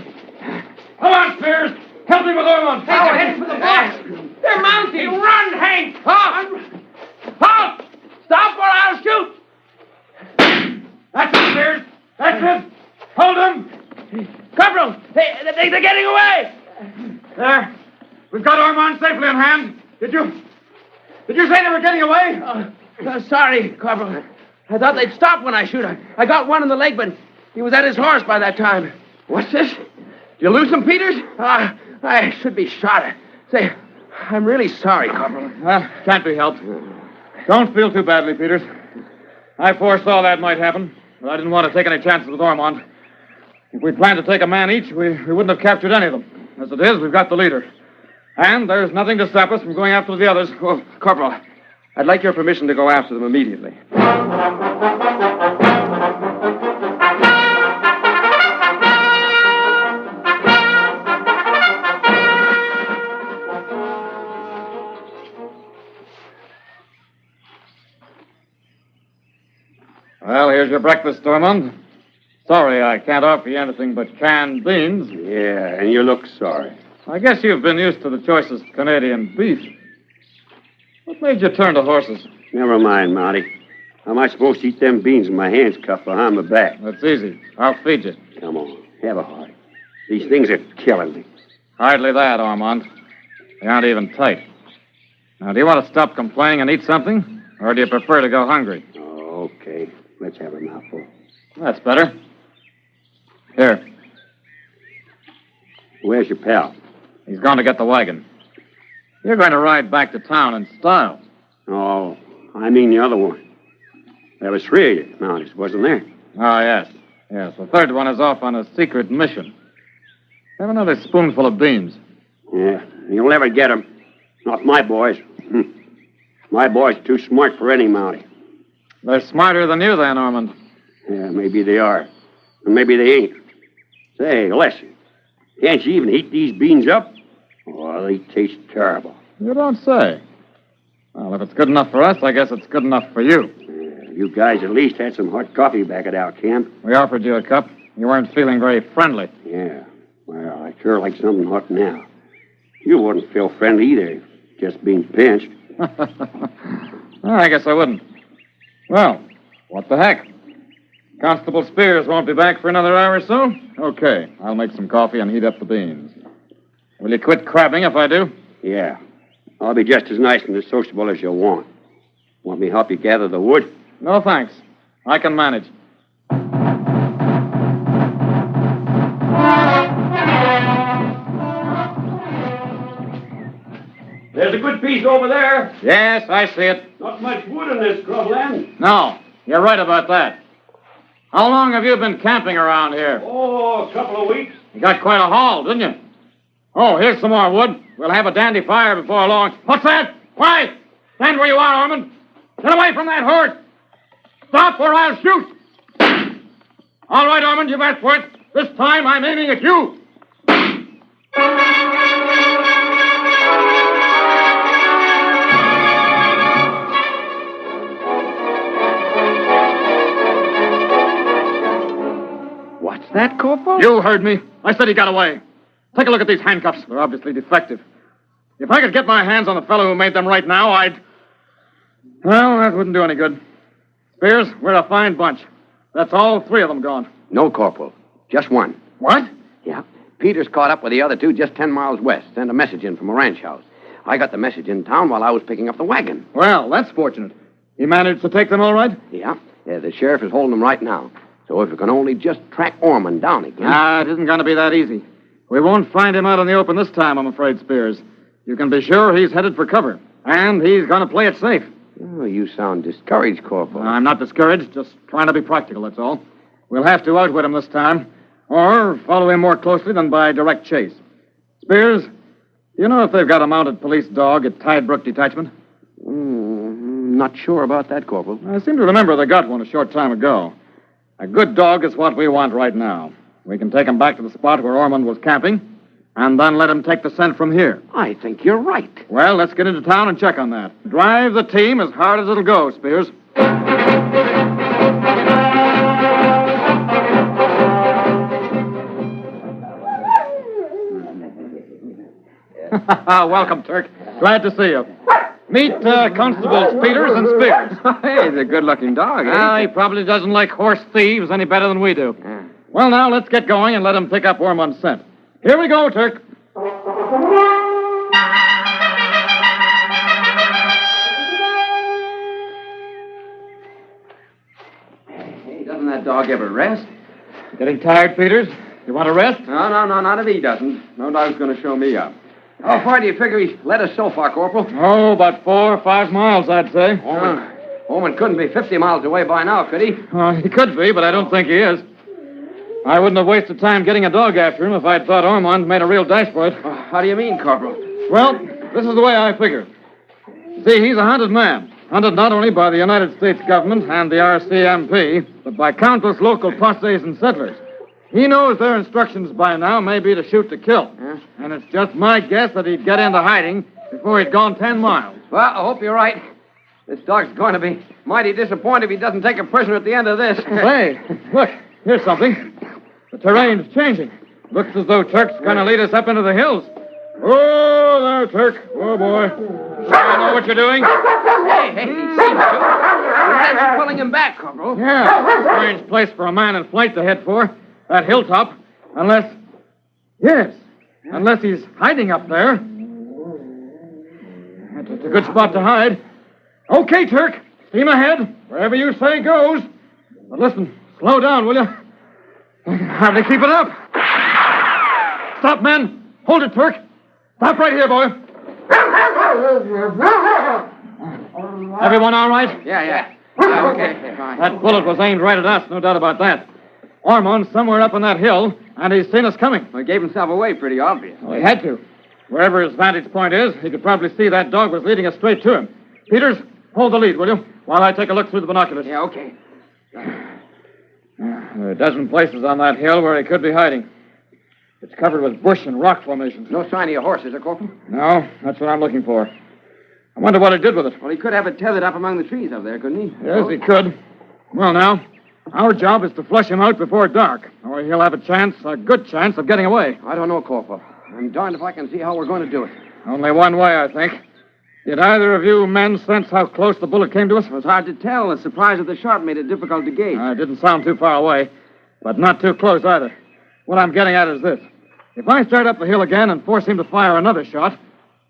Come on, Spears. Help me with Ormond. Hey, they're heading for the box. They're Mounties. Run, Hank. Halt. Halt. Stop or I'll shoot. That's it, Spears. That's it. Hold them. Corporal, they're getting away. There. We've got Ormond safely in hand. Did you say they were getting away? Sorry, Corporal. I thought they'd stop when I shoot. I got one in the leg, but he was at his horse by that time. What's this? Did you lose him, Peters? I should be shot. Say, I'm really sorry, Corporal. Can't be helped. Don't feel too badly, Peters. I foresaw that might happen, but I didn't want to take any chances with Ormond. If we planned to take a man each, we wouldn't have captured any of them. As it is, we've got the leader. And there's nothing to stop us from going after the others. Well, Corporal, I'd like your permission to go after them immediately. Well, here's your breakfast, Ormond. Sorry I can't offer you anything but canned beans. Yeah, and you look sorry. I guess you've been used to the choicest Canadian beef. What made you turn to horses? Never mind, Mountie. How am I supposed to eat them beans with my hands cuffed behind my back? That's easy. I'll feed you. Come on, have a heart. These things are killing me. Hardly that, Ormond. They aren't even tight. Now, do you want to stop complaining and eat something? Or do you prefer to go hungry? Oh, okay. Let's have a mouthful. That's better. Here. Where's your pal? He's gone to get the wagon. You're going to ride back to town in style. Oh, I mean the other one. There was 3 of you, Mounties, wasn't there? Oh, yes. Yes, the third one is off on a secret mission. Have another spoonful of beans. Yeah, you'll never get 'em. Not my boys. My boys are too smart for any Mountie. They're smarter than you, then, Ormond. Yeah, maybe they are. Or maybe they ain't. Say, listen. Can't you even heat these beans up? Oh, they taste terrible. You don't say. Well, if it's good enough for us, I guess it's good enough for you. Yeah, you guys at least had some hot coffee back at our camp. We offered you a cup. You weren't feeling very friendly. Yeah. Well, I sure like something hot now. You wouldn't feel friendly either, just being pinched. Well, I guess I wouldn't. Well, what the heck? Constable Spears won't be back for another hour or so? Okay, I'll make some coffee and heat up the beans. Will you quit crabbing if I do? Yeah. I'll be just as nice and as sociable as you'll want. Want me to help you gather the wood? No, thanks. I can manage. There's a good piece over there. Yes, I see it. Not much wood in this scrubland. No, you're right about that. How long have you been camping around here? Oh, a couple of weeks. You got quite a haul, didn't you? Oh, here's some more wood. We'll have a dandy fire before long. What's that? Quiet! Stand where you are, Ormand. Get away from that horse. Stop or I'll shoot. All right, Ormand, you've asked for it. This time I'm aiming at you. What's that, Corporal? You heard me. I said he got away. Take a look at these handcuffs. They're obviously defective. If I could get my hands on the fellow who made them right now, I'd... Well, that wouldn't do any good. Spears, we're a fine bunch. That's all three of them gone. No, Corporal. Just one. What? Yeah. Peters caught up with the other two just 10 miles west. Sent a message in from a ranch house. I got the message in town while I was picking up the wagon. Well, that's fortunate. He managed to take them all right? Yeah. The sheriff is holding them right now. So if we can only just track Ormand down again. It isn't going to be that easy. We won't find him out in the open this time, I'm afraid, Spears. You can be sure he's headed for cover. And he's going to play it safe. Oh, you sound discouraged, Corporal. I'm not discouraged, just trying to be practical, that's all. We'll have to outwit him this time, or follow him more closely than by direct chase. Spears, you know if they've got a mounted police dog at Tidebrook Detachment? Not sure about that, Corporal. I seem to remember they got one a short time ago. A good dog is what we want right now. We can take him back to the spot where Ormand was camping, and then let him take the scent from here. I think you're right. Well, let's get into town and check on that. Drive the team as hard as it'll go, Spears. Welcome, Turk. Glad to see you. Meet Constables Peters and Spears. Hey, he's a good-looking dog, eh? He probably doesn't like horse thieves any better than we do. Yeah. Well, now, let's get going and let him pick up Ormond's scent. Here we go, Turk. Hey, doesn't that dog ever rest? Getting tired, Peters? You want to rest? No, not if he doesn't. No dog's going to show me up. How far do you figure he's led us so far, Corporal? Oh, about 4 or 5 miles, I'd say. Ormand couldn't be 50 miles away by now, could he? He could be, but I don't think he is. I wouldn't have wasted time getting a dog after him if I'd thought Ormond made a real dash for it. How do you mean, Corporal? Well, this is the way I figure. See, he's a hunted man. Hunted not only by the United States government and the RCMP, but by countless local posses and settlers. He knows their instructions by now may be to shoot to kill. Yeah? And it's just my guess that he'd get into hiding before he'd gone 10 miles. Well, I hope you're right. This dog's going to be mighty disappointed if he doesn't take a prisoner at the end of this. Hey, look, here's something. The terrain's changing. Looks as though Turk's going to lead us up into the hills. Oh, there, Turk. Oh, boy. I know what you're doing. Hey, he seems to. Perhaps pulling him back, Corporal. Yeah, strange place for a man in flight to head for. That hilltop. Unless he's hiding up there. It's a good spot to hide. Okay, Turk. Steam ahead. Wherever you say goes. But listen, slow down, will you? Hardly keep it up. Stop, men. Hold it, Turk. Stop right here, boy. Everyone all right? Yeah, okay. Fine. That bullet was aimed right at us, no doubt about that. Ormond's somewhere up on that hill, and he's seen us coming. Well, he gave himself away pretty obvious. Well, he had to. Wherever his vantage point is, he could probably see that dog was leading us straight to him. Peters, hold the lead, will you? While I take a look through the binoculars. Yeah, okay. There are a dozen places on that hill where he could be hiding. It's covered with bush and rock formations. No sign of your horse, is there, Corporal? No, that's what I'm looking for. I wonder what he did with it. Well, he could have it tethered up among the trees up there, couldn't he? Yes, he could. Well, now, our job is to flush him out before dark, or he'll have a good chance of getting away. I don't know, Corporal. I'm darned if I can see how we're going to do it. Only one way, I think. Did either of you men sense how close the bullet came to us? It was hard to tell. The surprise of the shot made it difficult to gauge. It didn't sound too far away, but not too close either. What I'm getting at is this. If I start up the hill again and force him to fire another shot,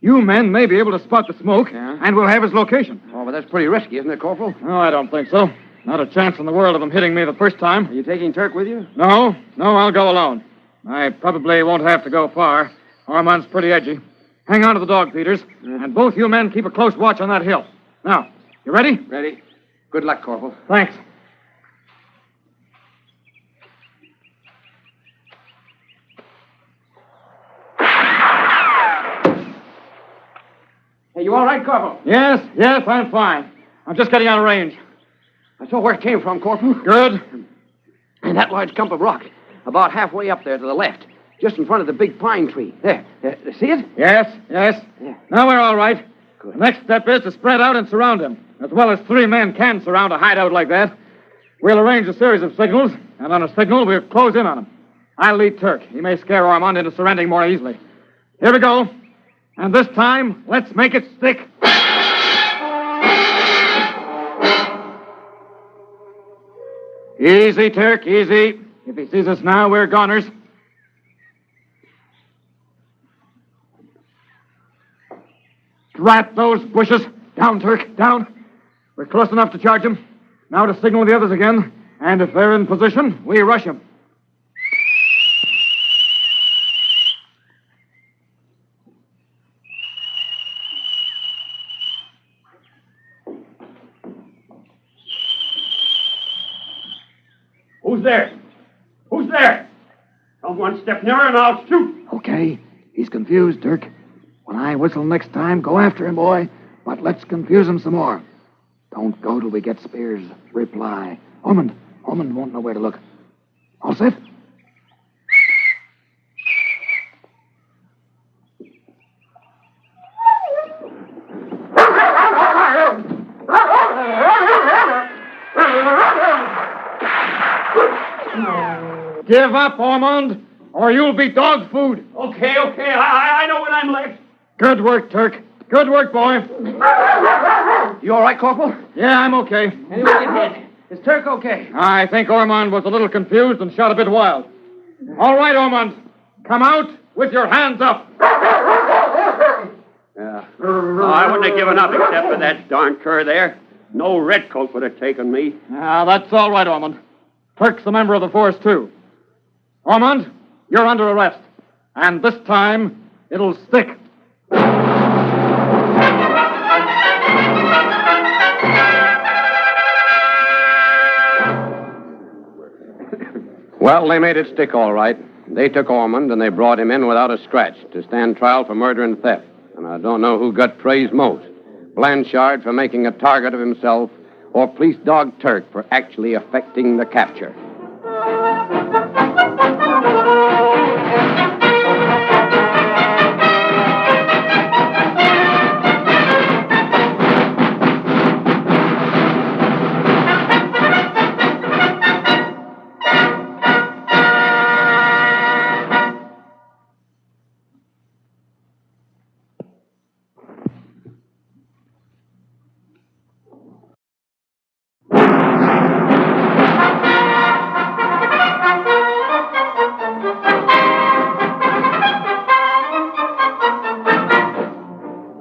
you men may be able to spot the smoke, and we'll have his location. Oh, but that's pretty risky, isn't it, Corporal? No, I don't think so. Not a chance in the world of him hitting me the first time. Are you taking Turk with you? No, I'll go alone. I probably won't have to go far. Ormond's pretty edgy. Hang on to the dog, Peters, and both you men keep a close watch on that hill. Now, you ready? Ready. Good luck, Corporal. Thanks. Hey, you all right, Corporal? Yes, I'm fine. I'm just getting out of range. I saw where it came from, Corporal. Good. And that large clump of rock, about halfway up there to the left, just in front of the big pine tree. There. See it? Yes. Yeah. Now we're all right. Good. The next step is to spread out and surround him, as well as 3 men can surround a hideout like that. We'll arrange a series of signals, and on a signal, we'll close in on him. I'll lead Turk. He may scare Ormond into surrendering more easily. Here we go. And this time, let's make it stick. Easy, Turk, easy. If he sees us now, we're goners. Drat those bushes. Down, Turk, down. We're close enough to charge them. Now to signal the others again. And if they're in position, we rush them. Who's there? Who's there? Come one step nearer and I'll shoot. Okay. He's confused, Dirk. When I whistle next time, go after him, boy. But let's confuse him some more. Don't go till we get Spears' reply. Ormand won't know where to look. All set? Give up, Ormand, or you'll be dog food. Okay. I know when I'm left. Good work, Turk. Good work, boy. You all right, Corporal? Yeah, I'm okay. Anyway, get hit. Is Turk okay? I think Ormand was a little confused and shot a bit wild. All right, Ormand. Come out with your hands up. Yeah. I wouldn't have given up except for that darn cur there. No redcoat would have taken me. That's all right, Ormand. Turk's a member of the force, too. Ormand, you're under arrest. And this time, it'll stick. Well, they made it stick all right. They took Ormand and they brought him in without a scratch to stand trial for murder and theft. And I don't know who got praised most. Blanchard for making a target of himself, or police dog Turk for actually effecting the capture.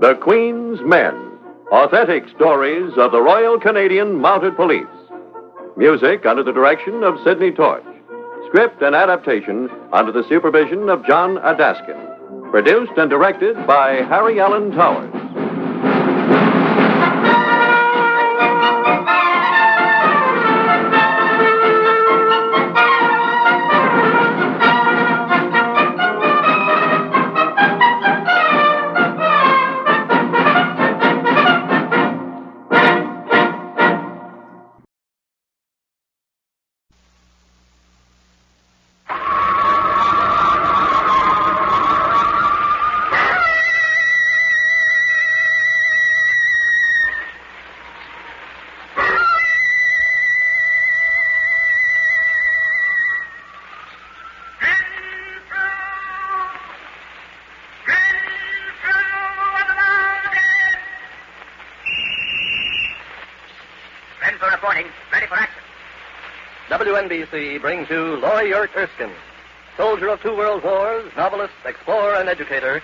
The Queen's Men, authentic stories of the Royal Canadian Mounted Police. Music under the direction of Sidney Torch. Script and adaptation under the supervision of John Adaskin. Produced and directed by Harry Allen Towers. Renfrew reporting. Ready for action. WNBC brings you Loy York Erskine, soldier of 2 world wars, novelist, explorer, and educator,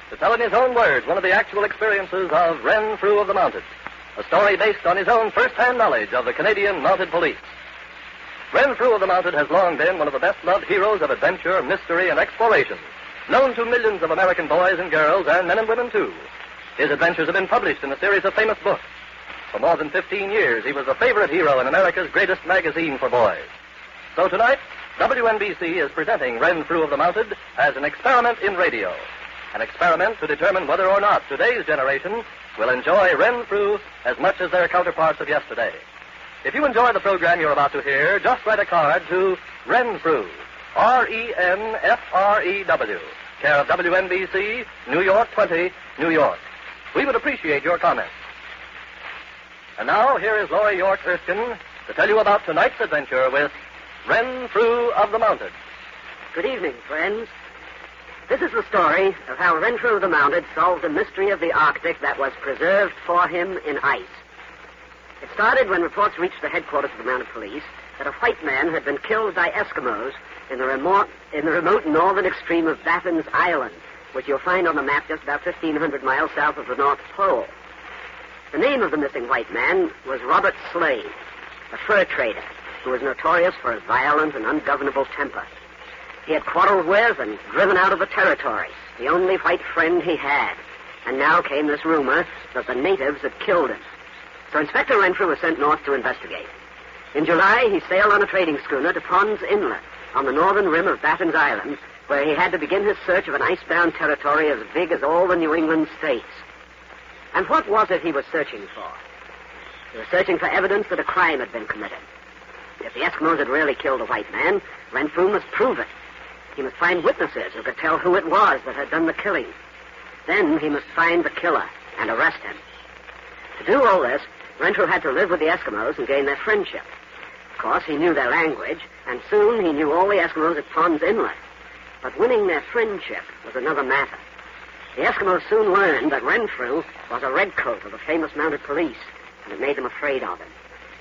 to tell in his own words one of the actual experiences of Renfrew of the Mounted, a story based on his own first-hand knowledge of the Canadian Mounted Police. Renfrew of the Mounted has long been one of the best-loved heroes of adventure, mystery, and exploration, known to millions of American boys and girls, and men and women, too. His adventures have been published in a series of famous books. For more than 15 years, he was a favorite hero in America's greatest magazine for boys. So tonight, WNBC is presenting Renfrew of the Mounted as an experiment in radio. An experiment to determine whether or not today's generation will enjoy Renfrew as much as their counterparts of yesterday. If you enjoy the program you're about to hear, just write a card to Renfrew, Renfrew, care of WNBC, New York 20, New York. We would appreciate your comments. And now, here is Loy York Erskine to tell you about tonight's adventure with Renfrew of the Mounted. Good evening, friends. This is the story of how Renfrew of the Mounted solved the mystery of the Arctic that was preserved for him in ice. It started when reports reached the headquarters of the Mounted Police that a white man had been killed by Eskimos in the remote northern extreme of Baffin's Island, which you'll find on the map just about 1,500 miles south of the North Pole. The name of the missing white man was Robert Slade, a fur trader who was notorious for his violent and ungovernable temper. He had quarreled with and driven out of the territory, the only white friend he had. And now came this rumor that the natives had killed him. So Inspector Renfrew was sent north to investigate. In July, he sailed on a trading schooner to Pond's Inlet on the northern rim of Baffin's Island, where he had to begin his search of an icebound territory as big as all the New England states. And what was it he was searching for? He was searching for evidence that a crime had been committed. If the Eskimos had really killed a white man, Renfrew must prove it. He must find witnesses who could tell who it was that had done the killing. Then he must find the killer and arrest him. To do all this, Renfrew had to live with the Eskimos and gain their friendship. Of course, he knew their language, and soon he knew all the Eskimos at Pond's Inlet. But winning their friendship was another matter. The Eskimos soon learned that Renfrew was a redcoat of the famous mounted police, and it made them afraid of him.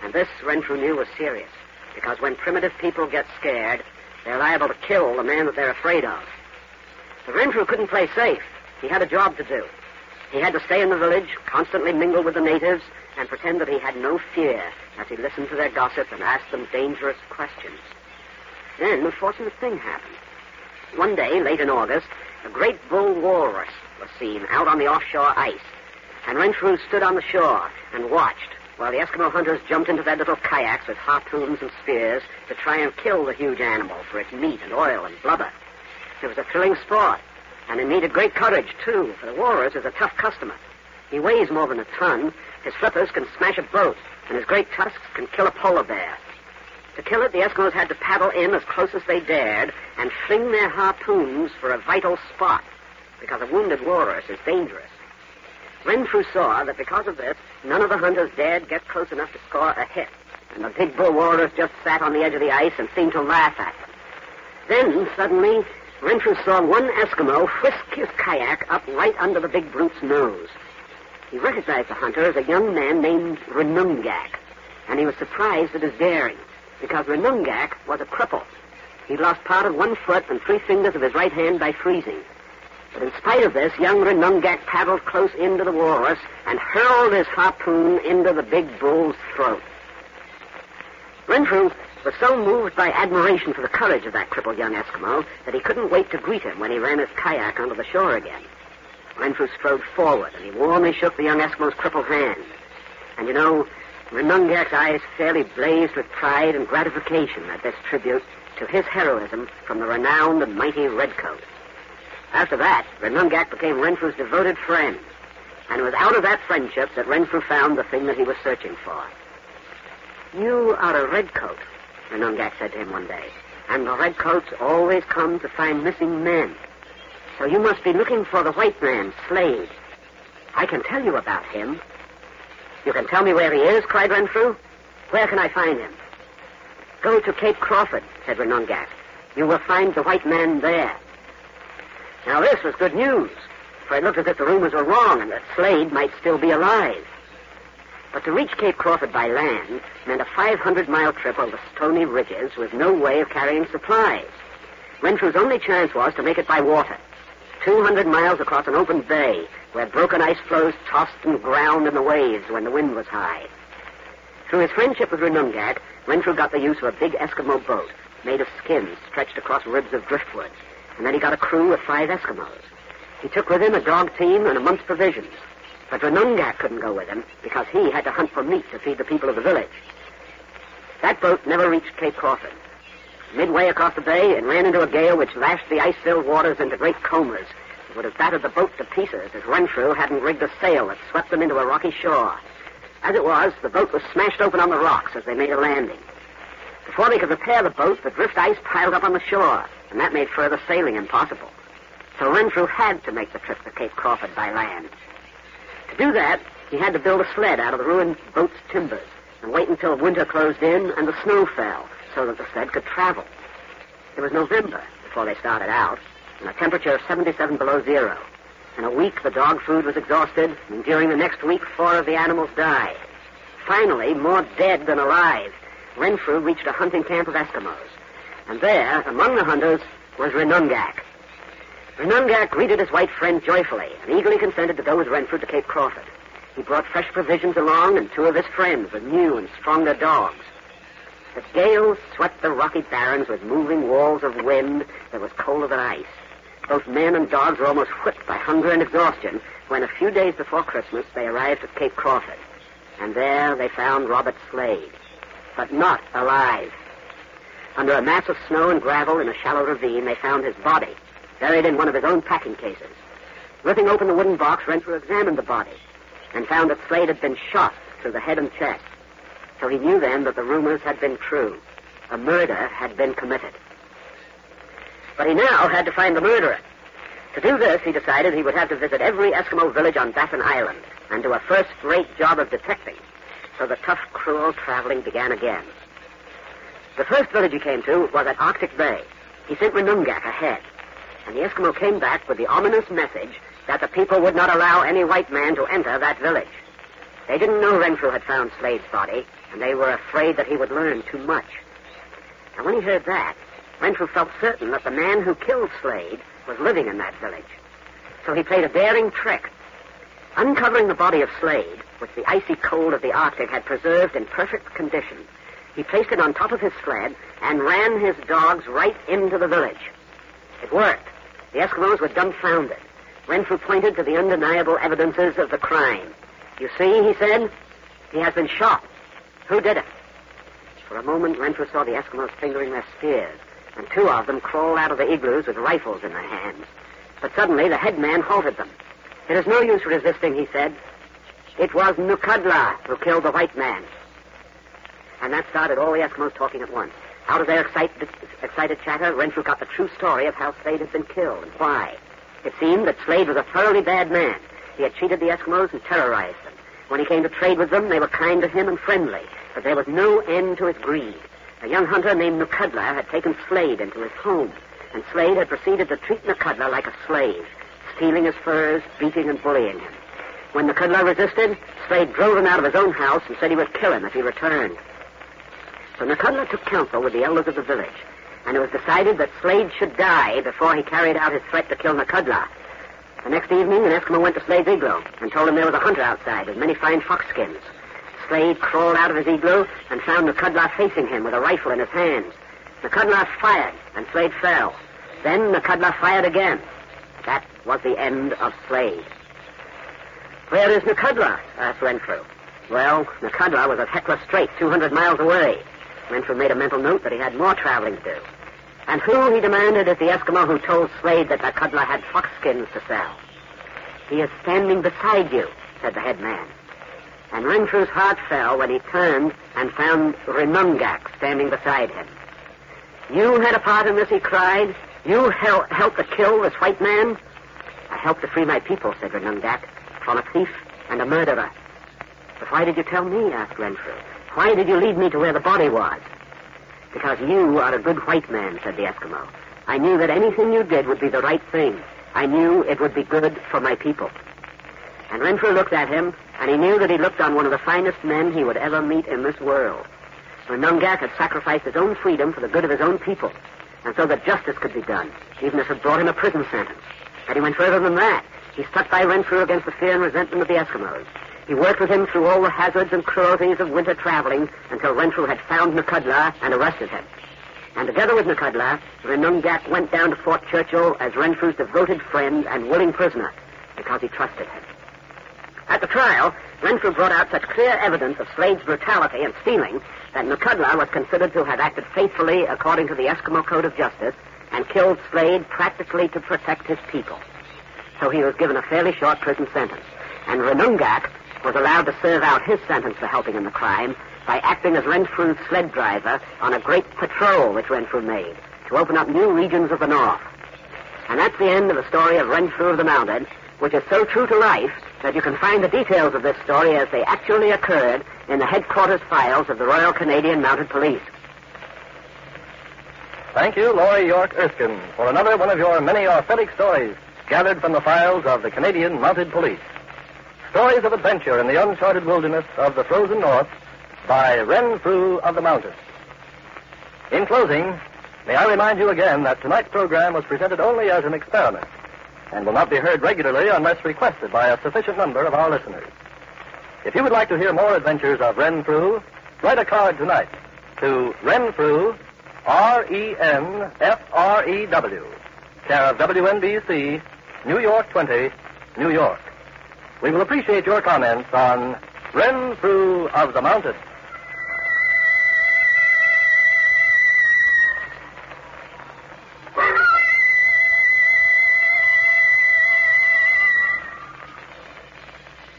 And this Renfrew knew was serious, because when primitive people get scared, they're liable to kill the man that they're afraid of. But Renfrew couldn't play safe. He had a job to do. He had to stay in the village, constantly mingle with the natives, and pretend that he had no fear as he listened to their gossip and asked them dangerous questions. Then a fortunate thing happened. One day, late in August, a great bull walrus was seen out on the offshore ice, and Renfrew stood on the shore and watched while the Eskimo hunters jumped into their little kayaks with harpoons and spears to try and kill the huge animal for its meat and oil and blubber. It was a thrilling sport, and it needed great courage, too, for the walrus is a tough customer. He weighs more than a ton, his flippers can smash a boat, and his great tusks can kill a polar bear. To kill it, the Eskimos had to paddle in as close as they dared and fling their harpoons for a vital spot, because a wounded walrus is dangerous. Renfrew saw that because of this, none of the hunters dared get close enough to score a hit, and the big bull walrus just sat on the edge of the ice and seemed to laugh at them. Then, suddenly, Renfrew saw one Eskimo whisk his kayak up right under the big brute's nose. He recognized the hunter as a young man named Renungak, and he was surprised at his daring, because Renungak was a cripple. He'd lost part of one foot and 3 fingers of his right hand by freezing. But in spite of this, young Renungak paddled close into the walrus and hurled his harpoon into the big bull's throat. Renfrew was so moved by admiration for the courage of that crippled young Eskimo that he couldn't wait to greet him when he ran his kayak onto the shore again. Renfrew strode forward, and he warmly shook the young Eskimo's crippled hand. And you know, Renungak's eyes fairly blazed with pride and gratification at this tribute to his heroism from the renowned and mighty Redcoat. After that, Renungak became Renfrew's devoted friend, and it was out of that friendship that Renfrew found the thing that he was searching for. "You are a Redcoat," Renungak said to him one day, "and the Redcoats always come to find missing men. So you must be looking for the white man, Slade. I can tell you about him." "You can tell me where he is?" cried Renfrew. "Where can I find him?" "Go to Cape Crawford," said Renungak. "You will find the white man there." Now this was good news, for it looked as if the rumors were wrong and that Slade might still be alive. But to reach Cape Crawford by land meant a 500-mile trip over stony ridges with no way of carrying supplies. Renfrew's only chance was to make it by water, 200 miles across an open bay where broken ice floes tossed and ground in the waves when the wind was high. Through his friendship with Renungak, Renfrew got the use of a big Eskimo boat made of skins stretched across ribs of driftwood, and then he got a crew of 5 Eskimos. He took with him a dog team and a month's provisions. But Renungak couldn't go with him because he had to hunt for meat to feed the people of the village. That boat never reached Cape Crawford. Midway across the bay, it ran into a gale which lashed the ice-filled waters into great combers. It would have battered the boat to pieces if Renfrew hadn't rigged a sail that swept them into a rocky shore. As it was, the boat was smashed open on the rocks as they made a landing. Before they could repair the boat, the drift ice piled up on the shore, and that made further sailing impossible. So Renfrew had to make the trip to Cape Crawford by land. To do that, he had to build a sled out of the ruined boat's timbers and wait until winter closed in and the snow fell so that the sled could travel. It was November before they started out, and a temperature of 77 below zero. In a week, the dog food was exhausted, and during the next week, 4 of the animals died. Finally, more dead than alive, Renfrew reached a hunting camp of Eskimos. And there, among the hunters, was Renungak. Renungak greeted his white friend joyfully and eagerly consented to go with Renfrew to Cape Crawford. He brought fresh provisions along and 2 of his friends with new and stronger dogs. The gales swept the rocky barrens with moving walls of wind that was colder than ice. Both men and dogs were almost whipped by hunger and exhaustion when a few days before Christmas they arrived at Cape Crawford. And there they found Robert Slade, but not alive. Under a mass of snow and gravel in a shallow ravine, they found his body, buried in one of his own packing cases. Ripping open the wooden box, Renfrew examined the body and found that Slade had been shot through the head and chest. So he knew then that the rumors had been true. A murder had been committed. But he now had to find the murderer. To do this, he decided he would have to visit every Eskimo village on Baffin Island and do a first-rate job of detecting. So the tough, cruel traveling began again. The first village he came to was at Arctic Bay. He sent Renungak ahead, and the Eskimo came back with the ominous message that the people would not allow any white man to enter that village. They didn't know Renfrew had found Slade's body, and they were afraid that he would learn too much. And when he heard that, Renfrew felt certain that the man who killed Slade was living in that village. So he played a daring trick. Uncovering the body of Slade, which the icy cold of the Arctic had preserved in perfect condition, he placed it on top of his sled and ran his dogs right into the village. It worked. The Eskimos were dumbfounded. Renfrew pointed to the undeniable evidences of the crime. You see, he said, he has been shot. Who did it? For a moment, Renfrew saw the Eskimos fingering their spears, and 2 of them crawled out of the igloos with rifles in their hands. But suddenly, the head man halted them. It is no use resisting, he said. It was Nukadla who killed the white man. And that started all the Eskimos talking at once. Out of their excited chatter, Renfrew got the true story of how Slade had been killed and why. It seemed that Slade was a thoroughly bad man. He had cheated the Eskimos and terrorized them. When he came to trade with them, they were kind to him and friendly, but there was no end to his greed. A young hunter named Nukadla had taken Slade into his home, and Slade had proceeded to treat Nukadla like a slave, stealing his furs, beating and bullying him. When Nukadla resisted, Slade drove him out of his own house and said he would kill him if he returned. So Nukadla took counsel with the elders of the village, and it was decided that Slade should die before he carried out his threat to kill Nukadla. The next evening, an Eskimo went to Slade's igloo and told him there was a hunter outside with many fine fox skins. Slade crawled out of his igloo and found Nukadla facing him with a rifle in his hands. Nukadla fired, and Slade fell. Then Nukadla fired again. That was the end of Slade. Where is Nukadla? Asked Renfrew. Well, Nukadla was at Hecla Strait, 200 miles away. Renfrew made a mental note that he had more traveling to do. And who, he demanded, is the Eskimo who told Slade that Nukadla had fox skins to sell? He is standing beside you, said the head man. And Renfrew's heart fell when he turned and found Renungak standing beside him. You had a part in this, he cried. You helped to kill this white man? I helped to free my people, said Renungak, from a thief and a murderer. But why did you tell me? Asked Renfrew. Why did you lead me to where the body was? Because you are a good white man, said the Eskimo. I knew that anything you did would be the right thing. I knew it would be good for my people. And Renfrew looked at him, and he knew that he looked on one of the finest men he would ever meet in this world. Renungak had sacrificed his own freedom for the good of his own people, and so that justice could be done, even if it brought him a prison sentence. And he went further than that. He stuck by Renfrew against the fear and resentment of the Eskimos. He worked with him through all the hazards and cruelties of winter traveling until Renfrew had found Nukadla and arrested him. And together with Nukadla, Renungak went down to Fort Churchill as Renfrew's devoted friend and willing prisoner because he trusted him. At the trial, Renfrew brought out such clear evidence of Slade's brutality and stealing that Nukadla was considered to have acted faithfully according to the Eskimo Code of Justice and killed Slade practically to protect his people. So he was given a fairly short prison sentence, and Renungak was allowed to serve out his sentence for helping in the crime by acting as Renfrew's sled driver on a great patrol which Renfrew made to open up new regions of the North. And that's the end of the story of Renfrew of the Mounted, which is so true to life that you can find the details of this story as they actually occurred in the headquarters files of the Royal Canadian Mounted Police. Thank you, Laurie York Erskine, for another one of your many authentic stories gathered from the files of the Canadian Mounted Police. Stories of adventure in the uncharted wilderness of the frozen North by Renfrew of the Mounted. In closing, may I remind you again that tonight's program was presented only as an experiment and will not be heard regularly unless requested by a sufficient number of our listeners. If you would like to hear more adventures of Renfrew, write a card tonight to Renfrew, R-E-N-F-R-E-W, care of WNBC, New York 20, New York. We will appreciate your comments on Renfrew of the Mountains.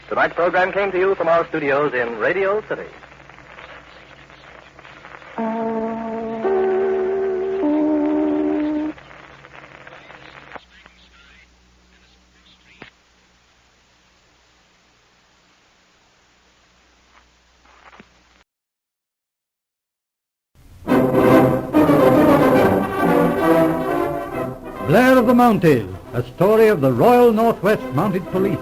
Tonight's program came to you from our studios in Radio City. Blair of the Mounties, a story of the Royal Northwest Mounted Police.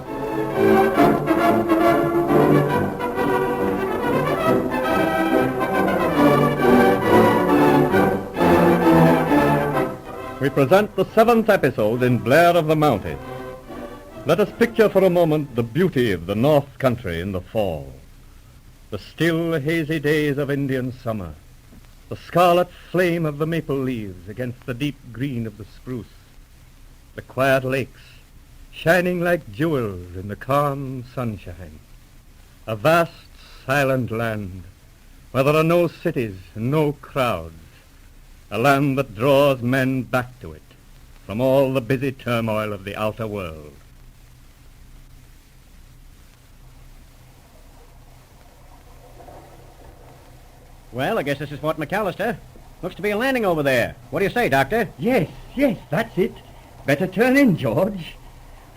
We present the 7th episode in Blair of the Mounties. Let us picture for a moment the beauty of the North Country in the fall. The still, hazy days of Indian summer. The scarlet flame of the maple leaves against the deep green of the spruce. The quiet lakes, shining like jewels in the calm sunshine. A vast, silent land, where there are no cities and no crowds. A land that draws men back to it from all the busy turmoil of the outer world. Well, I guess this is Fort McAllister. Looks to be a landing over there. What do you say, Doctor? Yes, that's it. Better turn in, George.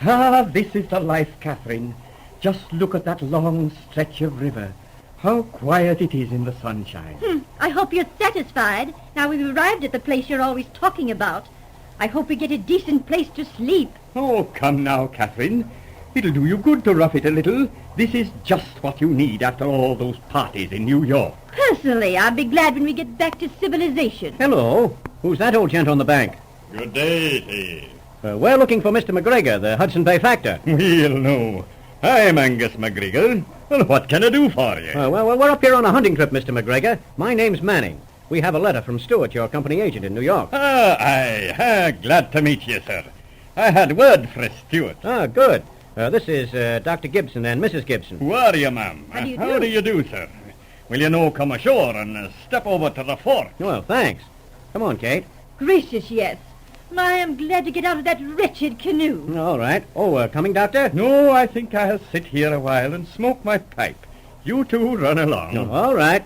Ah, this is the life, Catherine. Just look at that long stretch of river. How quiet it is in the sunshine. I hope you're satisfied. Now we've arrived at the place you're always talking about. I hope we get a decent place to sleep. Oh, come now, Catherine. It'll do you good to rough it a little. This is just what you need after all those parties in New York. Personally, I'll be glad when we get back to civilization. Hello. Who's that old gent on the bank? Good day to you. We're looking for Mr. McGregor, the Hudson Bay factor. We'll know. I'm Angus McGregor. Well, what can I do for you? Well, we're up here on a hunting trip, Mr. McGregor. My name's Manning. We have a letter from Stewart, your company agent in New York. Glad to meet you, sir. I had word for Stewart. Good. This is Dr. Gibson and Mrs. Gibson. Who are you, ma'am? How do you do, sir? Will you no come ashore and step over to the fort? Well, thanks. Come on, Kate. Gracious, yes. I am glad to get out of that wretched canoe. All right. Oh, coming, Doctor? No, I think I'll sit here a while and smoke my pipe. You two run along. Oh, all right.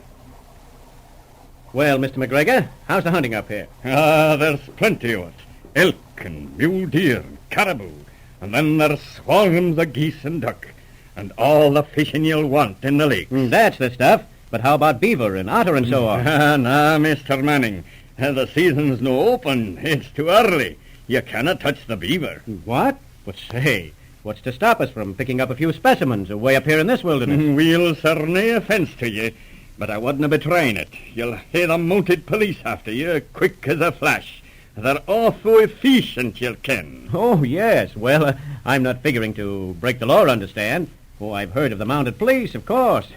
Well, Mr. McGregor, how's the hunting up here? There's plenty of it. Elk and mule deer and caribou. And then there's swarms of geese and duck. And all the fishing you'll want in the lakes. That's the stuff. But how about beaver and otter and so on? Nah, Mr. Manning. The season's no open. It's too early. You cannot touch the beaver. What? But say, what's to stop us from picking up a few specimens way up here in this wilderness? We'll serve no offense to you, but I wouldn't be trying it. You'll hear the mounted police after you, quick as a flash. They're awful efficient, you'll ken. Oh, yes. Well, I'm not figuring to break the law, understand. Oh, I've heard of the mounted police, of course.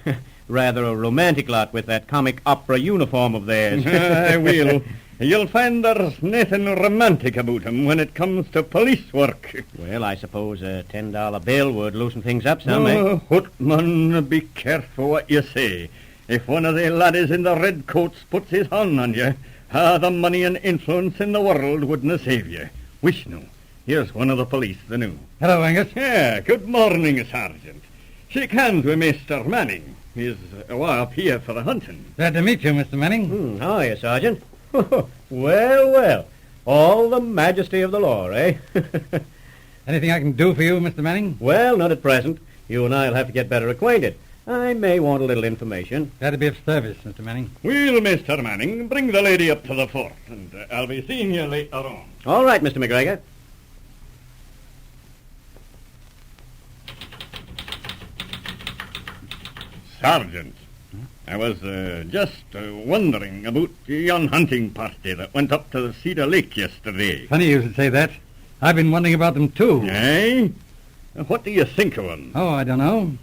Rather a romantic lot with that comic opera uniform of theirs. I will. You'll find there's nothing romantic about 'em when it comes to police work. Well, I suppose a $10 bill would loosen things up some, Hootman, be careful what you say. If one of the laddies in the red coats puts his hand on you, the money and influence in the world wouldn't save you. Wishnu, here's one of the police, the new. Hello, Angus. Yeah, good morning, Sergeant. Shake hands with Mr. Manning. He's up here for the hunting. Glad to meet you, Mr. Manning. How are you, Sergeant? Well. All the majesty of the law, eh? Anything I can do for you, Mr. Manning? Well, not at present. You and I'll have to get better acquainted. I may want a little information. Glad to be of service, Mr. Manning. Well, Mr. Manning, bring the lady up to the fort, and I'll be seeing you later on. All right, Mr. McGregor. Sergeant, I was just wondering about yon hunting party that went up to the Cedar Lake yesterday. Funny you should say that. I've been wondering about them, too. Eh? What do you think of them? Oh, I don't know.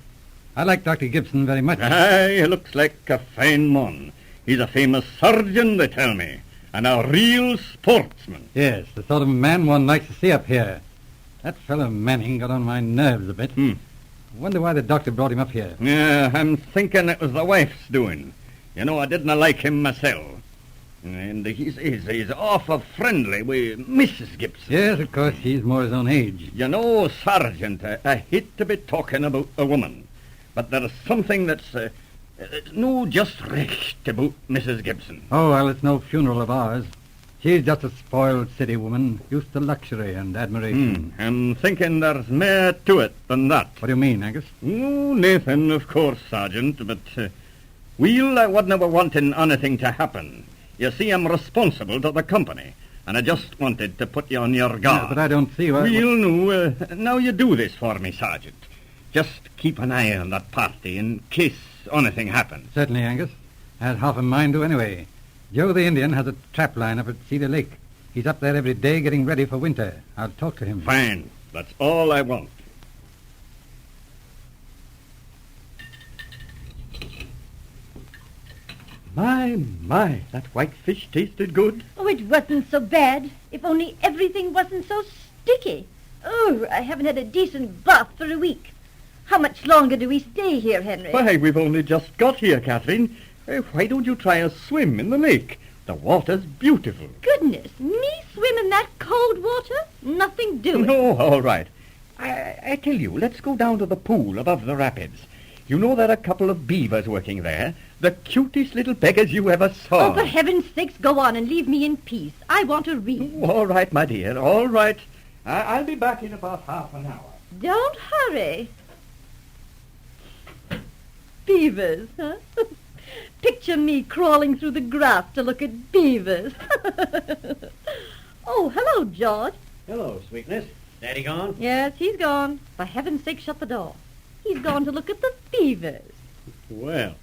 I like Dr. Gibson very much. Aye, he looks like a fine mon. He's a famous surgeon, they tell me, and a real sportsman. Yes, the sort of man one likes to see up here. That fellow Manning got on my nerves a bit. I wonder why the doctor brought him up here. Yeah, I'm thinking it was the wife's doing. You know, I didn't like him myself. And he's awful friendly with Mrs. Gibson. Yes, of course, he's more his own age. You know, Sergeant, I hate to be talking about a woman, but there's something that's no just recht about Mrs. Gibson. Oh, well, it's no funeral of ours. She's just a spoiled city woman, used to luxury and admiration. I'm thinking there's more to it than that. What do you mean, Angus? Oh, Nathan, of course, Sergeant, but I wouldn't have wanting anything to happen. You see, I'm responsible to the company, and I just wanted to put you on your guard. Yeah, but I don't see why... Well, no, now you do this for me, Sergeant. Just keep an eye on that party in case anything happens. Certainly, Angus. I had half a mind to anyway. Joe the Indian has a trap line up at Cedar Lake. He's up there every day getting ready for winter. I'll talk to him. Fine. That's all I want. My, that white fish tasted good. Oh, it wasn't so bad. If only everything wasn't so sticky. Oh, I haven't had a decent bath for a week. How much longer do we stay here, Henry? Why, we've only just got here, Catherine. Why don't you try a swim in the lake? The water's beautiful. Goodness, me swim in that cold water? Nothing doing. No, all right. I tell you, let's go down to the pool above the rapids. You know there are a couple of beavers working there. The cutest little beggars you ever saw. Oh, for heaven's sakes, go on and leave me in peace. I want to read. Oh, all right, my dear, all right. I'll be back in about half an hour. Don't hurry. Beavers, huh? Picture me crawling through the grass to look at beavers. Oh, hello, George. Hello, sweetness. Daddy gone? Yes, he's gone. For heaven's sake, shut the door. He's gone to look at the beavers. Well,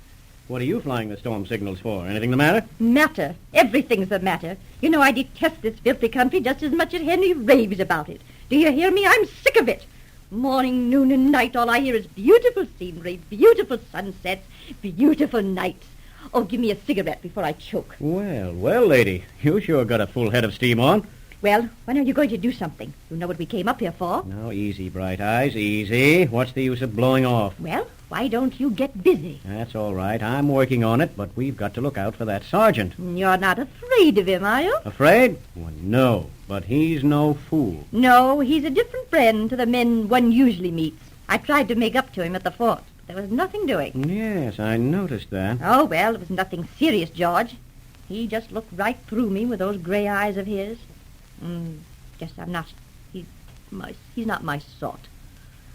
what are you flying the storm signals for? Anything the matter? Matter. Everything's the matter. You know, I detest this filthy country just as much as Henry raves about it. Do you hear me? I'm sick of it. Morning, noon, and night, all I hear is beautiful scenery, beautiful sunsets, beautiful nights. Oh, give me a cigarette before I choke. Well, lady, you sure got a full head of steam on. Well, when are you going to do something? You know what we came up here for. Now, easy, Bright Eyes, easy. What's the use of blowing off? Well, why don't you get busy? That's all right. I'm working on it, but we've got to look out for that sergeant. You're not afraid of him, are you? Afraid? Well, no, but he's no fool. No, he's a different friend to the men one usually meets. I tried to make up to him at the fort. There was nothing doing. Yes, I noticed that. Oh, well, it was nothing serious, George. He just looked right through me with those gray eyes of his. Guess I'm not... He's not my sort.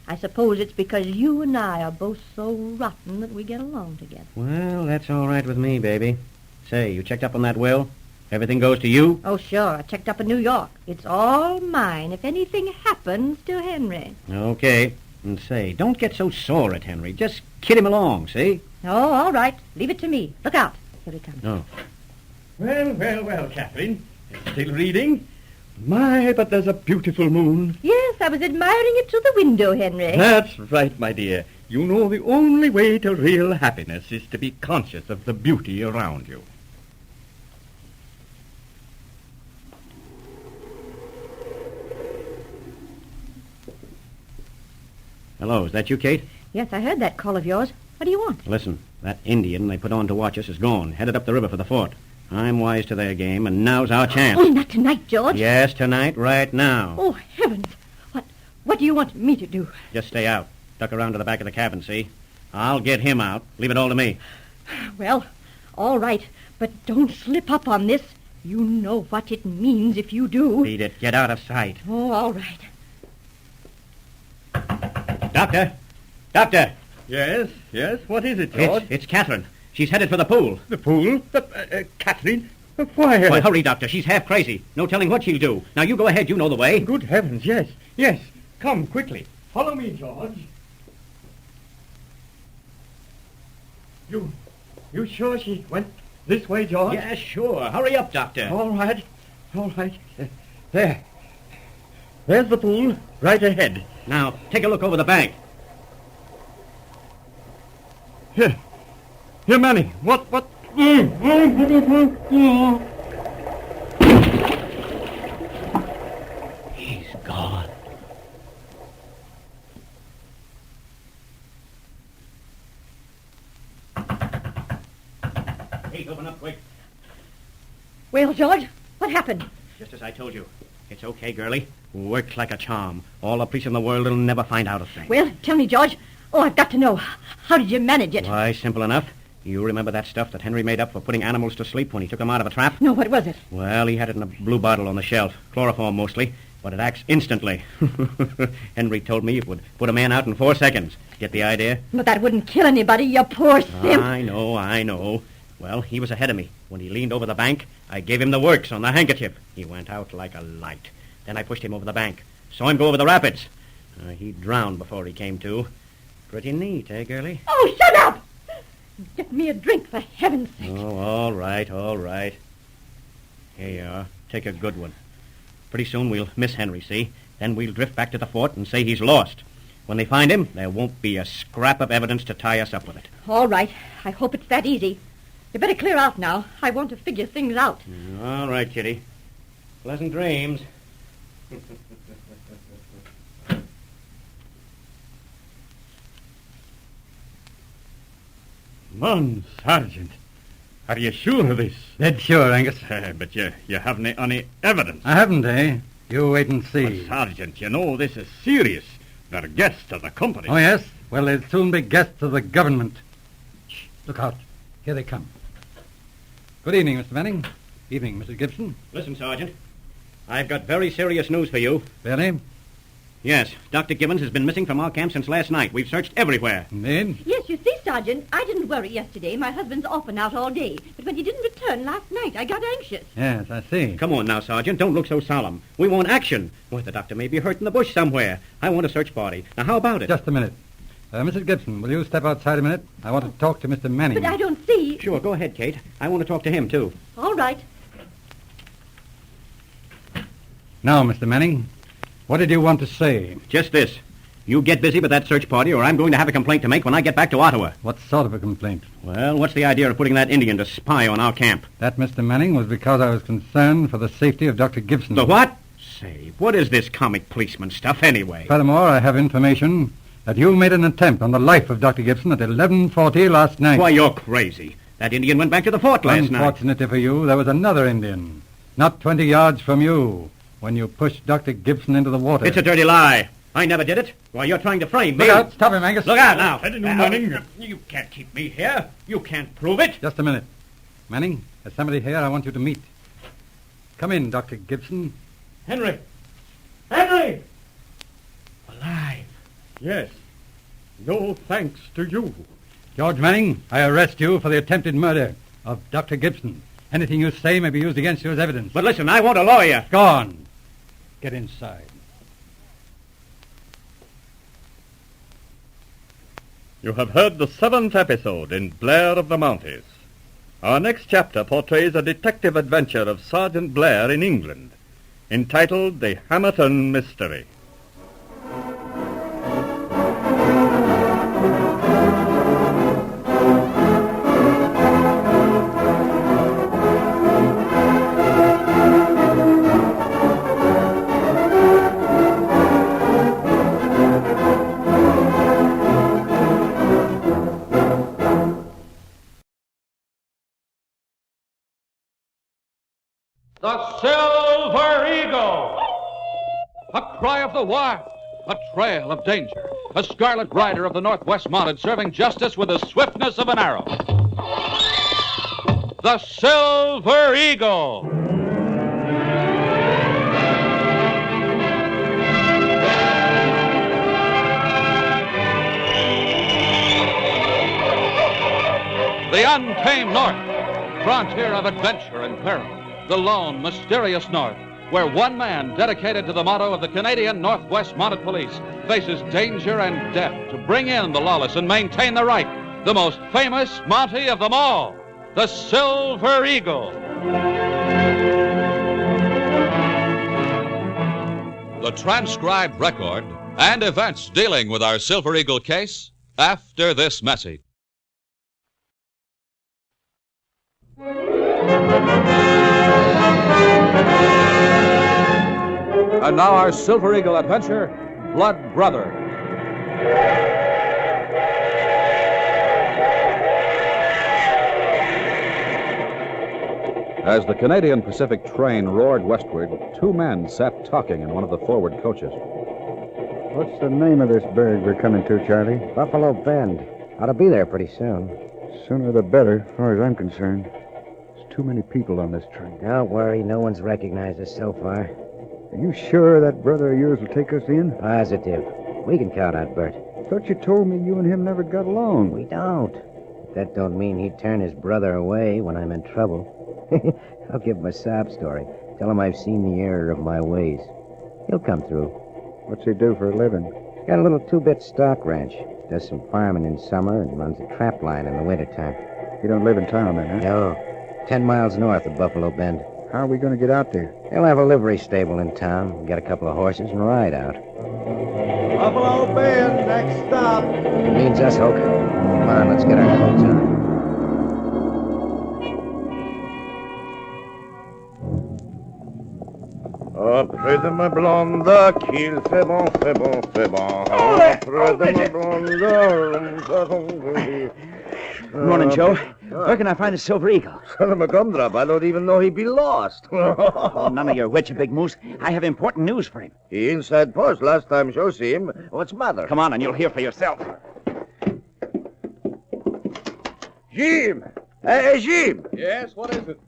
I suppose it's because you and I are both so rotten that we get along together. Well, that's all right with me, baby. Say, you checked up on that will? Everything goes to you? Oh, sure. I checked up in New York. It's all mine if anything happens to Henry. Okay. And say, don't get so sore at Henry. Just kid him along, see? Oh, all right. Leave it to me. Look out. Here he comes. Oh. Well, Catherine. Still reading? My, but there's a beautiful moon. Yes, I was admiring it through the window, Henry. That's right, my dear. You know the only way to real happiness is to be conscious of the beauty around you. Hello, is that you, Kate? Yes, I heard that call of yours. What do you want? Listen, that Indian they put on to watch us is gone, headed up the river for the fort. I'm wise to their game, and now's our chance. Oh, not tonight, George. Yes, tonight, right now. Oh, heavens. What do you want me to do? Just stay out. Duck around to the back of the cabin, see? I'll get him out. Leave it all to me. Well, all right, but don't slip up on this. You know what it means if you do. Beat it. Get out of sight. Oh, all right. Doctor! Doctor! Yes? What is it, George? It's Catherine. She's headed for the pool. The pool? Catherine? Why? Well, hurry, Doctor. She's half crazy. No telling what she'll do. Now, you go ahead. You know the way. Good heavens, yes. Come, quickly. Follow me, George. You sure she went this way, George? Yeah, sure. Hurry up, Doctor. All right. There. There's the pool, right ahead. Now, take a look over the bank. Here, Manny. What? He's gone. Hey, open up quick. Well, George, what happened? Just as I told you. It's okay, girlie. Works like a charm. All the police in the world will never find out a thing. Well, tell me, George. Oh, I've got to know. How did you manage it? Why, simple enough. You remember that stuff that Henry made up for putting animals to sleep when he took them out of a trap? No, what was it? Well, he had it in a blue bottle on the shelf. Chloroform mostly, but it acts instantly. Henry told me it would put a man out in 4 seconds. Get the idea? But that wouldn't kill anybody, you poor simp. I know. Well, he was ahead of me. When he leaned over the bank, I gave him the works on the handkerchief. He went out like a light. Then I pushed him over the bank. Saw him go over the rapids. He drowned before he came to. Pretty neat, eh, girlie? Oh, shut up! Get me a drink, for heaven's sake. Oh, all right. Here you are. Take a good one. Pretty soon we'll miss Henry, see? Then we'll drift back to the fort and say he's lost. When they find him, there won't be a scrap of evidence to tie us up with it. All right. I hope it's that easy. You better clear out now. I want to figure things out. All right, Kitty. Pleasant dreams. Man, Sergeant, are you sure of this? Dead sure, Angus. But you haven't any evidence. I haven't, eh? You wait and see. But, Sergeant, you know this is serious. They're guests of the company. Oh, yes? Well, they'll soon be guests of the government. Shh, look out. Here they come. Good evening, Mr. Manning. Evening, Mrs. Gibson. Listen, Sergeant. I've got very serious news for you. Really? Yes, Dr. Gibbons has been missing from our camp since last night. We've searched everywhere. Indeed? Yes, you see, Sergeant, I didn't worry yesterday. My husband's off and out all day. But when he didn't return last night, I got anxious. Yes, I see. Come on now, Sergeant. Don't look so solemn. We want action. Why, the doctor may be hurt in the bush somewhere. I want a search party. Now, how about it? Just a minute. Mrs. Gibson, will you step outside a minute? I want to talk to Mr. Manning. But I don't see... Sure, go ahead, Kate. I want to talk to him, too. All right. Now, Mr. Manning, what did you want to say? Just this. You get busy with that search party, or I'm going to have a complaint to make when I get back to Ottawa. What sort of a complaint? Well, what's the idea of putting that Indian to spy on our camp? That, Mr. Manning, was because I was concerned for the safety of Dr. Gibson. The what? Say, what is this comic policeman stuff, anyway? Furthermore, I have information that you made an attempt on the life of Dr. Gibson at 11:40 last night. Why, you're crazy. That Indian went back to the fort last night. Unfortunately for you, there was another Indian, not 20 yards from you, when you pushed Dr. Gibson into the water. It's a dirty lie. I never did it. Why, you're trying to frame me. Look out. Stop him, Angus. Look out now. Manning. You can't keep me here. You can't prove it. Just a minute. Manning, there's somebody here I want you to meet. Come in, Dr. Gibson. Henry! Alive. Yes. No thanks to you. George Manning, I arrest you for the attempted murder of Dr. Gibson. Anything you say may be used against you as evidence. But listen, I want a lawyer. Go on. Get inside. You have heard the 7th episode in Blair of the Mounties. Our next chapter portrays a detective adventure of Sergeant Blair in England, entitled The Hamerton Mystery. The Silver Eagle! A cry of the wild, a trail of danger, a scarlet rider of the Northwest Mounted serving justice with the swiftness of an arrow. The Silver Eagle! The untamed North, frontier of adventure and peril. The lone, mysterious North, where one man dedicated to the motto of the Canadian Northwest Mounted Police faces danger and death to bring in the lawless and maintain the right. the most famous Mountie of them all, the Silver Eagle. The transcribed record and events dealing with our Silver Eagle case after this message. And now our Silver Eagle adventure, Blood Brother. As the Canadian Pacific train roared westward, two men sat talking in one of the forward coaches. What's the name of this burg we're coming to, Charlie? Buffalo Bend. Ought to be there pretty soon. Sooner the better, as far as I'm concerned. There's too many people on this train. Don't worry, no one's recognized us so far. Are you sure that brother of yours will take us in? Positive. We can count on Bert. I thought you told me you and him never got along. We don't. But that don't mean he'd turn his brother away when I'm in trouble. I'll give him a sob story. Tell him I've seen the error of my ways. He'll come through. What's he do for a living? He's got a little two-bit stock ranch. Does some farming in summer and runs a trap line in the wintertime. You don't live in town then, huh? No. 10 miles north of Buffalo Bend. How are we going to get out there? They'll have a livery stable in town. We'll get a couple of horses and ride out. Buffalo Bend, next stop. It means us, Hoke. Come on, let's get our clothes on. Après de ma blonde, qu'il fait bon, fait bon, fait bon. Après de ma blonde. Good morning, Joe. Where can I find the Silver Eagle? Son of a gumdrop, I don't even know he'd be lost. Oh, none of your witch, Big Moose. I have important news for him. He inside post last time Joe see him. What's matter? Come on, and you'll hear for yourself. Jim! Hey, Jim! Yes, what is it?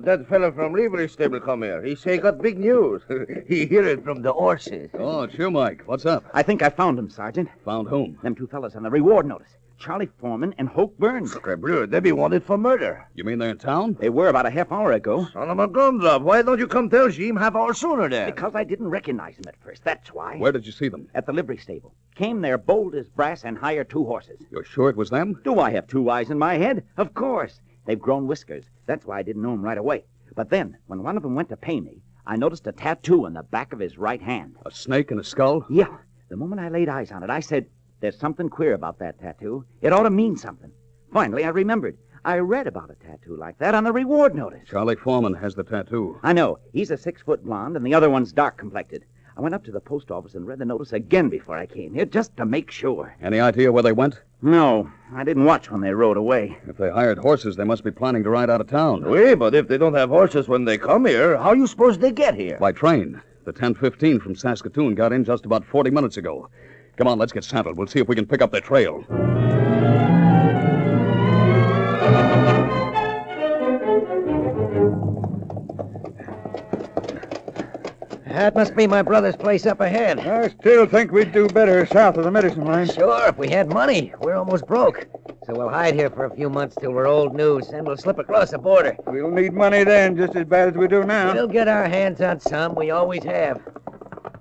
That fellow from livery stable come here. He say got big news. He hear it from the horses. Oh, it's you, Mike. What's up? I think I found him, Sergeant. Found whom? Them two fellas on the reward notice. Charlie Foreman and Hoke Burns. Sacre bleu, they be wanted for murder. You mean they're in town? They were about a half hour ago. Son of a gumdrop, why don't you come tell Jim half hour sooner then? Because I didn't recognize them at first, that's why. Where did you see them? At the livery stable. Came there bold as brass and hired two horses. You're sure it was them? Do I have two eyes in my head? Of course. They've grown whiskers. That's why I didn't know them right away. But then, when one of them went to pay me, I noticed a tattoo on the back of his right hand. A snake and a skull? Yeah. The moment I laid eyes on it, I said, there's something queer about that tattoo. It ought to mean something. Finally, I remembered. I read about a tattoo like that on the reward notice. Charlie Foreman has the tattoo. I know. He's a 6-foot blonde, and the other one's dark-complected. I went up to the post office and read the notice again before I came here, just to make sure. Any idea where they went? No. I didn't watch when they rode away. If they hired horses, they must be planning to ride out of town. Oui, but if they don't have horses when they come here, how you suppose they get here? By train. The 10:15 from Saskatoon got in just about 40 minutes ago. Come on, let's get saddled. We'll see if we can pick up their trail. That must be my brother's place up ahead. I still think we'd do better south of the medicine line. Sure, if we had money. We're almost broke. So we'll hide here for a few months till we're old news, and we'll slip across the border. We'll need money then, just as bad as we do now. We'll get our hands on some. We always have.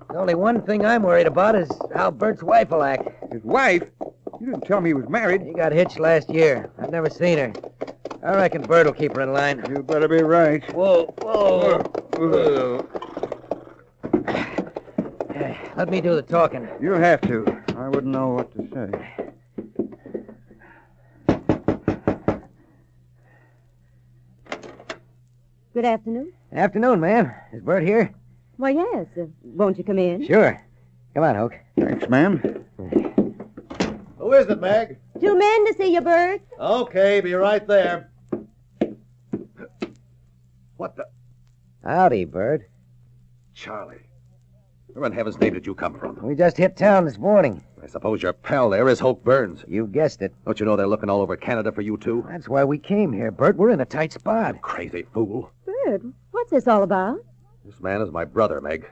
The only one thing I'm worried about is how Bert's wife will act. His wife? You didn't tell me he was married. He got hitched last year. I've never seen her. I reckon Bert will keep her in line. You better be right. Whoa, whoa. Let me do the talking. You'll have to. I wouldn't know what to say. Good afternoon. Afternoon, ma'am. Is Bert here? Why, yes. Won't you come in? Sure. Come on, Hoke. Thanks, ma'am. Who is it, Meg? Two men to see you, Bert. Okay, be right there. What the? Howdy, Bert. Charlie. Where in heaven's name did you come from? We just hit town this morning. I suppose your pal there is Hoke Burns. You guessed it. Don't you know they're looking all over Canada for you, too? That's why we came here, Bert. We're in a tight spot. Crazy fool. Bert, what's this all about? This man is my brother, Meg.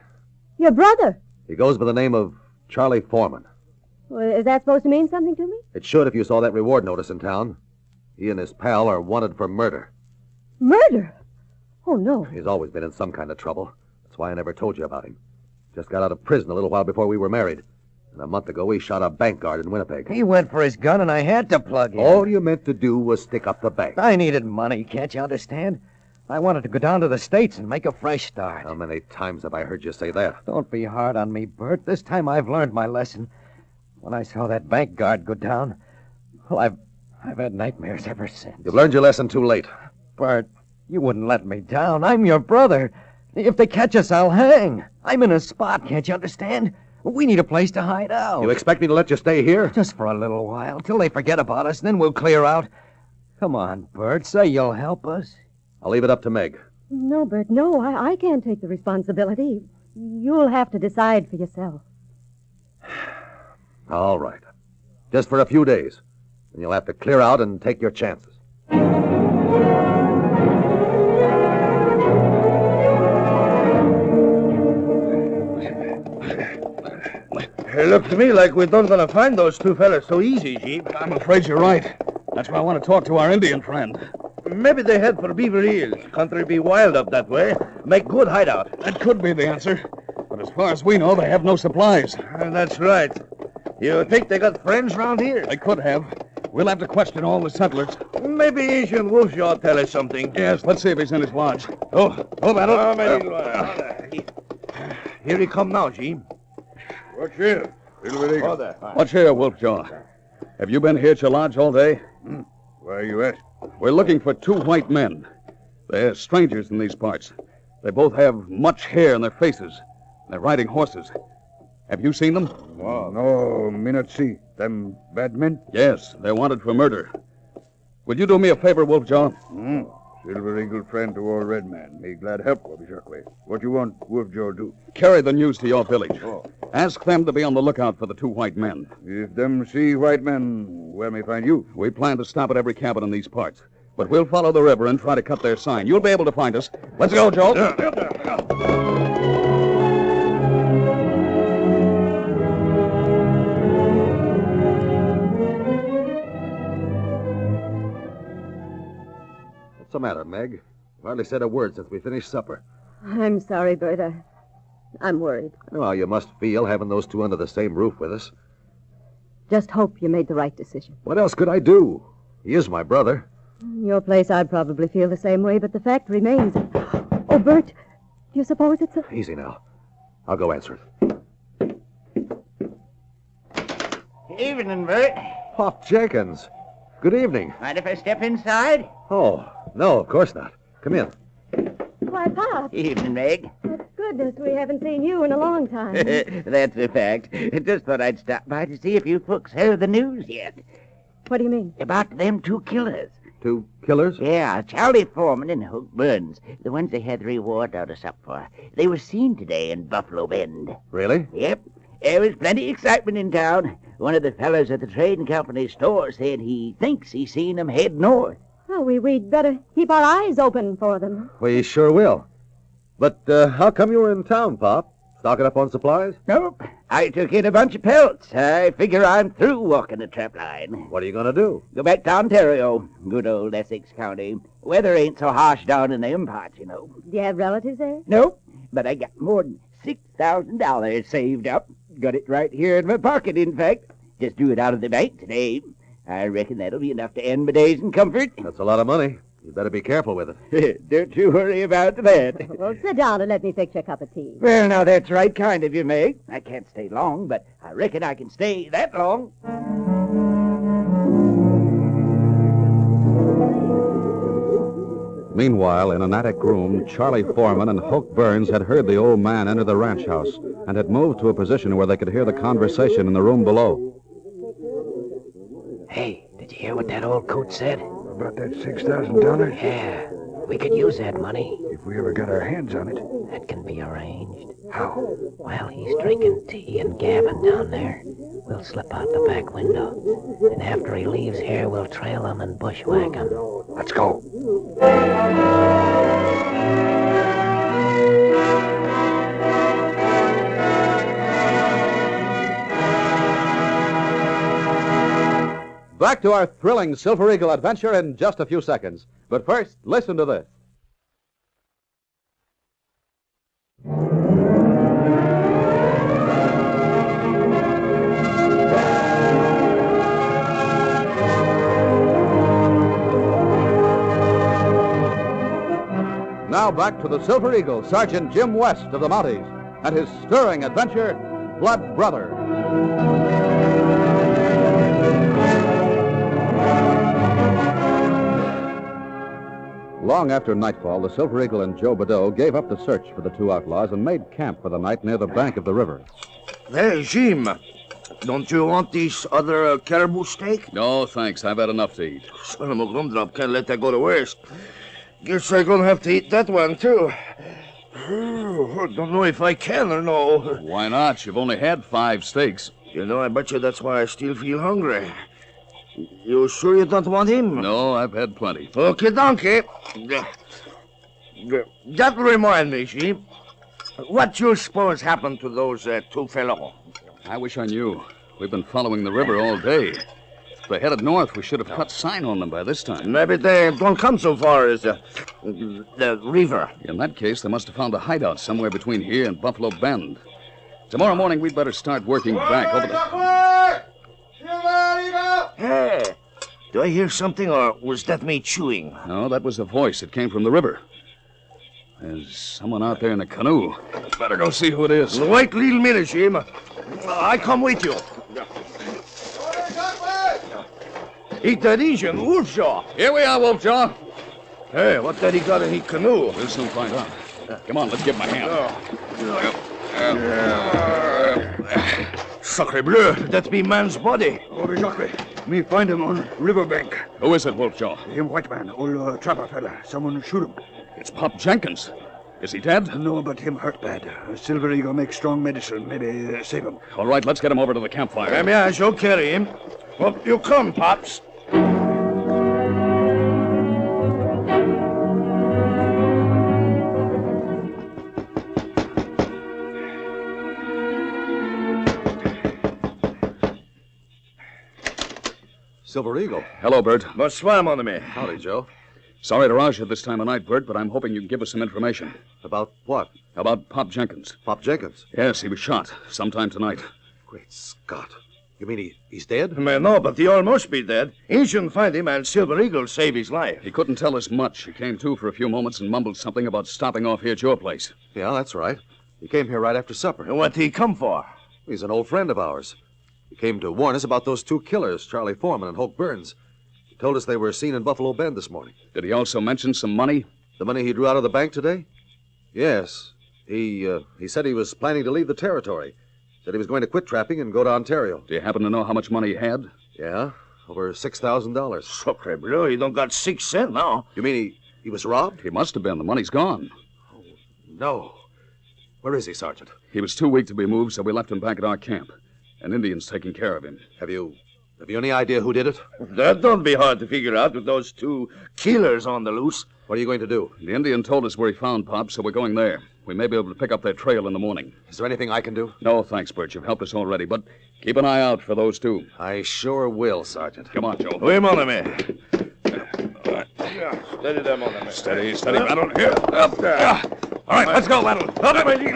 Your brother? He goes by the name of Charlie Foreman. Well, is that supposed to mean something to me? It should if you saw that reward notice in town. He and his pal are wanted for murder. Murder? Oh, no. He's always been in some kind of trouble. That's why I never told you about him. Just got out of prison a little while before we were married. And a month ago, he shot a bank guard in Winnipeg. He went for his gun, and I had to plug him. All you meant to do was stick up the bank. I needed money, can't you understand? I wanted to go down to the States and make a fresh start. How many times have I heard you say that? Don't be hard on me, Bert. This time I've learned my lesson. When I saw that bank guard go down, well, I've had nightmares ever since. You've learned your lesson too late. Bert, you wouldn't let me down. I'm your brother. If they catch us, I'll hang. I'm in a spot, can't you understand? We need a place to hide out. You expect me to let you stay here? Just for a little while, till they forget about us, and then we'll clear out. Come on, Bert, say you'll help us. I'll leave it up to Meg. No, Bert, no. I can't take the responsibility. You'll have to decide for yourself. All right. Just for a few days. And you'll have to clear out and take your chances. It looks to me like we don't gonna find those two fellas so easy, Jeep. I'm afraid you're right. That's why I want to talk to our Indian friend. Maybe they head for Beaver Eels. Country be wild up that way. Make good hideout. That could be the answer. But as far as we know, they have no supplies. That's right. You think they got friends round here? They could have. We'll have to question all the settlers. Maybe Asian Wolfjaw tell us something. Yes, let's see if he's in his lodge. Battle. Here he come now, Jeep. Watch here. Watch here, Wolfjaw. Have you been here at your lodge all day? Why you ask? We're looking for two white men. They're strangers in these parts. They both have much hair on their faces. They're riding horses. Have you seen them? No, me not see. Them bad men? Yes, they're wanted for murder. Would you do me a favor, Wolfjaw? Silver Eagle friend to old Red Man. Me glad help, Shockley. What you want Wolfjaw do? Carry the news to your village. Ask them to be on the lookout for the two white men. If them see white men, where may find you? We plan to stop at every cabin in these parts. But we'll follow the river and try to cut their sign. You'll be able to find us. Let's go, Joe. What's the matter, Meg? You hardly said a word since we finished supper. I'm sorry, Bert. I'm worried. I know how you must feel having those two under the same roof with us. Just hope you made the right decision. What else could I do? He is my brother. In your place, I'd probably feel the same way, but the fact remains. Oh, Bert, do you suppose it's a... Easy now. I'll go answer it. Evening, Bert. Pop Jenkins. Good evening. Mind if I step inside? Oh, no, of course not. Come in. Why, Pop. Evening, Meg. Goodness, we haven't seen you in a long time. That's a fact. Just thought I'd stop by to see if you folks heard the news yet. What do you mean? About them two killers. Two killers? Yeah, Charlie Foreman and Hope Burns. The ones they had the reward notice up for. They were seen today in Buffalo Bend. Really? Yep. There was plenty of excitement in town. One of the fellows at the trading company store said he thinks he's seen them head north. Oh, we'd better keep our eyes open for them. We sure will. But how come you were in town, Pop? Stocking up on supplies? Nope. I took in a bunch of pelts. I figure I'm through walking the trap line. What are you going to do? Go back to Ontario. Good old Essex County. Weather ain't so harsh down in them parts, you know. Do you have relatives there? Nope. But I got more than $6,000 saved up. Got it right here in my pocket, in fact. Just drew it out of the bank today. I reckon that'll be enough to end my days in comfort. That's a lot of money. You better be careful with it. Don't you worry about that. Well, sit down and let me fix you a cup of tea. Well, now, that's right kind of you, Meg. I can't stay long, but I reckon I can stay that long. Meanwhile, in an attic room, Charlie Foreman and Hoke Burns had heard the old man enter the ranch house and had moved to a position where they could hear the conversation in the room below. Hey, did you hear what that old coat said? About that $6,000? Yeah, we could use that money. If we ever got our hands on it. That can be arranged. How? Well, he's drinking tea and gabbing down there. We'll slip out the back window. And after he leaves here, we'll trail him and bushwhack him. Let's go. Back to our thrilling Silver Eagle adventure in just a few seconds. But first, listen to this. Now back to the Silver Eagle, Sergeant Jim West of the Mounties, and his stirring adventure, Blood Brother. Long after nightfall, the Silver Eagle and Joe Bordeaux gave up the search for the two outlaws and made camp for the night near the bank of the river. Hey, Jim, don't you want this other caribou steak? No, thanks. I've had enough to eat. Son of a gumdrop, can't let that go to waste. Guess I'm gonna have to eat that one, too. Don't know if I can or no. Why not? You've only had 5 steaks. You know, I bet you that's why I still feel hungry. You sure you don't want him? No, I've had plenty. Okay, donkey. That remind me, Jim. What you suppose happened to those two fellows? I wish I knew. We've been following the river all day. If they headed north, we should have cut sign on them by this time. Maybe they don't come so far as the river. In that case, they must have found a hideout somewhere between here and Buffalo Bend. Tomorrow morning, we'd better start working back over the... Hey, do I hear something, or was that me chewing? No, that was a voice. It came from the river. There's someone out there in a canoe. Better go see who it is. Wait little minute, Jim. I come with you. Eat that Indian, Wolfjaw. Here we are, Wolfjaw. Hey, what that he got in his canoe? We'll soon find out. Come on, let's give him a hand. Sacre bleu, that be man's body. Oh, Jacques, me find him on riverbank. Who is it, Wolfjaw? Him white man, old trapper fella. Someone shoot him. It's Pop Jenkins. Is he dead? No, but him hurt bad. Silver Eagle make strong medicine. Maybe save him. All right, let's get him over to the campfire. Yeah, she'll carry him. Well, you come, Pops. Silver Eagle. Hello, Bert. Bonsoir, mon ami. Howdy, Joe. Sorry to rouse you this time of night, Bert, but I'm hoping you can give us some information. About what? About Pop Jenkins. Pop Jenkins? Yes, he was shot sometime tonight. Great Scott. You mean he's dead? Man, no, but he almost be dead. Indian find him, and Silver Eagle save his life. He couldn't tell us much. He came to for a few moments and mumbled something about stopping off here at your place. Yeah, that's right. He came here right after supper. And what did he come for? He's an old friend of ours. He came to warn us about those 2 killers, Charlie Foreman and Hoke Burns. He told us they were seen in Buffalo Bend this morning. Did he also mention some money? The money he drew out of the bank today? Yes. He said he was planning to leave the territory. Said he was going to quit trapping and go to Ontario. Do you happen to know how much money he had? Yeah, over $6,000. Sacre bleu, he don't got 6 cents now. You mean he was robbed? He must have been. The money's gone. Oh, no. Where is he, Sergeant? He was too weak to be moved, so we left him back at our camp. An Indian's taking care of him. Have you any idea who did it? That don't be hard to figure out with those 2 killers on the loose. What are you going to do? The Indian told us where he found Pop, so we're going there. We may be able to pick up their trail in the morning. Is there anything I can do? No, thanks, Bert. You've helped us already, but keep an eye out for those 2. I sure will, Sergeant. Come on, Joe. Oui, mon ami. Steady there, mon ami. Steady, Battle. Here. Up there. All right, let's go, Battle. Up, my dear.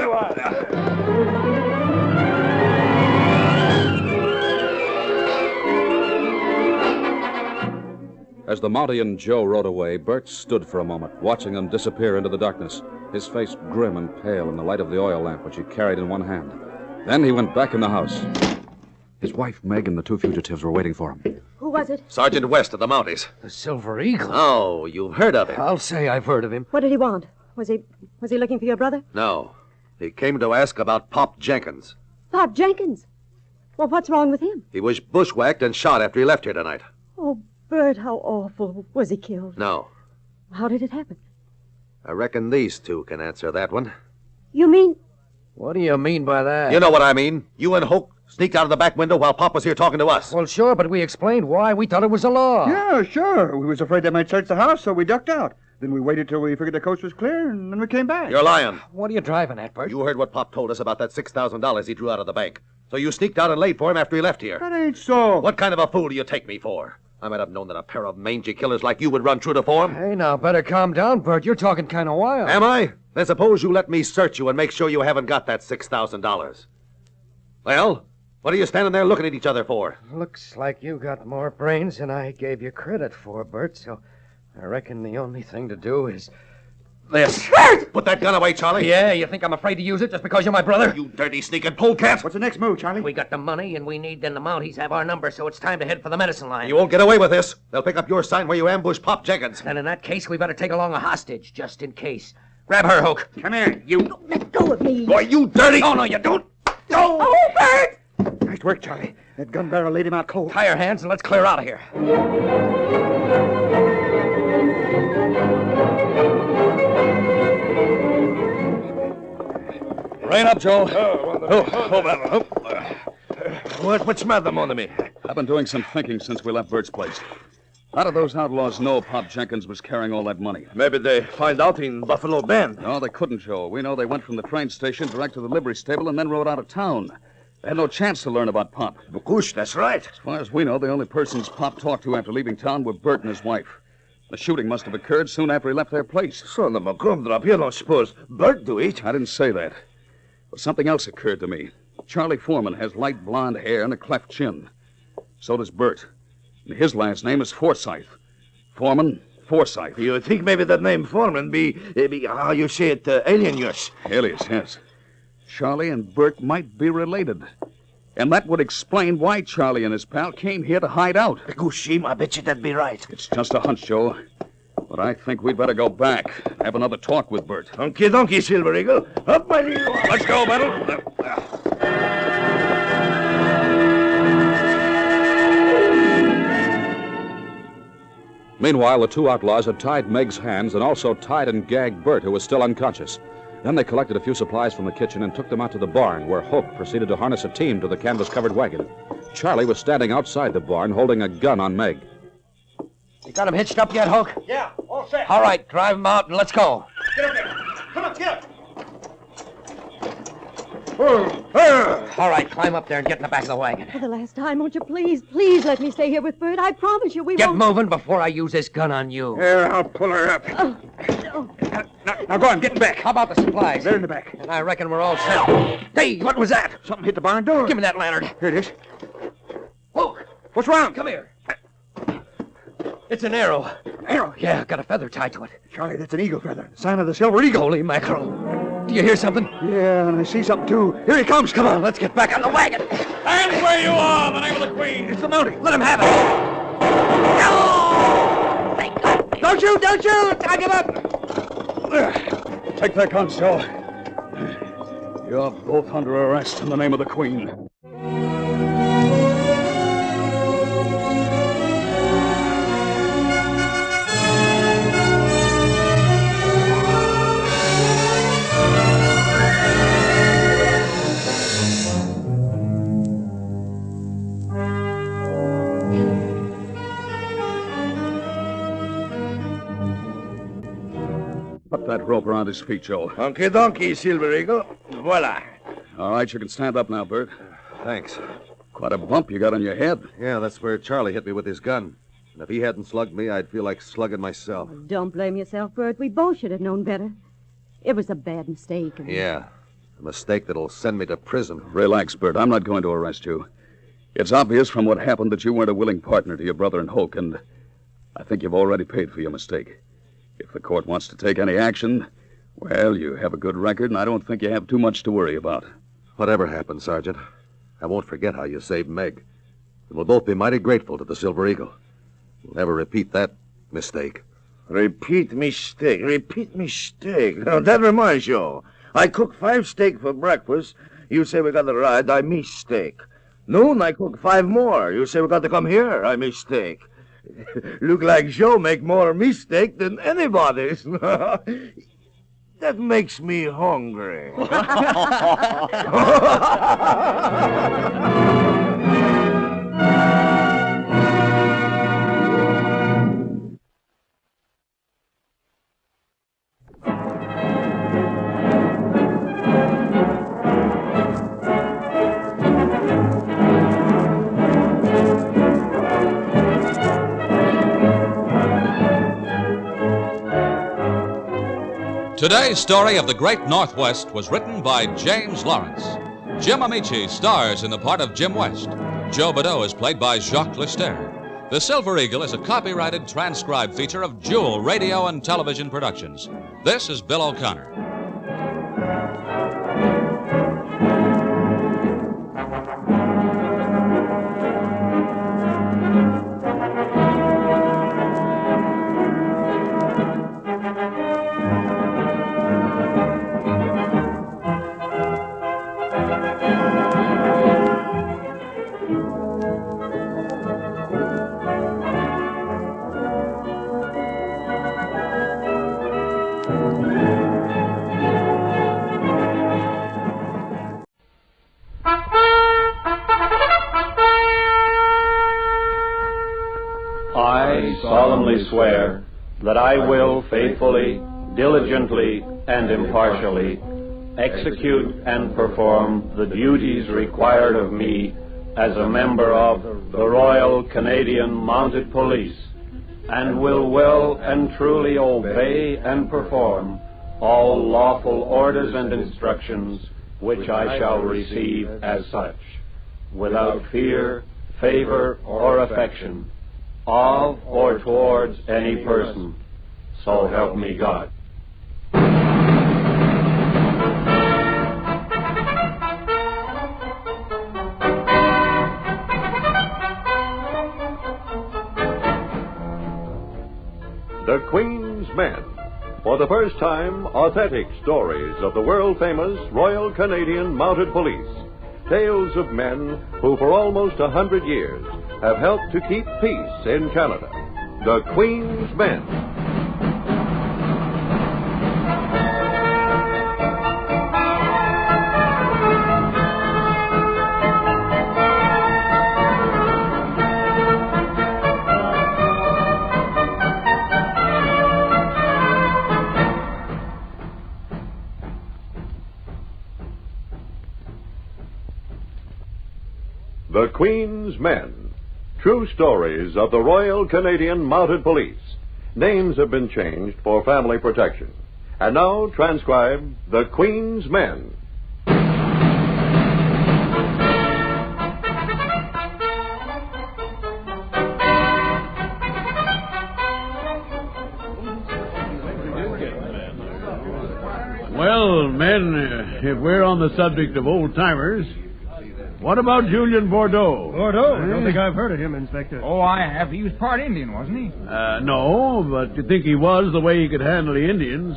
As the Mountie and Joe rode away, Bert stood for a moment, watching them disappear into the darkness, his face grim and pale in the light of the oil lamp which he carried in one hand. Then he went back in the house. His wife, Meg, and the 2 fugitives were waiting for him. Who was it? Sergeant West of the Mounties. The Silver Eagle? Oh, you've heard of him. I'll say I've heard of him. What did he want? Was he looking for your brother? No. He came to ask about Pop Jenkins. Pop Jenkins? Well, what's wrong with him? He was bushwhacked and shot after he left here tonight. Oh, Bert, how awful. Was he killed? No. How did it happen? I reckon these 2 can answer that one. You mean... What do you mean by that? You know what I mean. You and Hoke sneaked out of the back window while Pop was here talking to us. Well, sure, but we explained why. We thought it was a law. Yeah, sure. We was afraid they might search the house, so we ducked out. Then we waited till we figured the coast was clear, and then we came back. You're lying. What are you driving at, Bert? You heard what Pop told us about that $6,000 he drew out of the bank. So you sneaked out and laid for him after he left here. That ain't so. What kind of a fool do you take me for? I might have known that a pair of mangy killers like you would run true to form. Hey, now, better calm down, Bert. You're talking kind of wild. Am I? Then suppose you let me search you and make sure you haven't got that $6,000. Well, what are you standing there looking at each other for? Looks like you got more brains than I gave you credit for, Bert, so I reckon the only thing to do is... this. Put that gun away, Charlie. Yeah, you think I'm afraid to use it just because you're my brother? You dirty sneaking polecat. What's the next move, Charlie? We got the money, and we need, then the Mounties have our number, so it's time to head for the medicine line. You won't get away with this. They'll pick up your sign where you ambush Pop Jenkins. And in that case, we better take along a hostage, just in case. Grab her, Hook. Come here, you. Let go of me. Boy, you dirty. Oh, no, you don't. Oh, Bert! Nice work, Charlie. That gun barrel laid him out cold. Tie your hands and let's clear out of here. Rain up, Joe. What's the matter, mon ami? I've been doing some thinking since we left Bert's place. How did those outlaws know Pop Jenkins was carrying all that money? Maybe they find out in Buffalo Bend. No, they couldn't, Joe. We know they went from the train station direct to the livery stable and then rode out of town. They had no chance to learn about Pop. Bukush, that's right. As far as we know, the only persons Pop talked to after leaving town were Bert and his wife. The shooting must have occurred soon after he left their place. Son of a gumdrop, you don't suppose Bert do it? I didn't say that. But something else occurred to me. Charlie Foreman has light blonde hair and a cleft chin. So does Bert. And his last name is Forsythe. Foreman, Forsythe. You think maybe that name Foreman be how you say it, alias? Alias, yes. Charlie and Bert might be related. And that would explain why Charlie and his pal came here to hide out. Gushim, I bet you that'd be right. It's just a hunch, Joe. But I think we'd better go back and have another talk with Bert. Donkey, donkey, Silver Eagle. Up, my little... Let's go, Battle. Meanwhile, the two outlaws had tied Meg's hands and also tied and gagged Bert, who was still unconscious. Then they collected a few supplies from the kitchen and took them out to the barn, where Hoke proceeded to harness a team to the canvas-covered wagon. Charlie was standing outside the barn holding a gun on Meg. You got him hitched up yet, Hoke? Yeah, all set. All right, drive him out and let's go. Get up there. Come on, get up. All right, climb up there and get in the back of the wagon. For the last time, won't you please let me stay here with Bert? I promise you we Get won't... moving before I use this gun on you. Here, I'll pull her up. Now go on, get in back. How about the supplies? They're in the back. And I reckon we're all set. Hey, what was that? Something hit the barn door. Give me that lantern. Here it is. Hoke, What's wrong? come here. It's an arrow. Arrow? Yeah, got a feather tied to it. Charlie, that's an eagle feather. Sign of the Silver Eagle. Holy mackerel. Do you hear something? Yeah, and I see something, too. Here he comes. Come on, let's get back on the wagon. Hands where you are, the name of the Queen. It's the Mountie. Let him have it. No! Thank God. Don't shoot! I'll give up. Take their guns, Joe. You're both under arrest in the name of the Queen. Put that rope around his feet, Joe. Donkey, donkey, Silver Eagle. Voila. All right, you can stand up now, Bert. Thanks. Quite a bump you got on your head. Yeah, that's where Charlie hit me with his gun. And if he hadn't slugged me, I'd feel like slugging myself. Don't blame yourself, Bert. We both should have known better. It was a bad mistake. Yeah, a mistake that'll send me to prison. Relax, Bert. I'm not going to arrest you. It's obvious from what happened that you weren't a willing partner to your brother and Hoke, and I think you've already paid for your mistake. If the court wants to take any action, well, you have a good record, and I don't think you have too much to worry about. Whatever happens, Sergeant, I won't forget how you saved Meg. And we'll both be mighty grateful to the Silver Eagle. We'll never repeat that mistake. Repeat mistake. Now, that reminds you. I cook 5 steak for breakfast. You say we got to ride. I mistake. Noon, I cook 5 more. You say we got to come here. I mistake. Look like Joe make more mistake than anybody. That makes me hungry. Today's story of the Great Northwest was written by James Lawrence. Jim Amici stars in the part of Jim West. Joe Bordeaux is played by Jacques Lester. The Silver Eagle is a copyrighted, transcribed feature of Jewel Radio and Television Productions. This is Bill O'Connor. I solemnly swear that I will faithfully, diligently, and impartially execute and perform the duties required of me as a member of the Royal Canadian Mounted Police, and will well and truly obey and perform all lawful orders and instructions which I shall receive as such, without fear, favor, or affection, of or towards any person. So help me God. The Queen's Men. For the first time, authentic stories of the world-famous Royal Canadian Mounted Police. Tales of men who for almost 100 years have helped to keep peace in Canada. The Queen's Men. The Queen's Men. True stories of the Royal Canadian Mounted Police. Names have been changed for family protection. And now transcribe The Queen's Men. Well, men, if we're on the subject of old-timers, what about Julien Bordeaux? Bordeaux? I don't think I've heard of him, Inspector. Oh, I have. He was part Indian, wasn't he? No, but you think he was the way he could handle the Indians.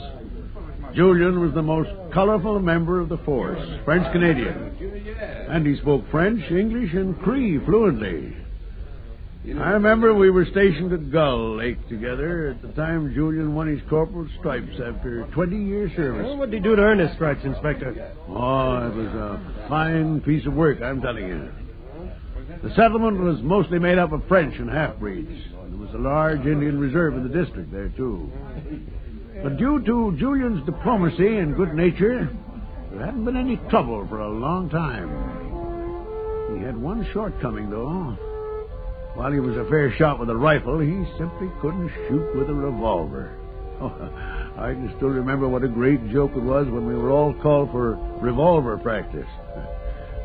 Julien was the most colorful member of the force, French-Canadian. And he spoke French, English, and Cree fluently. I remember we were stationed at Gull Lake together at the time Julien won his corporal's stripes after 20 years' service. Well, what did he do to earn his stripes, Inspector? Oh, it was a fine piece of work, I'm telling you. The settlement was mostly made up of French and half-breeds. There was a large Indian reserve in the district there, too. But due to Julien's diplomacy and good nature, there hadn't been any trouble for a long time. He had one shortcoming, though. While he was a fair shot with a rifle, he simply couldn't shoot with a revolver. Oh, I can still remember what a great joke it was when we were all called for revolver practice.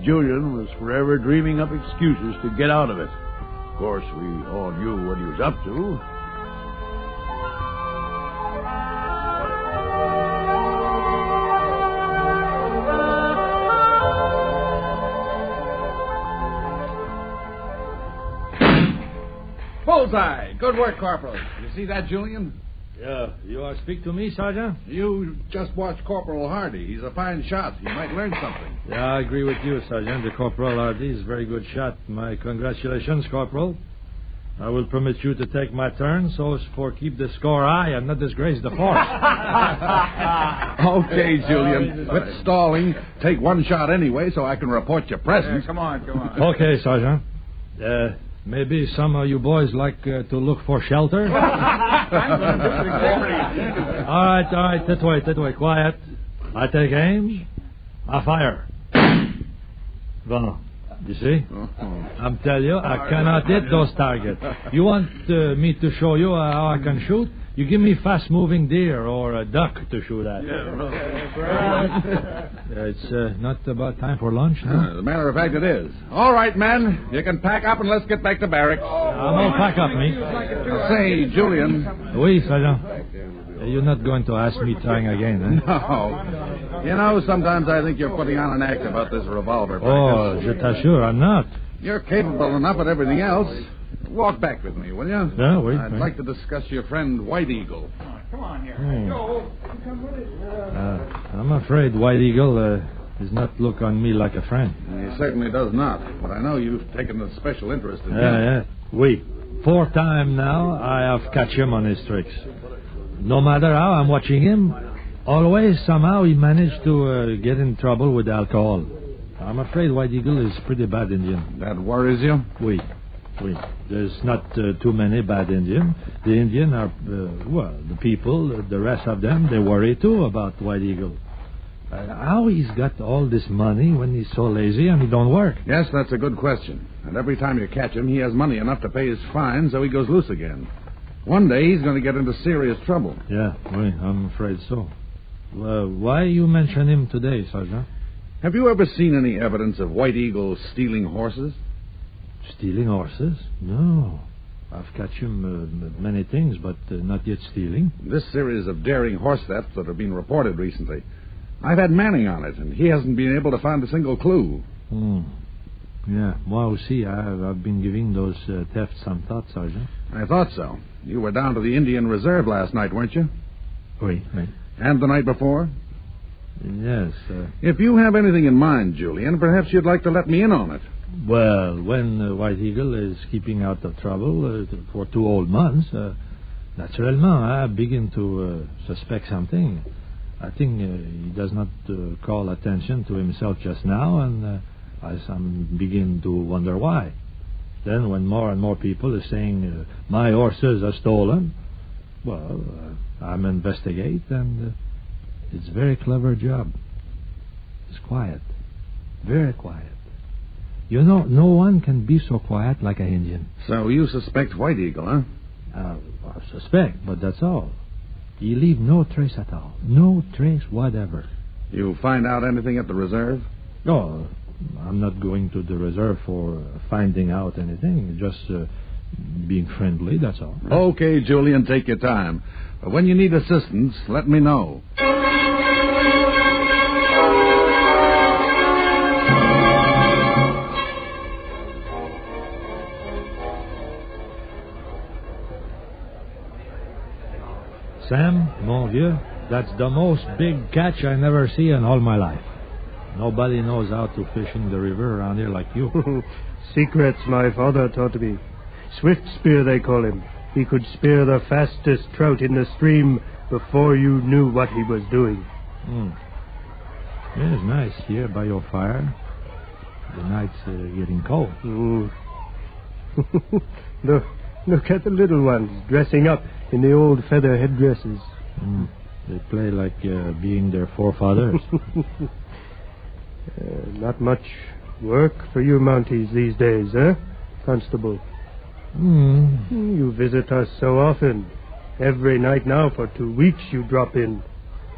Julien was forever dreaming up excuses to get out of it. Of course, we all knew what he was up to. Bullseye! Good work, Corporal. You see that, Julien? Yeah. You want to speak to me, Sergeant? You just watch Corporal Hardy. He's a fine shot. You might learn something. Yeah, I agree with you, Sergeant. The Corporal Hardy is a very good shot. My congratulations, Corporal. I will permit you to take my turn so as for keep the score high and not disgrace the force. Okay, Julien. Quit stalling. Take one shot anyway so I can report your presence. Come on. Okay, Sergeant. Maybe some of you boys like to look for shelter? All right. That way. Quiet. I take aim. I fire. Well, you see? I'm telling you, I cannot hit those targets. You want me to show you how I can shoot? You give me fast-moving deer or a duck to shoot at. It's not about time for lunch, no? As a matter of fact, it is. All right, men. You can pack up and let's get back to barracks. I'm all pack up, me. Say, Julien. Oui, Sergeant. You're not going to ask me trying again, eh? No. You know, sometimes I think you're putting on an act about this revolver practice. Oh, je t'assure, I'm not. You're capable enough at everything else. Walk back with me, will you? Yeah, wait. I'd like to discuss your friend White Eagle. Come on here. I'm afraid White Eagle does not look on me like a friend. He certainly does not. But I know you've taken a special interest in him. Yeah. Oui. 4 times now I have catch him on his tricks. No matter how I'm watching him, always somehow he managed to get in trouble with alcohol. I'm afraid White Eagle is pretty bad Indian. That worries you? Oui. There's not too many bad Indians. The Indian are, the people, the rest of them, they worry too about White Eagle. How he's got all this money when he's so lazy and he don't work? Yes, that's a good question. And every time you catch him, he has money enough to pay his fine, so he goes loose again. One day he's going to get into serious trouble. Yeah, oui, I'm afraid so. Why you mention him today, Sergeant? Have you ever seen any evidence of White Eagle stealing horses? Stealing horses? No. I've catch him many things, but not yet stealing. This series of daring horse thefts that have been reported recently, I've had Manning on it, and he hasn't been able to find a single clue. Yeah, well, see, I've been giving those thefts some thought, Sergeant. I thought so. You were down to the Indian Reserve last night, weren't you? Oui. And the night before? Yes. If you have anything in mind, Julien, perhaps you'd like to let me in on it. Well, when White Eagle is keeping out of trouble for 2 whole months, naturally, I begin to suspect something. I think he does not call attention to himself just now, and I begin to wonder why. Then when more and more people are saying my horses are stolen, well, I'm investigate, and it's a very clever job. It's quiet. Very quiet. You know, no one can be so quiet like an Indian. So you suspect White Eagle, huh? I suspect, but that's all. He leave no trace at all. No trace whatever. You find out anything at the reserve? No, I'm not going to the reserve for finding out anything. Just being friendly, that's all. Okay, Julien, take your time. But when you need assistance, let me know. Sam, mon vieux, that's the most big catch I never see in all my life. Nobody knows how to fish in the river around here like you. Secrets my father taught me. Swift spear, they call him. He could spear the fastest trout in the stream before you knew what he was doing. It's nice here by your fire. The night's getting cold. Look at the little ones dressing up in the old feather headdresses. They play like being their forefathers. Not much work for you Mounties these days, eh, Constable? You visit us so often. Every night now for 2 weeks you drop in.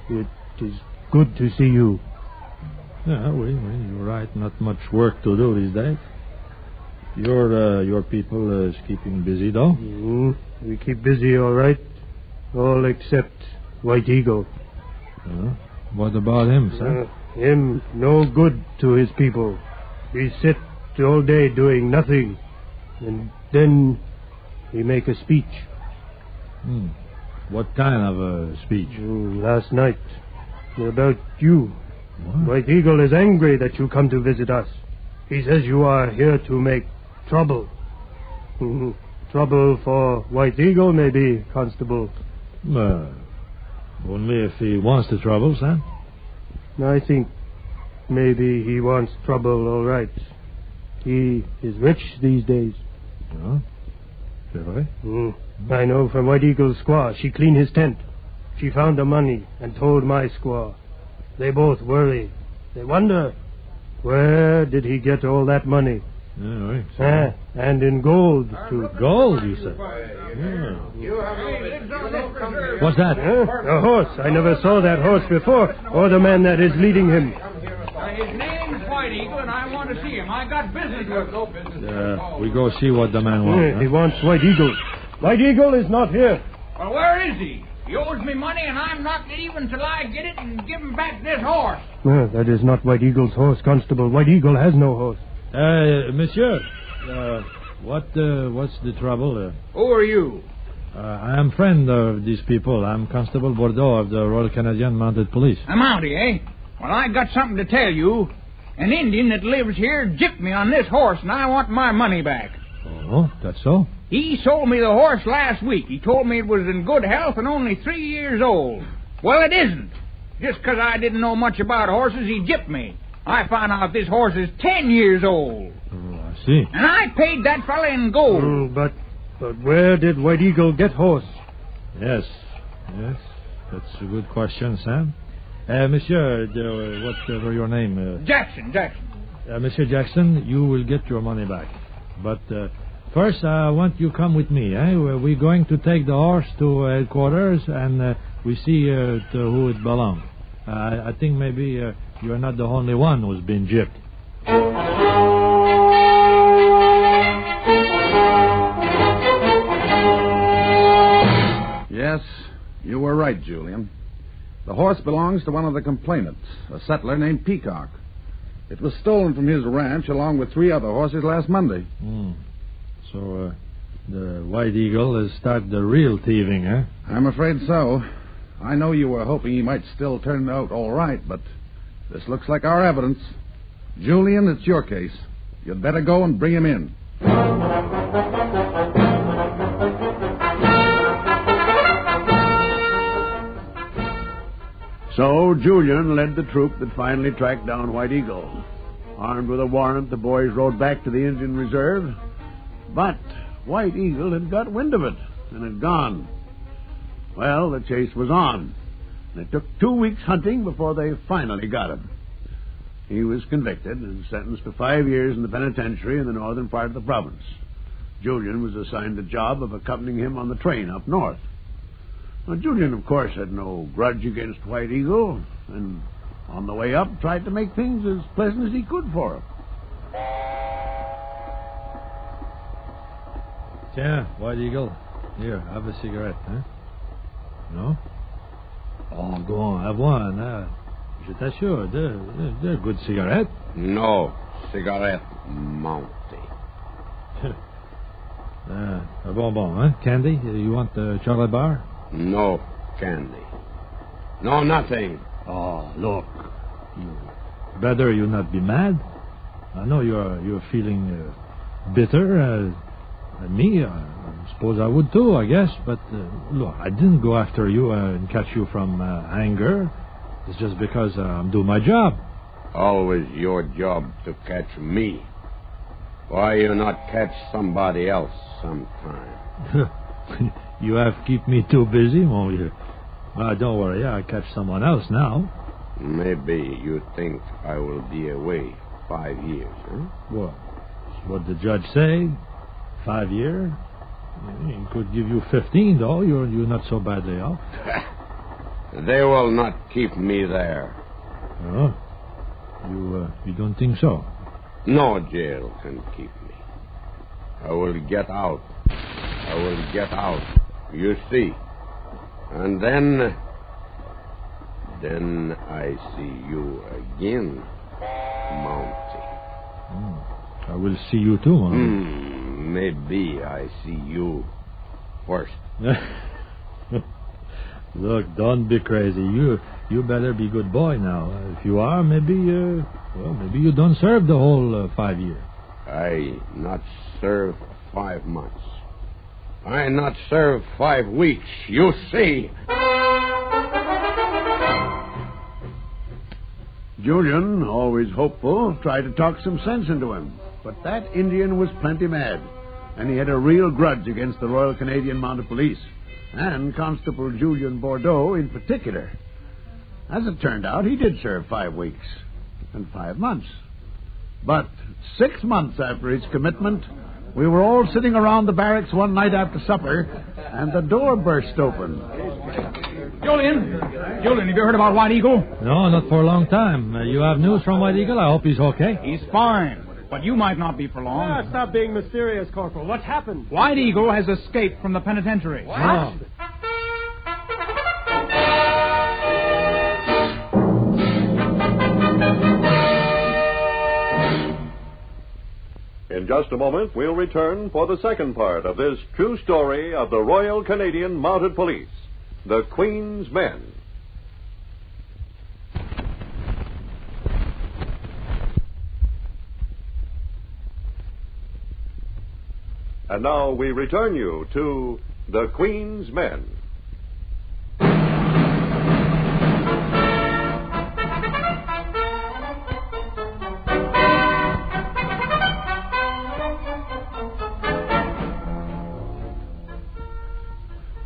It is good to see you. Yeah, you're right. Not much work to do these days. Your people is keeping busy, though? We keep busy, all right. All except White Eagle. What about him, sir? Him no good to his people. He sit all day doing nothing. And then he make a speech. What kind of a speech? Last night. About you. What? White Eagle is angry that you come to visit us. He says you are here to make trouble. Trouble for White Eagle, maybe, Constable. Only if he wants the trouble, Sam. I think maybe he wants trouble, all right. He is rich these days. I know from White Eagle's squaw. She cleaned his tent. She found the money and told my squaw. They both worry. They wonder, where did he get all that money? Oui. And in gold, too. Gold, you said? What's that? A horse. I never saw that horse before, or the man that is leading him. His name's White Eagle, and I want to see him. I got business with him. We go see what the man wants. He wants White Eagle. White Eagle is not here. Well, where is he? He owes me money, and I'm not leaving till I get it and give him back this horse. That is not White Eagle's horse, Constable. White Eagle has no horse. Monsieur, what's the trouble? Who are you? I am friend of these people. I'm Constable Bordeaux of the Royal Canadian Mounted Police. A Mountie, eh? Well, I got something to tell you. An Indian that lives here gypped me on this horse, and I want my money back. Oh, that's so? He sold me the horse last week. He told me it was in good health and only 3 years old. Well, it isn't. Just 'cause I didn't know much about horses, he gypped me. I found out this horse is 10 years old. Oh, I see. And I paid that fella in gold. But where did White Eagle get horse? Yes. That's a good question, Sam. Monsieur, whatever your name? Jackson. Monsieur Jackson, you will get your money back. But first, I want you come with me. We're going to take the horse to headquarters, and we see to who it belongs. I think maybe you're not the only one who's been gypped. Yes, you were right, Julien. The horse belongs to one of the complainants, a settler named Peacock. It was stolen from his ranch along with 3 other horses last Monday. So, the White Eagle has started the real thieving, eh? I'm afraid so. I know you were hoping he might still turn out all right, but this looks like our evidence. Julien, it's your case. You'd better go and bring him in. So Julien led the troop that finally tracked down White Eagle. Armed with a warrant, the boys rode back to the Indian Reserve. But White Eagle had got wind of it and had gone. Well, the chase was on. And it took 2 weeks hunting before they finally got him. He was convicted and sentenced to 5 years in the penitentiary in the northern part of the province. Julien was assigned the job of accompanying him on the train up north. Now, Julien, of course, had no grudge against White Eagle, and on the way up tried to make things as pleasant as he could for him. Tiens, White Eagle. Here, have a cigarette, huh? No? Oh, go on, have one, huh? Je t'assure, they're good cigarettes. No, cigarette, Mountie. A bonbon, huh? Candy? You want the chocolate bar? No candy. No, nothing. Oh, look. Better you not be mad. I know you're feeling bitter. Me, I suppose I would too, I guess. But look, I didn't go after you and catch you from anger. It's just because I'm doing my job. Always your job to catch me. Why you not catch somebody else sometime? You have keep me too busy, won't you? Well, don't worry, I'll catch someone else now. Maybe you think I will be away 5 years, huh? Well, what the judge say? 5 years? He could give you 15, though. You're not so badly off. They will not keep me there. Oh? You don't think so? No jail can keep me. I will get out. You see. And then I see you again, Mountie. I will see you too, huh? Maybe I see you first. Look, don't be crazy. You better be good boy now. If you are, maybe you don't serve the whole 5 years. I not serve 5 months. I not serve 5 weeks. You see. Julien, always hopeful, tried to talk some sense into him. But that Indian was plenty mad, and he had a real grudge against the Royal Canadian Mounted Police, and Constable Julien Bordeaux in particular. As it turned out, he did serve 5 weeks and 5 months. But 6 months after his commitment, we were all sitting around the barracks one night after supper, and the door burst open. Julien, have you heard about White Eagle? No, not for a long time. You have news from White Eagle? I hope he's okay. He's fine, but you might not be for long. Stop being mysterious, Corporal. What's happened? White Eagle has escaped from the penitentiary. What? Oh. In just a moment, we'll return for the second part of this true story of the Royal Canadian Mounted Police, the Queen's Men. And now we return you to the Queen's Men.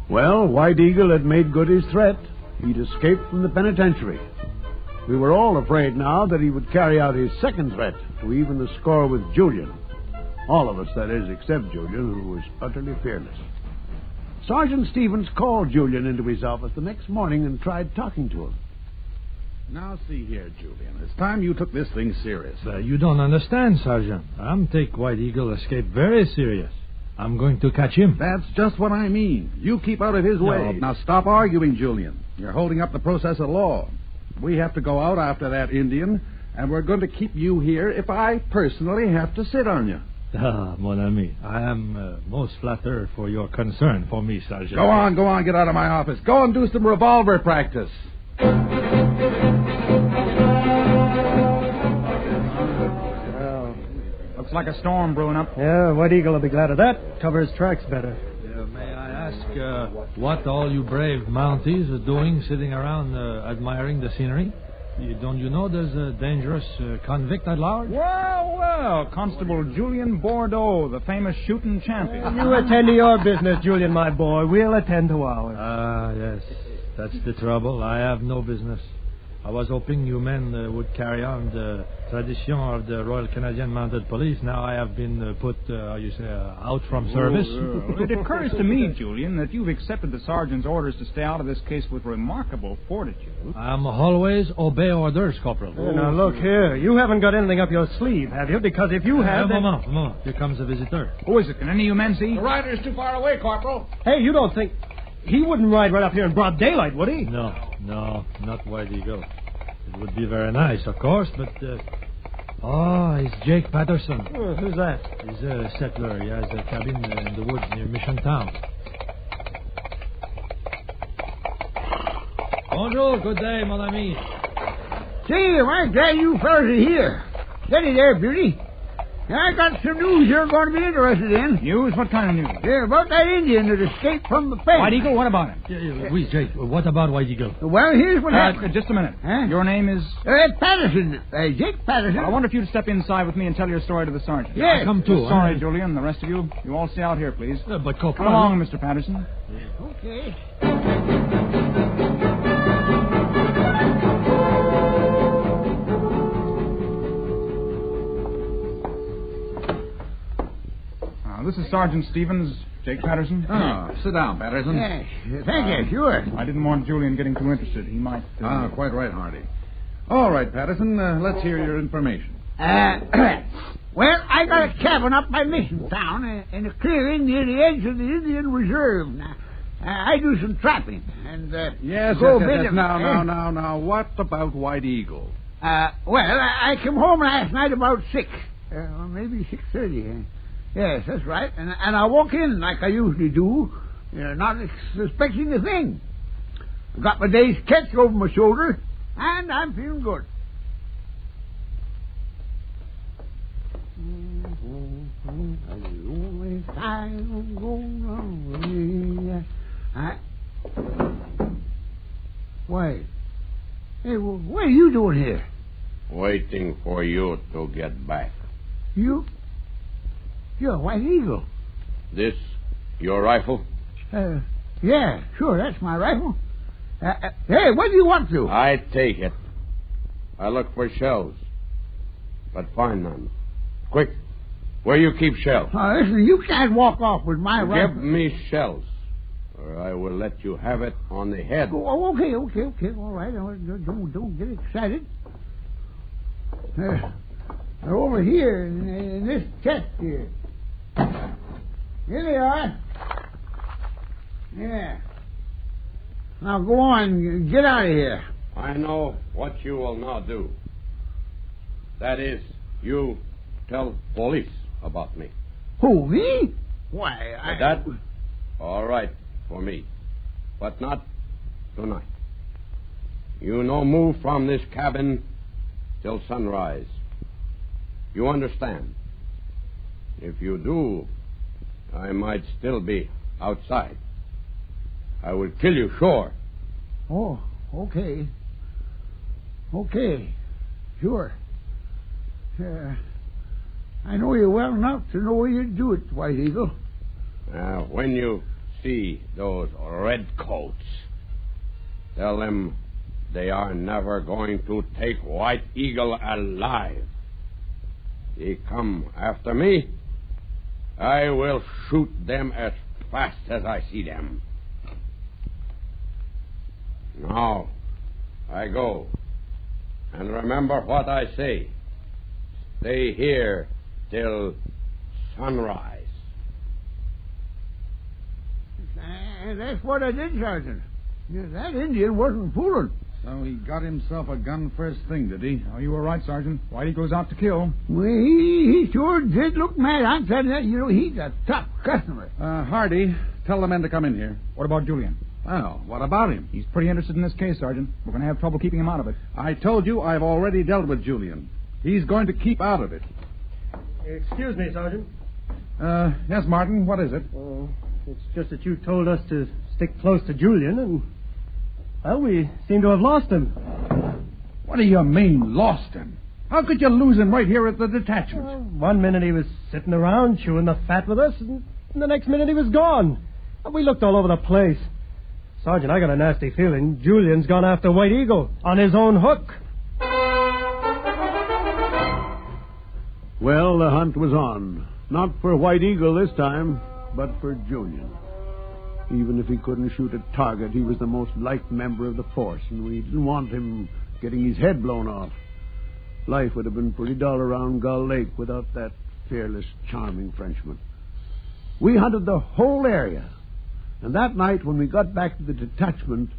Well, White Eagle had made good his threat. He'd escaped from the penitentiary. We were all afraid now that he would carry out his second threat to even the score with Julien. All of us, that is, except Julien, who was utterly fearless. Sergeant Stevens called Julien into his office the next morning and tried talking to him. Now, see here, Julien. It's time you took this thing serious. You don't understand, Sergeant. I'm take White Eagle escape very serious. I'm going to catch him. That's just what I mean. You keep out of his way. Now, stop arguing, Julien. You're holding up the process of law. We have to go out after that Indian, and we're going to keep you here if I personally have to sit on you. Ah, mon ami, I am most flattered for your concern for me, Sergeant. Go on, get out of my office. Go and do some revolver practice. Looks like a storm brewing up. Yeah, White Eagle will be glad of that. Cover his tracks better. May I ask what all you brave Mounties are doing sitting around admiring the scenery? Don't you know there's a dangerous convict at large? Well, Constable Julien Bordeaux, the famous shooting champion. You attend to your business, Julien, my boy. We'll attend to ours. Ah, yes. That's the trouble. I have no business. I was hoping you men would carry on the tradition of the Royal Canadian Mounted Police. Now I have been put, out from service. It occurs to me, Julien, that you've accepted the sergeant's orders to stay out of this case with remarkable fortitude. I'm always obey orders, Corporal. Now, look here. You haven't got anything up your sleeve, have you? Because if you have... No. Here comes a visitor. Who is it? Can any of you men see? The rider's too far away, Corporal. Hey, you don't think... He wouldn't ride right up here in broad daylight, would he? No, not White Eagle. It would be very nice, of course, but... it's Jake Patterson. Who's that? He's a settler. He has a cabin in the woods near Mission Town. Bonjour, good day, mon ami. Say, I'm glad you fellas are here. Steady there, Beauty. I got some news you're going to be interested in. News? What kind of news? Yeah, about that Indian that escaped from the pen. White Eagle? What about him? Oui, Jake. What about White Eagle? Well, here's what happened. Just a minute. Huh? Your name is? Patterson. Jake Patterson. Well, I wonder if you'd step inside with me and tell your story to the sergeant. Yes. I come too. Sorry, Julien. The rest of you, you all stay out here, please. But Corporal... Come along, Mr. Patterson. Okay. This is Sergeant Stevens, Jake Patterson. Oh, sit down, Patterson. Yes, thank you, sure. I didn't want Julien getting too interested. He might... Quite right, Hardy. All right, Patterson, let's hear your information. Well, I got a cabin up by Mission Town in a clearing near the edge of the Indian Reserve. Now, I do some trapping, and Yes. Now, what about White Eagle? Well, I came home last night about 6, or maybe 6:30. Yes, that's right. And I walk in like I usually do, not suspecting a thing. I got my day's catch over my shoulder, and I'm feeling good. Wait. Hey, what are you doing here? Waiting for you to get back. You? You're White Eagle. This your rifle? Yeah, sure, that's my rifle. Hey, what do you want to? I take it. I look for shells. but find none. Quick, where you keep shells? Listen, you can't walk off with my rifle. Give me shells, or I will let you have it on the head. Oh, okay. All right. Don't get excited. They're over here in this chest here. Here they are. Yeah. Now go on, get out of here. I know what you will now do. That is, you tell police about me. Who, me? Why, That? All right, for me. But not tonight. You no move from this cabin till sunrise. You understand? If you do, I might still be outside. I will kill you, sure. Oh, okay. Okay, sure. I know you well enough to know you'd do it, White Eagle. When you see those redcoats, tell them they are never going to take White Eagle alive. They come after me, I will shoot them as fast as I see them. Now, I go. And remember what I say. Stay here till sunrise. That's what I did, Sergeant. That Indian wasn't fooling. So he got himself a gun first thing, did he? Oh, you were right, Sergeant. White Eagle's out to kill. Well, he sure did look mad. I'm telling you, he's a tough customer. Hardy, tell the men to come in here. What about Julien? Well, what about him? He's pretty interested in this case, Sergeant. We're going to have trouble keeping him out of it. I told you I've already dealt with Julien. He's going to keep out of it. Excuse me, Sergeant. Yes, Martin, what is it? It's just that you told us to stick close to Julien, and, well, we seem to have lost him. What do you mean, lost him? How could you lose him right here at the detachment? Well, one minute he was sitting around chewing the fat with us, and the next minute he was gone. We looked all over the place. Sergeant, I got a nasty feeling Julien's gone after White Eagle on his own hook. Well, the hunt was on. Not for White Eagle this time, but for Julien. Even if he couldn't shoot a target, he was the most liked member of the force, and we didn't want him getting his head blown off. Life would have been pretty dull around Gull Lake without that fearless, charming Frenchman. We hunted the whole area. And that night, when we got back to the detachment,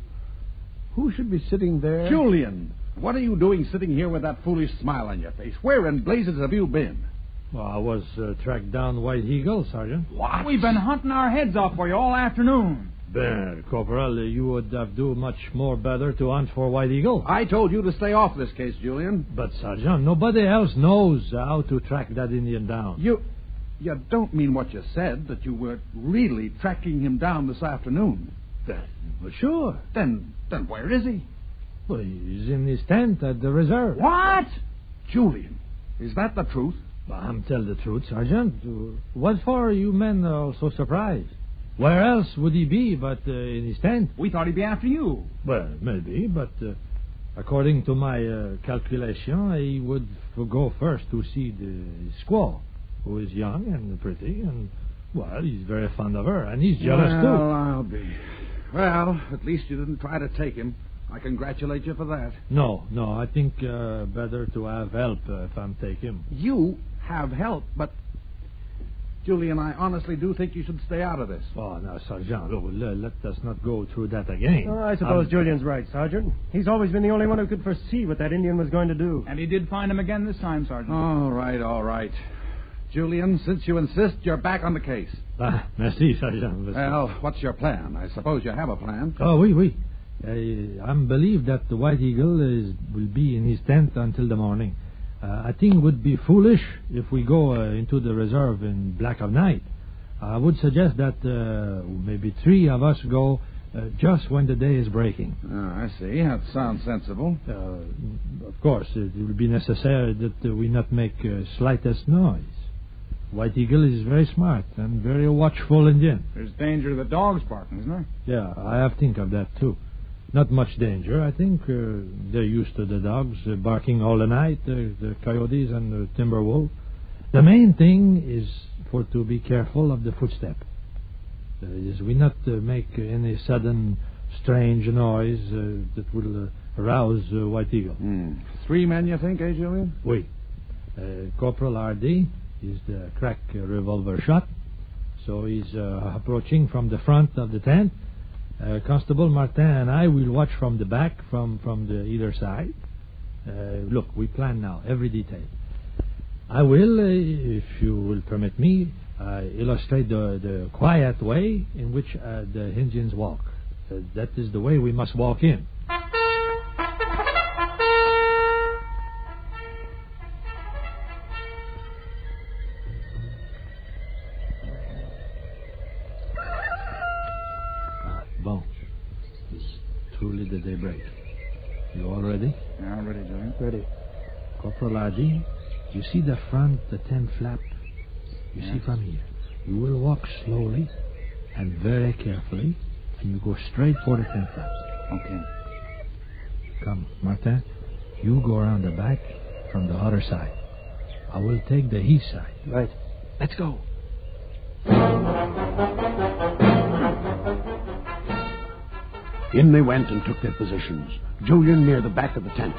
who should be sitting there? Julien! What are you doing sitting here with that foolish smile on your face? Where in blazes have you been? Well, I was tracked down White Eagle, Sergeant. What? We've been hunting our heads off for you all afternoon. Ben, Corporal, you would have do much more better to hunt for White Eagle. I told you to stay off this case, Julien. But, Sergeant, nobody else knows how to track that Indian down. You don't mean what you said, that you were really tracking him down this afternoon. Well, sure. Then where is he? Well, he's in his tent at the reserve. What? Julien, is that the truth? Well, I'm telling the truth, Sergeant. What for are you men so surprised? Where else would he be but in his tent? We thought he'd be after you. Well, maybe, but according to my calculation, he would go first to see the squaw, who is young and pretty, and, well, he's very fond of her, and he's jealous, too. Well, at least you didn't try to take him. I congratulate you for that. No, I think better to have help if I'm take him. You have help, but, Julien, I honestly do think you should stay out of this. Oh, now, Sergeant, let us not go through that again. Oh, I suppose Julien's right, Sergeant. He's always been the only one who could foresee what that Indian was going to do. And he did find him again this time, Sergeant. All right. Julien, since you insist, you're back on the case. Merci, Sergeant. Well, what's your plan? I suppose you have a plan. Oh, oui. I believe that the White Eagle will be in his tent until the morning. I think it would be foolish if we go into the reserve in black of night. I would suggest that maybe 3 of us go just when the day is breaking. I see. That sounds sensible. Of course, it will be necessary that we not make slightest noise. White Eagle is very smart and very watchful Indian. There's danger of the dogs barking, isn't there? Yeah, I have think of that, too. Not much danger, I think. They're used to the dogs barking all the night, the coyotes and the timber wolf. The main thing is to be careful of the footstep. We not make any sudden strange noise that will arouse White Eagle. 3 men, you think, Julien? Oui. Corporal Hardy is the crack revolver shot, so he's approaching from the front of the tent. Constable Martin and I will watch from the back, from the either side. Look, we plan now, every detail. I will, if you will permit me, illustrate the quiet way in which the Indians walk. That is the way we must walk in. Bon. It's truly the daybreak. You all ready? Yeah, ready, Julien. Ready. Corporal Hardy, you see the front, the tent flap? You see from here. You will walk slowly and very carefully, and you go straight for the tent flap. Okay. Come, Martin. You go around the back from the other side. I will take the east side. Right. Let's go. In they went and took their positions, Julien near the back of the tent.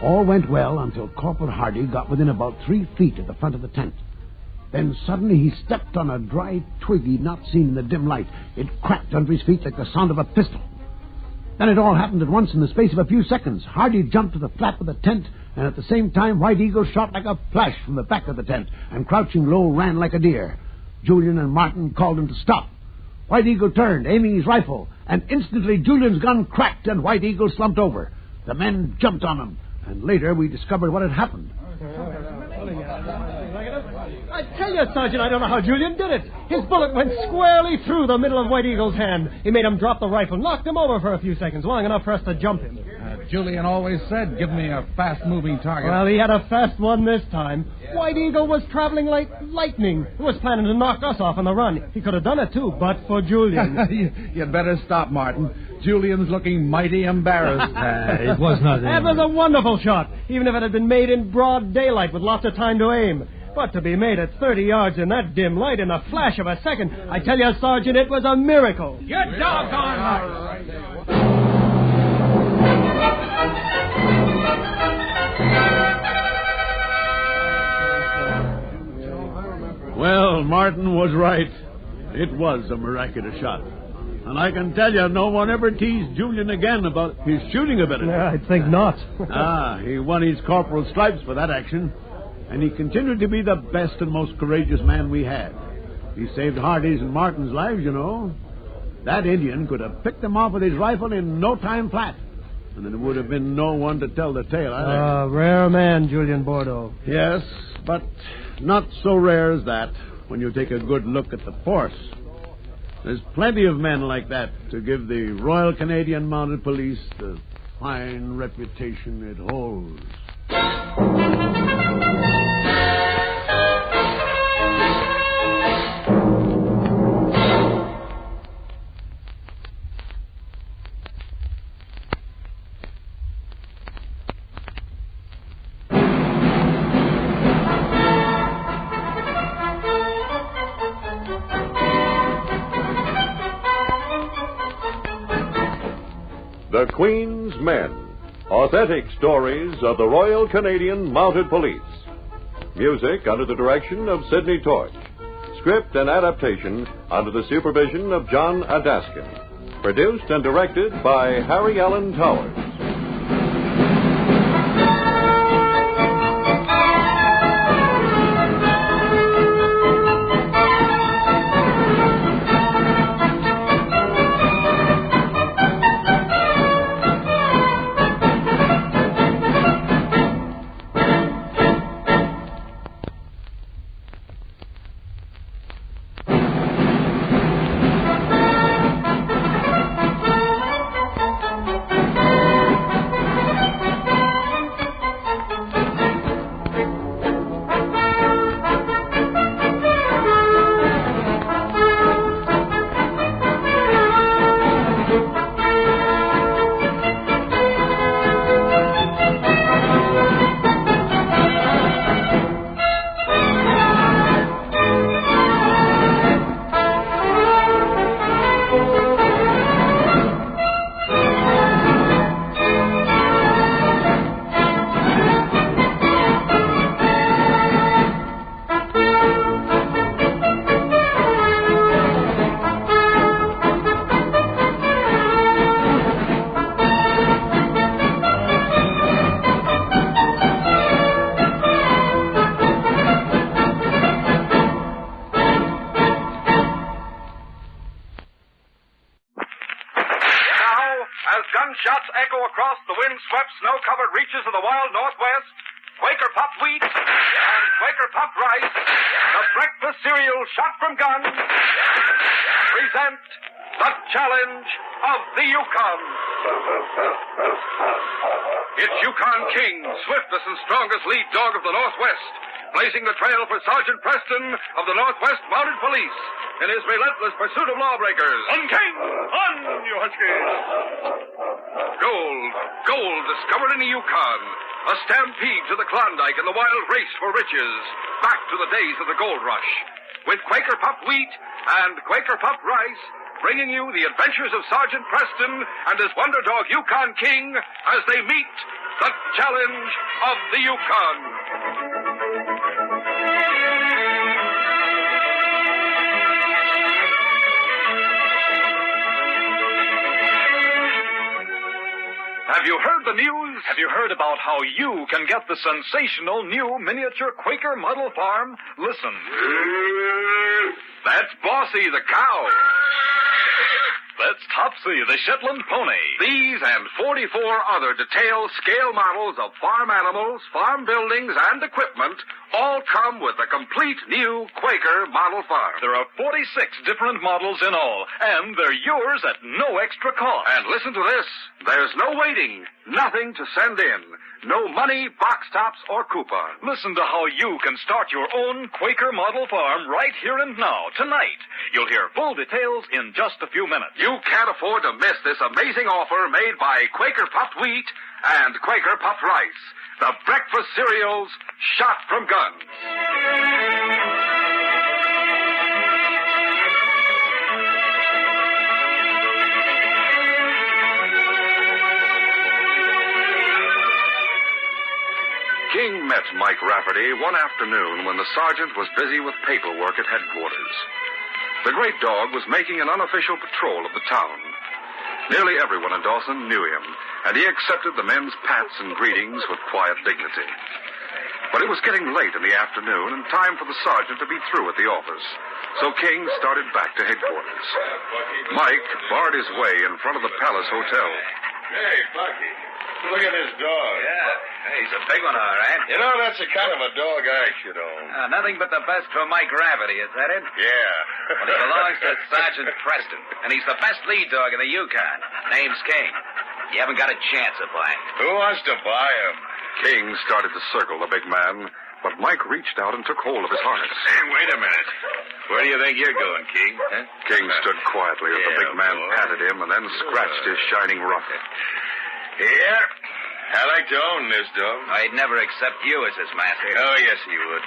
All went well until Corporal Hardy got within about 3 feet of the front of the tent. Then suddenly he stepped on a dry twig he'd not seen in the dim light. It cracked under his feet like the sound of a pistol. Then it all happened at once in the space of a few seconds. Hardy jumped to the flap of the tent, and at the same time White Eagle shot like a flash from the back of the tent, and crouching low ran like a deer. Julien and Martin called him to stop. White Eagle turned, aiming his rifle, and instantly Julien's gun cracked and White Eagle slumped over. The men jumped on him, and later we discovered what had happened. I tell you, Sergeant, I don't know how Julien did it. His bullet went squarely through the middle of White Eagle's hand. He made him drop the rifle, knocked him over for a few seconds, long enough for us to jump him. Julien always said, give me a fast-moving target. Well, he had a fast one this time. White Eagle was traveling like lightning. He was planning to knock us off on the run. He could have done it, too, but for Julien. You'd better stop, Martin. Julien's looking mighty embarrassed. It was not. That was a wonderful shot, even if it had been made in broad daylight with lots of time to aim. But to be made at 30 yards in that dim light in the flash of a second, I tell you, Sergeant, it was a miracle. You're doggone right. Well, Martin was right. It was a miraculous shot. And I can tell you, no one ever teased Julien again about his shooting ability. Yeah, I think not. He won his corporal's stripes for that action. And he continued to be the best and most courageous man we had. He saved Hardy's and Martin's lives, you know. That Indian could have picked them off with his rifle in no time flat. And there would have been no one to tell the tale either. Rare man, Julien Bordeaux. Yes, but not so rare as that when you take a good look at the force. There's plenty of men like that to give the Royal Canadian Mounted Police the fine reputation it holds. The Queen's Men, authentic stories of the Royal Canadian Mounted Police. Music under the direction of Sidney Torch. Script and adaptation under the supervision of John Adaskin. Produced and directed by Harry Allen Towers. across the wind-swept, snow-covered reaches of the wild Northwest, Quaker Pup Wheat and Quaker Pup Rice, the breakfast cereal shot from guns, present the challenge of the Yukon. It's Yukon King, swiftest and strongest lead dog of the Northwest, blazing the trail for Sergeant Preston of the Northwest Mounted Police in his relentless pursuit of lawbreakers. On, King! On, you huskies! Gold discovered in the Yukon. A stampede to the Klondike and the wild race for riches. Back to the days of the gold rush. With Quaker Pup Wheat and Quaker Pup Rice, bringing you the adventures of Sergeant Preston and his wonder dog Yukon King as they meet the challenge of the Yukon. Have you heard the news? Have you heard about how you can get the sensational new miniature Quaker model farm? Listen. That's Bossy the cow. That's Topsy the Shetland pony. These and 44 other detailed scale models of farm animals, farm buildings, and equipment all come with a complete new Quaker model farm. There are 46 different models in all, and they're yours at no extra cost. And listen to this. There's no waiting, nothing to send in. No money, box tops, or coupon. Listen to how you can start your own Quaker model farm right here and now, tonight. You'll hear full details in just a few minutes. You can't afford to miss this amazing offer made by Quaker Pup Wheat and Quaker Pup Rice, the breakfast cereals shot from guns. King met Mike Rafferty one afternoon when the sergeant was busy with paperwork at headquarters. The great dog was making an unofficial patrol of the town. Nearly everyone in Dawson knew him, and he accepted the men's pats and greetings with quiet dignity. But it was getting late in the afternoon and time for the sergeant to be through at the office, so King started back to headquarters. Mike barred his way in front of the Palace Hotel. Hey, Bucky, look at this dog. Yeah, hey, he's a big one, all right. You know, that's the kind of a dog I should own. Nothing but the best for Mike Rafferty, is that it? Yeah. Well, he belongs to Sergeant Preston, and he's the best lead dog in the Yukon. Name's King. You haven't got a chance of buying him. Who wants to buy him? King started to circle the big man, but Mike reached out and took hold of his harness. Hey, wait a minute. Where do you think you're going, King? Huh? King stood quietly as the big man patted him and then scratched his shining ruff. Yeah, I'd like to own this dog. I'd never accept you as his master. Oh, yes, you would.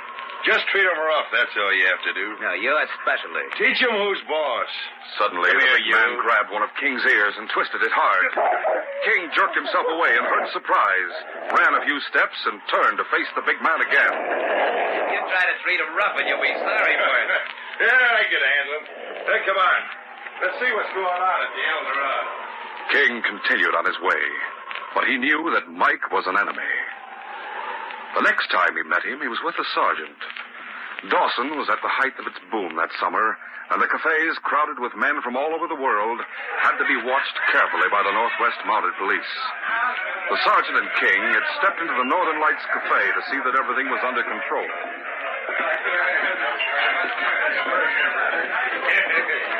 Just treat him rough, that's all you have to do. No, you're specialty. Teach him who's boss. Suddenly, the big man grabbed one of King's ears and twisted it hard. King jerked himself away in hurt surprise, ran a few steps, and turned to face the big man again. If you try to treat him rough, and you'll be sorry for it. Yeah, I can handle him. Hey, come on. Let's see what's going on at the Eldorado. King continued on his way, but he knew that Mike was an enemy. The next time he met him, he was with the sergeant. Dawson was at the height of its boom that summer, and the cafes, crowded with men from all over the world, had to be watched carefully by the Northwest Mounted Police. The sergeant and King had stepped into the Northern Lights Cafe to see that everything was under control.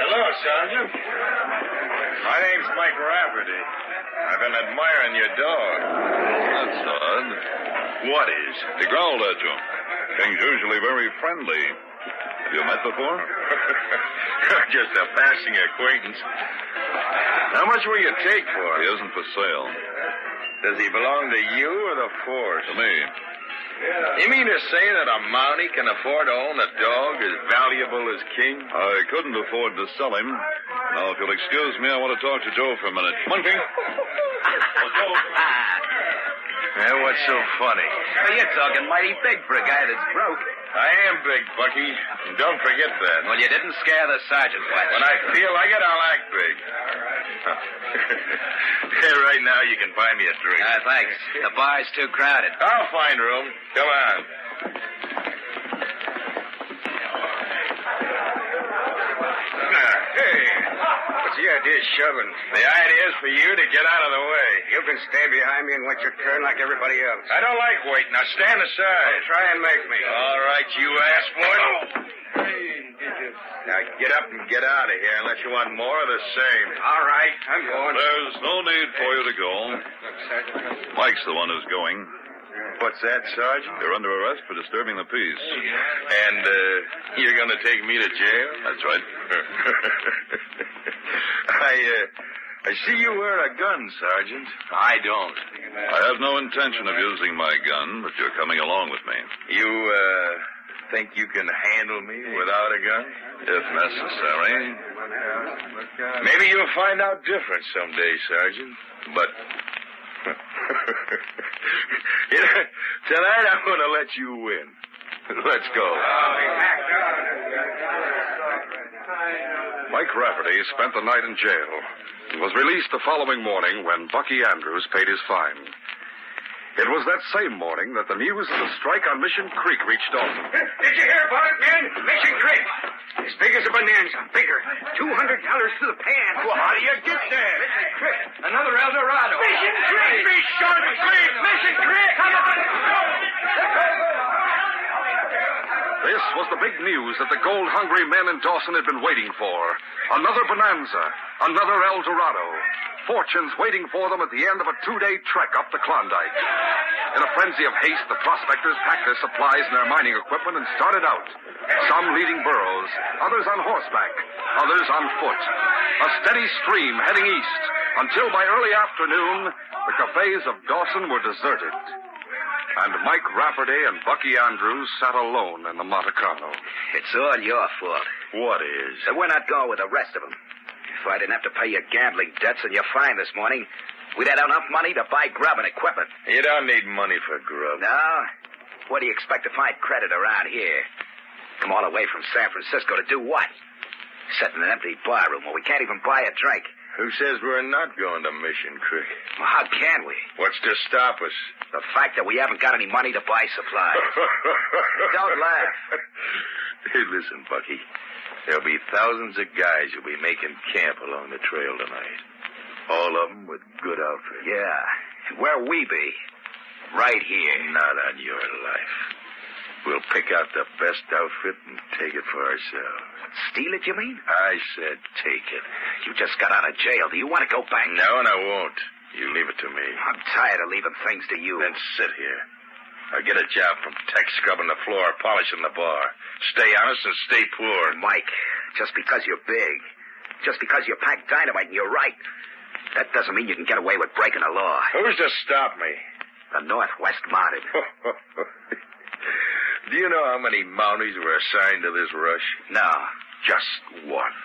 Hello, Sergeant. My name's Mike Rafferty. I've been admiring your dog. That's odd. What is? He growled at you. King's usually very friendly. Have you met before? Just a passing acquaintance. How much will you take for him? He isn't for sale. Does he belong to you or the force? To me. You mean to say that a Mountie can afford to own a dog as valuable as King? I couldn't afford to sell him. Now, if you'll excuse me, I want to talk to Joe for a minute. Come on, King. What's so funny? Well, you're talking mighty big for a guy that's broke. I am big, Bucky. Don't forget that. Well, you didn't scare the sergeant much. When I feel like it, I'll act big. Right now, you can buy me a drink. Thanks. The bar's too crowded. I'll find room. Come on. Hey, what's the got this shoving. The idea is for you to get out of the way. You can stay behind me and wait your turn like everybody else. I don't like waiting. Now stand aside. Don't try and make me. All right, you ass boy. Now get up and get out of here unless you want more of the same. All right, I'm going. There's no need for you to go. Mike's the one who's going. What's that, Sergeant? You're under arrest for disturbing the peace. And you're going to take me to jail? That's right. I see you wear a gun, Sergeant. I don't. I have no intention of using my gun, but you're coming along with me. You, think you can handle me without a gun? If necessary. Maybe you'll find out different someday, Sergeant. But... tonight I'm going to let you win. Let's go. Mike Rafferty spent the night in jail and was released the following morning when Bucky Andrews paid his fine. It was that same morning that the news of the strike on Mission Creek reached Dawson. Did you hear about it, men? Mission Creek. As big as a bonanza. Bigger. $200 to the pan. Well, how do you get there? Mission Creek. Another El Dorado. Mission Creek. Be short and sweet. Mission Creek. Come on. This was the big news that the gold-hungry men in Dawson had been waiting for. Another bonanza. Another El Dorado. Fortunes waiting for them at the end of a 2-day trek up the Klondike. In a frenzy of haste, the prospectors packed their supplies and their mining equipment and started out. Some leading burros, others on horseback, others on foot. A steady stream heading east, until by early afternoon, the cafes of Dawson were deserted. And Mike Rafferty and Bucky Andrews sat alone in the Monte Carlo. It's all your fault. What is? So we're not going with the rest of them. If I didn't have to pay your gambling debts and your fine this morning, we'd had enough money to buy grub and equipment. You don't need money for grub. No? Where do you expect to find credit around here? Come all the way from San Francisco to do what? Sit in an empty barroom where we can't even buy a drink. Who says we're not going to Mission Creek? Well, how can we? What's to stop us? The fact that we haven't got any money to buy supplies. Don't laugh. Hey, listen, Bucky. There'll be thousands of guys who'll be making camp along the trail tonight. All of them with good outfits. Yeah. And where'll we be? Right here. Not on your life. We'll pick out the best outfit and take it for ourselves. Steal it, you mean? I said take it. You just got out of jail. Do you want to go back? No, and I won't. You leave it to me. I'm tired of leaving things to you. Then sit here. I'll get a job from tech scrubbing the floor, polishing the bar. Stay honest and stay poor. Mike, just because you're big, just because you pack dynamite and you're right, that doesn't mean you can get away with breaking the law. Who's to stop me? The Northwest Mounted. Do you know how many Mounties were assigned to this rush? No. Just one.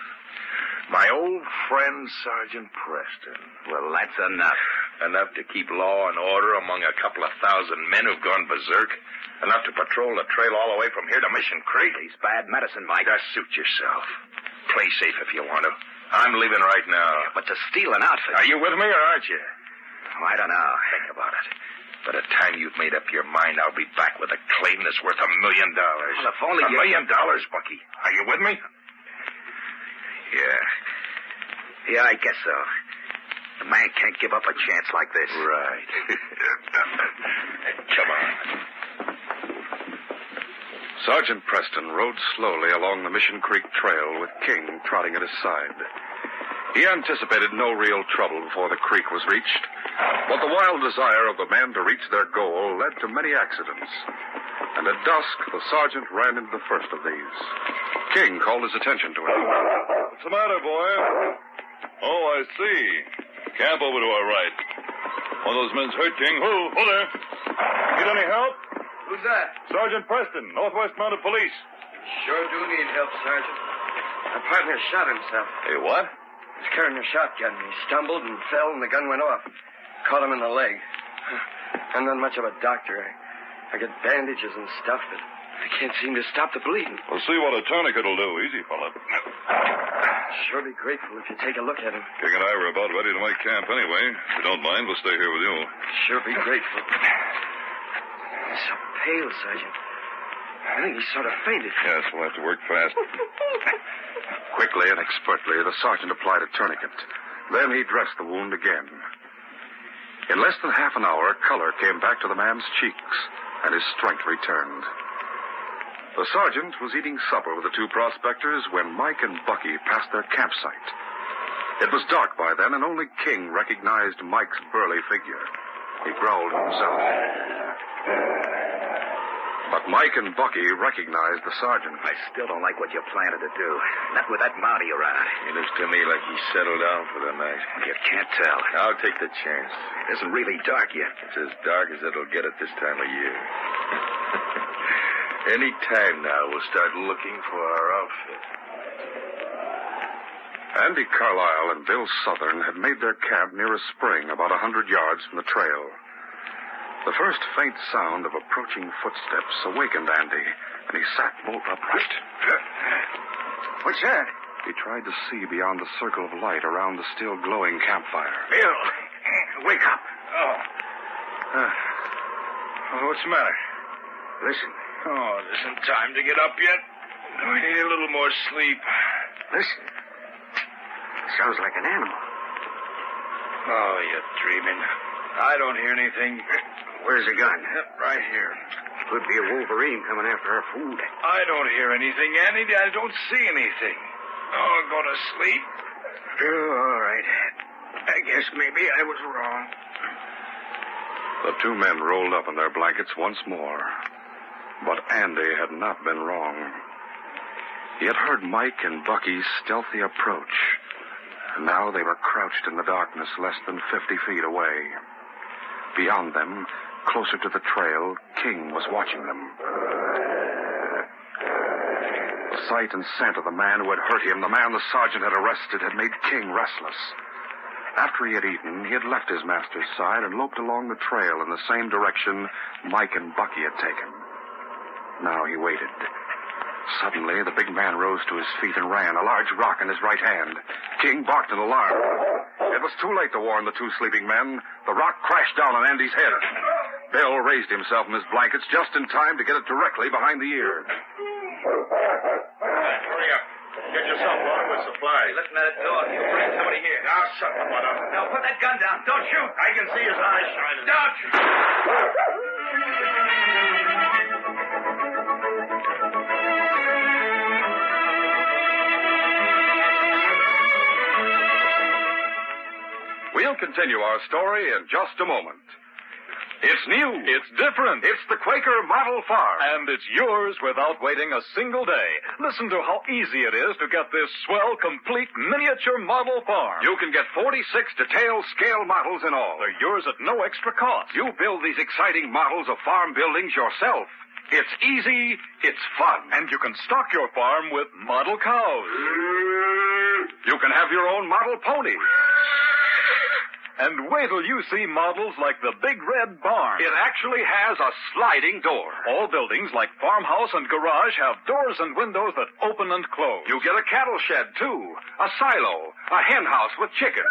My old friend, Sergeant Preston. Well, that's enough. Enough to keep law and order among a couple of thousand men who've gone berserk. Enough to patrol the trail all the way from here to Mission Creek. He's bad medicine, Mike. Just suit yourself. Play safe if you want to. I'm leaving right now. Yeah, but to steal an outfit... Are you with me or aren't you? Oh, I don't know. Think about it. By the time you've made up your mind, I'll be back with a claim that's worth $1 million. Well, if only $1 million, Bucky. Are you with me? Yeah, I guess so. A man can't give up a chance like this. Right. Come on. Sergeant Preston rode slowly along the Mission Creek Trail with King trotting at his side. He anticipated no real trouble before the creek was reached, but the wild desire of the men to reach their goal led to many accidents. And at dusk, the sergeant ran into the first of these. King called his attention to him. What's the matter, boy? Oh, I see. Camp over to our right. One of those men's hurt, King. Who there? Need any help? Who's that? Sergeant Preston, Northwest Mounted Police. Sure do need help, Sergeant. My partner shot himself. Hey, what? He was carrying a shotgun. He stumbled and fell, and the gun went off. Caught him in the leg. I'm not much of a doctor. I get bandages and stuff, but I can't seem to stop the bleeding. We'll see what a tourniquet will do. Easy, fella. Sure be grateful if you take a look at him. King and I were about ready to make camp anyway. If you don't mind, we'll stay here with you. Sure be grateful. He's so pale, Sergeant. I think he sort of fainted. Yes, we'll have to work fast. Quickly and expertly, the sergeant applied a tourniquet. Then he dressed the wound again. In less than half an hour, color came back to the man's cheeks, and his strength returned. The sergeant was eating supper with the two prospectors when Mike and Bucky passed their campsite. It was dark by then, and only King recognized Mike's burly figure. He growled to himself. But Mike and Bucky recognized the sergeant. I still don't like what you're planning to do. Not with that Mountie around. It looks to me like he's settled down for the night. You can't tell. I'll take the chance. It isn't really dark yet. It's as dark as it'll get at this time of year. Any time now, we'll start looking for our outfit. Andy Carlisle and Bill Southern had made their camp near a spring about 100 yards from the trail. The first faint sound of approaching footsteps awakened Andy, and he sat bolt upright. What's that? He tried to see beyond the circle of light around the still glowing campfire. Bill, wake up. What's the matter? Listen. Oh, it isn't time to get up yet. We need a little more sleep. Listen. Sounds like an animal. Oh, you're dreaming. I don't hear anything. Where's the gun? Right here. Could be a wolverine coming after our food. I don't hear anything, Andy. I don't see anything. Oh, go to sleep. Oh, all right. I guess maybe I was wrong. The two men rolled up in their blankets once more. But Andy had not been wrong. He had heard Mike and Bucky's stealthy approach. And now they were crouched in the darkness less than 50 feet away. Beyond them, closer to the trail, King was watching them. The sight and scent of the man who had hurt him, the man the sergeant had arrested, had made King restless. After he had eaten, he had left his master's side and loped along the trail in the same direction Mike and Bucky had taken. Now he waited. Suddenly, the big man rose to his feet and ran, a large rock in his right hand. King barked in alarm. It was too late to warn the two sleeping men. The rock crashed down on Andy's head. Bill raised himself from his blankets just in time to get it directly behind the ear. Hurry up. Get yourself armed with supplies. Listen at it, dog. You bring somebody here. Now, shut the butt up. Now, put that gun down. Don't shoot. I can see his eyes shining. Don't shoot. We'll continue our story in just a moment. It's new. It's different. It's the Quaker Model Farm. And it's yours without waiting a single day. Listen to how easy it is to get this swell, complete miniature model farm. You can get 46 detailed scale models in all. They're yours at no extra cost. You build these exciting models of farm buildings yourself. It's easy. It's fun. And you can stock your farm with model cows. You can have your own model pony. And wait till you see models like the Big Red Barn. It actually has a sliding door. All buildings like farmhouse and garage have doors and windows that open and close. You get a cattle shed, too. A silo. A hen house with chickens.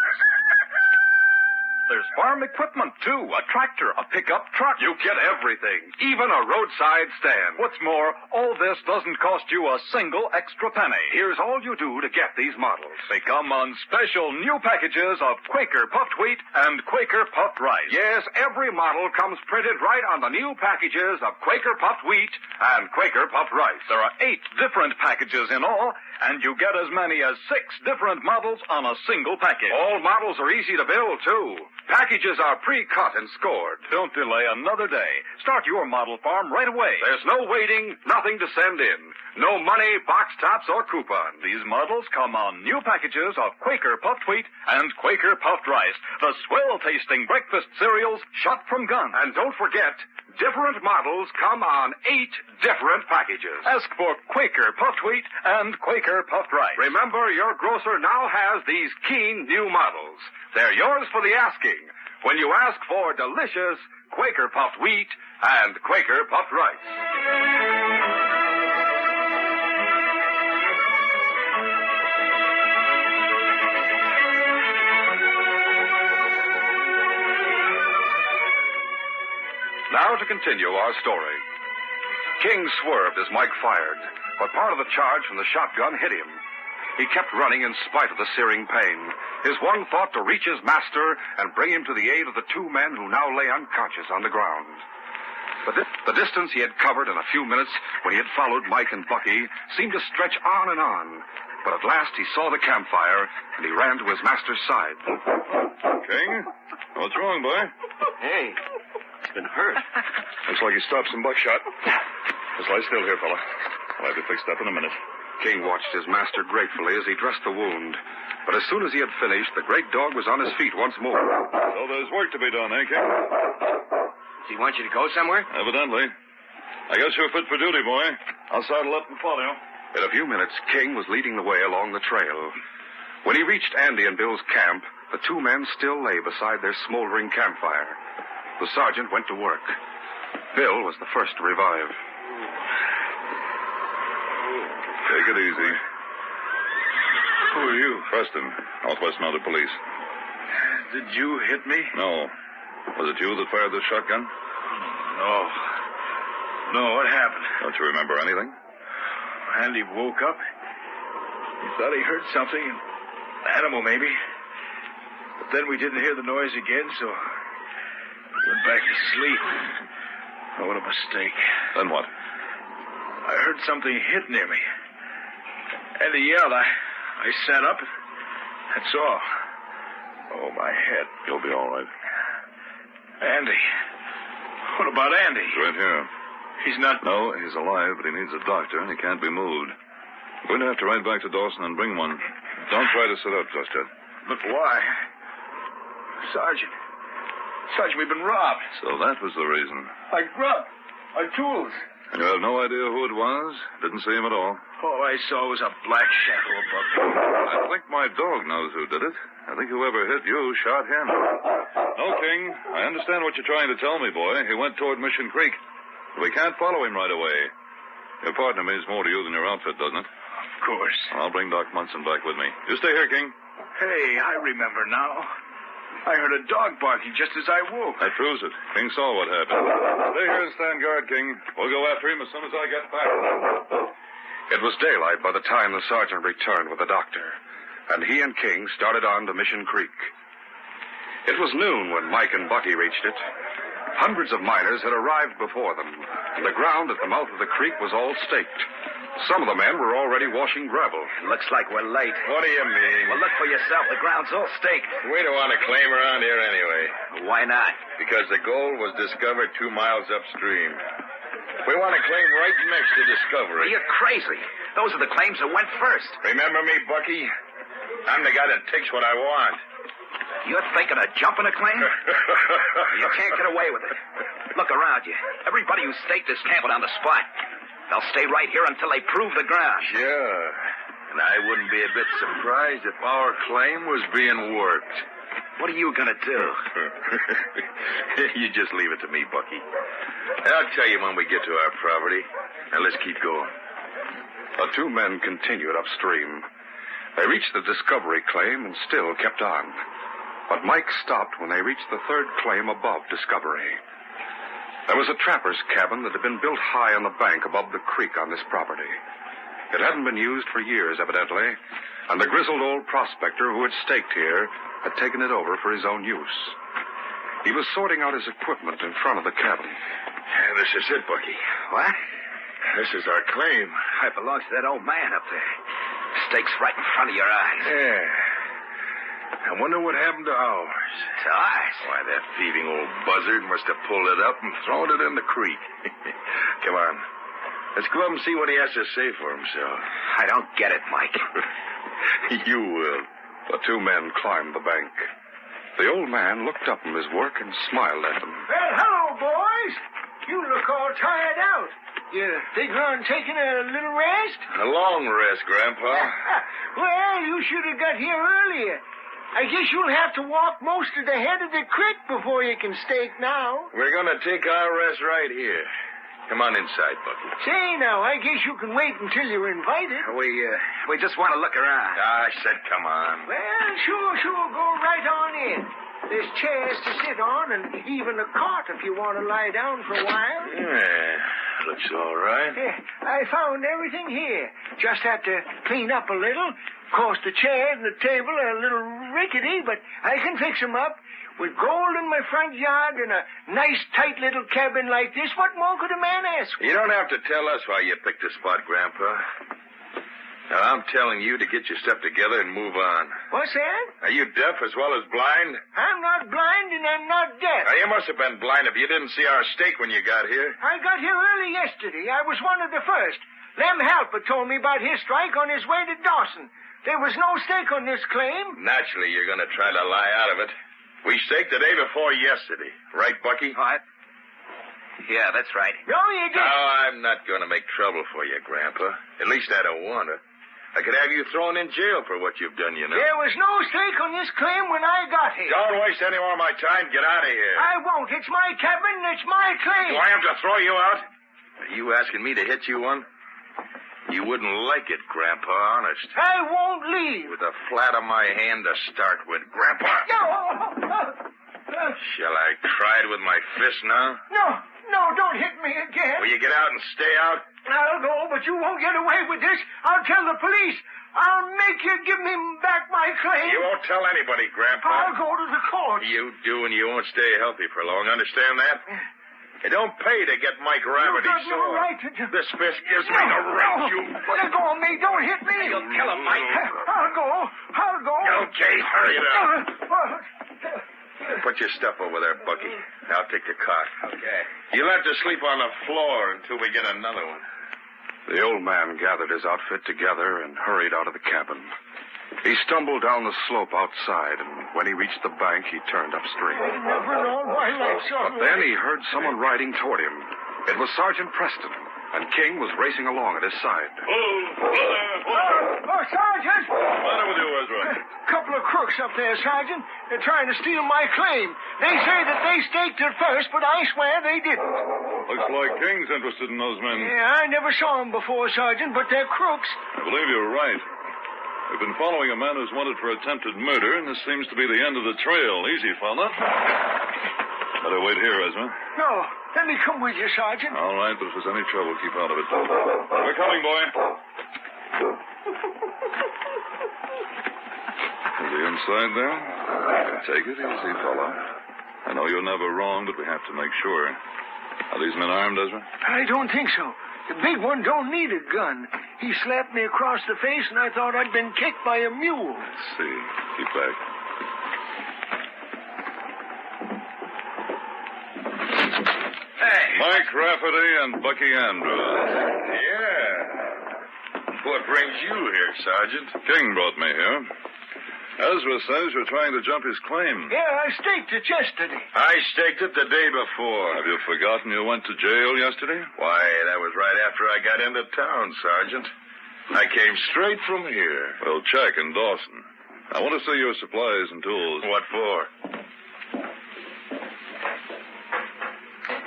There's farm equipment, too. A tractor, a pickup truck. You get everything. Even a roadside stand. What's more, all this doesn't cost you a single extra penny. Here's all you do to get these models. They come on special new packages of Quaker puffed wheat and Quaker puffed rice. Yes, every model comes printed right on the new packages of Quaker puffed wheat and Quaker puffed rice. There are 8 different packages in all, and you get as many as 6 different models on a single package. All models are easy to build, too. Packages are pre-cut and scored. Don't delay another day. Start your model farm right away. There's no waiting, nothing to send in. No money, box tops, or coupons. These models come on new packages of Quaker puffed wheat and Quaker puffed rice, the swell-tasting breakfast cereals shot from guns. And don't forget, different models come on 8 different packages. Ask for Quaker puffed wheat and Quaker puffed rice. Remember, your grocer now has these keen new models. They're yours for the asking when you ask for delicious Quaker puffed wheat and Quaker puffed rice. Now to continue our story. King swerved as Mike fired, but part of the charge from the shotgun hit him. he kept running in spite of the searing pain. His one thought to reach his master and bring him to the aid of the two men who now lay unconscious on the ground. But the distance he had covered in a few minutes when he had followed Mike and Bucky seemed to stretch on and on. But at last he saw the campfire, and he ran to his master's side. King? What's wrong, boy? Hey, he's been hurt. Looks like he stopped some buckshot. Just lie still here, fella. I'll have you fixed up in a minute. King watched his master gratefully as he dressed the wound. But as soon as he had finished, the great dog was on his feet once more. So there's work to be done, eh, King? Does he want you to go somewhere? Evidently. I guess you're fit for duty, boy. I'll saddle up and follow you. In a few minutes, King was leading the way along the trail. When he reached Andy and Bill's camp, the two men still lay beside their smoldering campfire. The sergeant went to work. Bill was the first to revive. Take it easy. Who are you? Preston, Northwest Mounted Police. Did you hit me? No. Was it you that fired the shotgun? No, what happened? Don't you remember anything? Andy woke up. He thought he heard something. An animal, maybe. But then we didn't hear the noise again, so we went back to sleep. Oh, what a mistake. Then what? I heard something hit near me. Andy yelled. I sat up. That's all. Oh, my head. You'll be all right. Andy. What about Andy? He's right here. He's not... No, he's alive, but he needs a doctor, and he can't be moved. We're going to have to ride back to Dawson and bring one. Don't try to sit up just yet. But why? Sergeant, we've been robbed. So that was the reason. Our grub. Our tools. You have no idea who it was? Didn't see him at all? All I saw was a black shadow above me. I think my dog knows who did it. I think whoever hit you shot him. No, King. I understand what you're trying to tell me, boy. He went toward Mission Creek. We can't follow him right away. Your partner means more to you than your outfit, doesn't it? Of course. I'll bring Doc Munson back with me. You stay here, King. Hey, I remember now. I heard a dog barking just as I woke. That proves it. King saw what happened. Stay here and stand guard, King. We'll go after him as soon as I get back. It was daylight by the time the sergeant returned with the doctor, and he and King started on to Mission Creek. It was noon when Mike and Bucky reached it. Hundreds of miners had arrived before them. The ground at the mouth of the creek was all staked. Some of the men were already washing gravel. Looks like we're late. What do you mean? Well, look for yourself. The ground's all staked. We don't want to claim around here anyway. Why not? Because the gold was discovered 2 miles upstream. We want to claim right next to discovery. You're crazy. Those are the claims that went first. Remember me, Bucky? I'm the guy that takes what I want. You're thinking of jumping a claim? You can't get away with it. Look around you. Everybody who staked this camp on the spot. They'll stay right here until they prove the ground. Sure. And I wouldn't be a bit surprised if our claim was being worked. What are you going to do? You just leave it to me, Bucky. I'll tell you when we get to our property. Now, let's keep going. The two men continued upstream. They reached the discovery claim and still kept on. But Mike stopped when they reached the third claim above discovery. There was a trapper's cabin that had been built high on the bank above the creek on this property. It hadn't been used for years, evidently, and the grizzled old prospector who had staked here had taken it over for his own use. He was sorting out his equipment in front of the cabin. This is it, Bucky. What? This is our claim. It belongs to that old man up there. Stake's right in front of your eyes. Yeah. I wonder what happened to ours. To ours? Why, that thieving old buzzard must have pulled it up and thrown it in the creek. Come on. Let's go up and see what he has to say for himself. I don't get it, Mike. You will. The two men climbed the bank. The old man looked up from his work and smiled at them. Well, hello, boys. You look all tired out. You figure on taking a little rest? A long rest, Grandpa. Well, you should have got here earlier. I guess you'll have to walk most of the head of the creek before you can stake now. We're going to take our rest right here. Come on inside, Bucky. Say, now, I guess you can wait until you're invited. We just want to look around. I said come on. Well, sure, go right on in. There's chairs to sit on and even a cot if you want to lie down for a while. Yeah. Looks all right. Yeah, I found everything here. Just had to clean up a little. Of course, the chairs and the table are a little rickety, but I can fix them up. With gold in my front yard and a nice, tight little cabin like this, what more could a man ask for? You don't have to tell us why you picked the spot, Grandpa. Now, I'm telling you to get your stuff together and move on. What's that? Are you deaf as well as blind? I'm not blind and I'm not deaf. Now, you must have been blind if you didn't see our stake when you got here. I got here early yesterday. I was one of the first. Lem Halper told me about his strike on his way to Dawson. There was no stake on this claim. Naturally, you're going to try to lie out of it. We staked the day before yesterday. Right, Bucky? What? Yeah, that's right. No, you didn't. No, I'm not going to make trouble for you, Grandpa. At least I don't want to. I could have you thrown in jail for what you've done, you know. There was no stake on this claim when I got here. Don't waste any more of my time. Get out of here. I won't. It's my cabin and it's my claim. Do I have to throw you out? Are you asking me to hit you one? You wouldn't like it, Grandpa, honest. I won't leave. With the flat of my hand to start with, Grandpa. No. Shall I try it with my fist now? No, don't hit me again. Will you get out and stay out? I'll go, but you won't get away with this. I'll tell the police. I'll make you give me back my claim. You won't tell anybody, Grandpa. I'll go to the court. You do, and you won't stay healthy for long. Understand that? It don't pay to get Mike Rafferty You've got no sore. right to do... This fist gives me the right, you... Let go of me. Don't hit me. You'll kill him, Mike. I'll go. Okay, hurry it up. Put your stuff over there, Bucky. I'll take the cot. Okay. You'll have to sleep on the floor until we get another one. The old man gathered his outfit together and hurried out of the cabin. He stumbled down the slope outside, and when he reached the bank, he turned upstream. But then he heard someone riding toward him. It was Sergeant Preston, and King was racing along at his side. Sergeant! What's the matter with you, Ezra? A couple of crooks up there, Sergeant. They're trying to steal my claim. They say that they staked it first, but I swear they didn't. Looks like King's interested in those men. Yeah, I never saw them before, Sergeant, but they're crooks. I believe you're right. We've been following a man who's wanted for attempted murder, and this seems to be the end of the trail. Easy, fella. Better wait here, Ezra. No, let me come with you, Sergeant. All right, but if there's any trouble, keep out of it. We're coming, boy. Is he inside there? Take it easy, fella. I know you're never wrong, but we have to make sure. Are these men armed, Ezra? I don't think so. The big one don't need a gun. He slapped me across the face, and I thought I'd been kicked by a mule. Let's see. Keep back. Hey. Mike Rafferty and Bucky Andrews. Yeah. What brings you here, Sergeant? King brought me here. Ezra says you're trying to jump his claim. Yeah, I staked it yesterday. I staked it the day before. Have you forgotten you went to jail yesterday? Why, that was right after I got into town, Sergeant. I came straight from here. Well, check in Dawson. I want to see your supplies and tools. What for?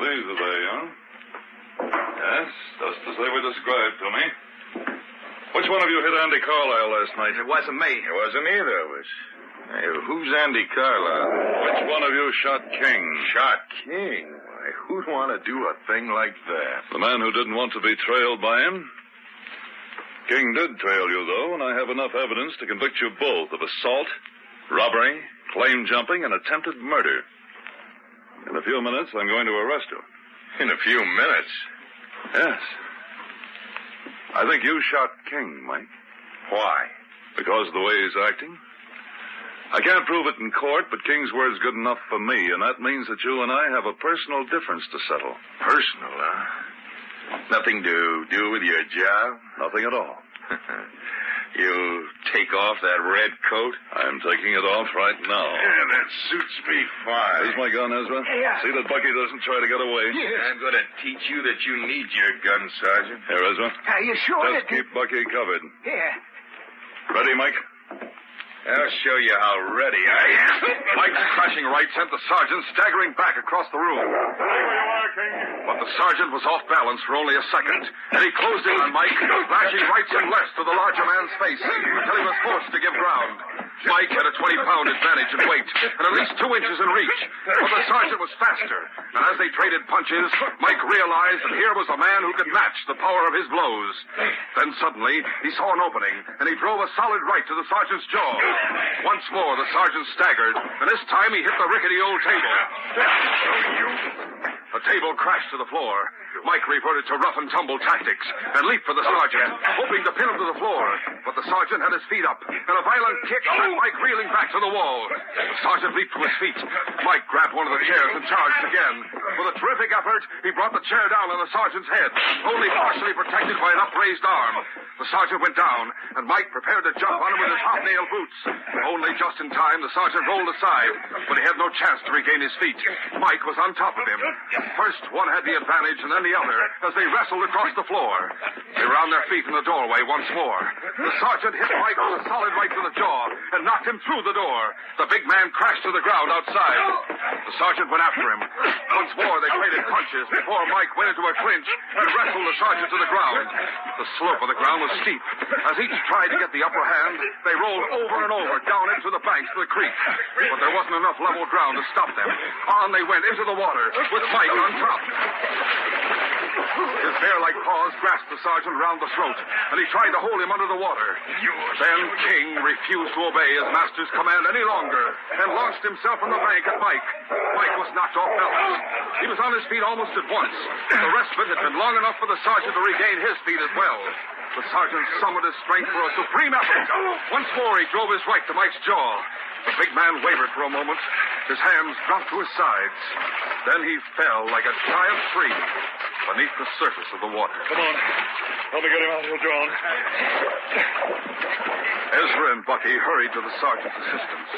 These are they, huh? Yes, just as they were described to me. Which one of you hit Andy Carlisle last night? It wasn't me. It wasn't either of us. Hey, who's Andy Carlisle? Which one of you shot King? Shot King? Why, who'd want to do a thing like that? The man who didn't want to be trailed by him. King did trail you, though, and I have enough evidence to convict you both of assault, robbery, claim jumping, and attempted murder. In a few minutes, I'm going to arrest you. In a few minutes? Yes. I think you shot King, Mike. Why? Because of the way he's acting. I can't prove it in court, but King's word's good enough for me, and that means that you and I have a personal difference to settle. Personal, huh? Nothing to do with your job? Nothing at all. You take off that red coat? I'm taking it off right now. Yeah, that suits me fine. Here's my gun, Ezra. Yeah. See that Bucky doesn't try to get away. Yes. I'm going to teach you that you need your gun, Sergeant. Here, Ezra. Are you sure Just keep Bucky covered. Yeah. Ready, Mike? I'll show you how ready I am. Mike's crashing right sent the sergeant staggering back across the room. But the sergeant was off balance for only a second, and he closed in on Mike, lashing rights and lefts to the larger man's face until he was forced to give ground. Mike had a 20-pound advantage in weight and at least 2 inches in reach, but the sergeant was faster, and as they traded punches, Mike realized that here was a man who could match the power of his blows. Then suddenly, he saw an opening, and he drove a solid right to the sergeant's jaw. Once more, the sergeant staggered, and this time he hit the rickety old table. The table crashed to the floor. Mike reverted to rough-and-tumble tactics and leaped for the sergeant, hoping to pin him to the floor. But the sergeant had his feet up, and a violent kick sent Mike reeling back to the wall. The sergeant leaped to his feet. Mike grabbed one of the chairs and charged again. With a terrific effort, he brought the chair down on the sergeant's head, only partially protected by an upraised arm. The sergeant went down, and Mike prepared to jump on him with his hobnail boots. Only just in time, the sergeant rolled aside, but he had no chance to regain his feet. Mike was on top of him. First, one had the advantage, and then the other, as they wrestled across the floor. They were on their feet in the doorway once more. The sergeant hit Mike with a solid right to the jaw and knocked him through the door. The big man crashed to the ground outside. The sergeant went after him. Once more, they traded punches before Mike went into a clinch and wrestled the sergeant to the ground. The slope of the ground was steep. As each tried to get the upper hand, they rolled over and over down into the banks of the creek. But there wasn't enough level ground to stop them. On they went into the water, with Mike on top. His bear-like paws grasped the sergeant around the throat, and he tried to hold him under the water. Then King refused to obey his master's command any longer and launched himself from the bank at Mike. Mike was knocked off balance. He was on his feet almost at once. The respite had been long enough for the sergeant to regain his feet as well. The sergeant summoned his strength for a supreme effort. Once more, he drove his right to Mike's jaw. The big man wavered for a moment. His hands dropped to his sides. Then he fell like a giant tree beneath the surface of the water. Come on. Help me get him out here, John. Ezra and Bucky hurried to the sergeant's assistance,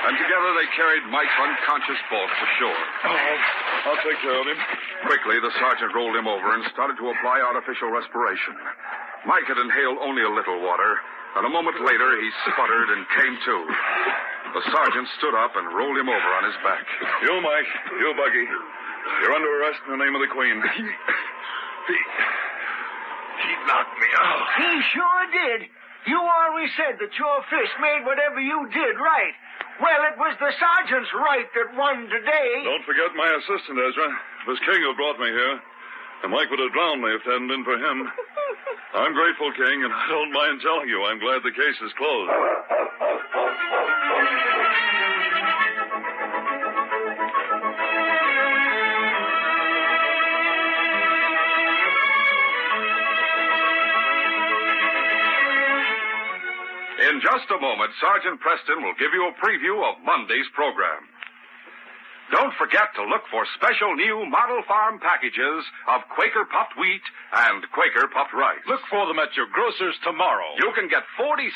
and together they carried Mike's unconscious bulk to shore. I'll take care of him. Quickly, the sergeant rolled him over and started to apply artificial respiration. Mike had inhaled only a little water, and a moment later he sputtered and came to. The sergeant stood up and rolled him over on his back. You, Mike. You, Bucky. You're under arrest in the name of the Queen. He knocked me out. He sure did. You always said that your fist made whatever you did right. Well, it was the sergeant's right that won today. Don't forget my assistant, Ezra. It was King who brought me here. And Mike would have drowned me if it hadn't been for him. I'm grateful, King, and I don't mind telling you I'm glad the case is closed. In just a moment, Sergeant Preston will give you a preview of Monday's program. Don't forget to look for special new model farm packages of Quaker puffed wheat and Quaker puffed rice. Look for them at your grocer's tomorrow. You can get 46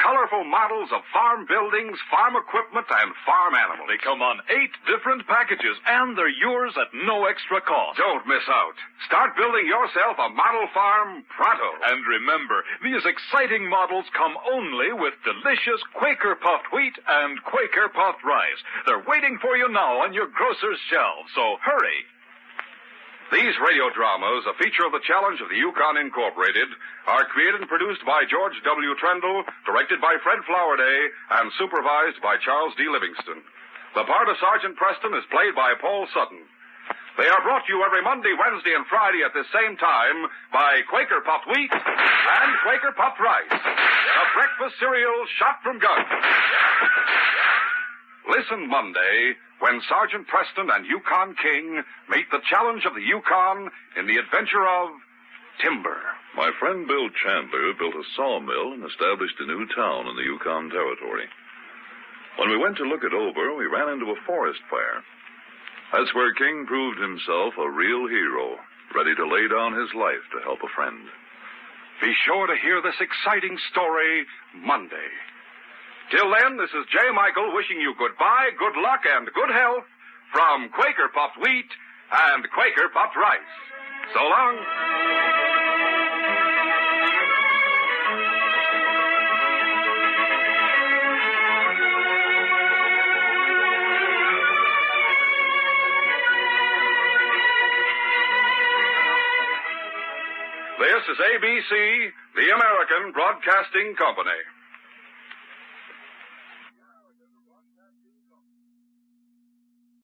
colorful models of farm buildings, farm equipment, and farm animals. They come on 8 different packages, and they're yours at no extra cost. Don't miss out. Start building yourself a model farm pronto. And remember, these exciting models come only with delicious Quaker puffed wheat and Quaker puffed rice. They're waiting for you now on your grocer's shelves, so hurry. These radio dramas, a feature of the Challenge of the Yukon Incorporated, are created and produced by George W. Trendle, directed by Fred Flowerday, and supervised by Charles D. Livingston. The part of Sergeant Preston is played by Paul Sutton. They are brought to you every Monday, Wednesday, and Friday at the same time by Quaker puffed wheat and Quaker puffed rice, a breakfast cereal shot from guns. Listen Monday when Sergeant Preston and Yukon King meet the challenge of the Yukon in the adventure of timber. My friend Bill Chandler built a sawmill and established a new town in the Yukon Territory. When we went to look it over, we ran into a forest fire. That's where King proved himself a real hero, ready to lay down his life to help a friend. Be sure to hear this exciting story Monday. Till then, this is J. Michael wishing you goodbye, good luck, and good health from Quaker puffed wheat and Quaker puffed rice. So long. This is ABC, the American Broadcasting Company.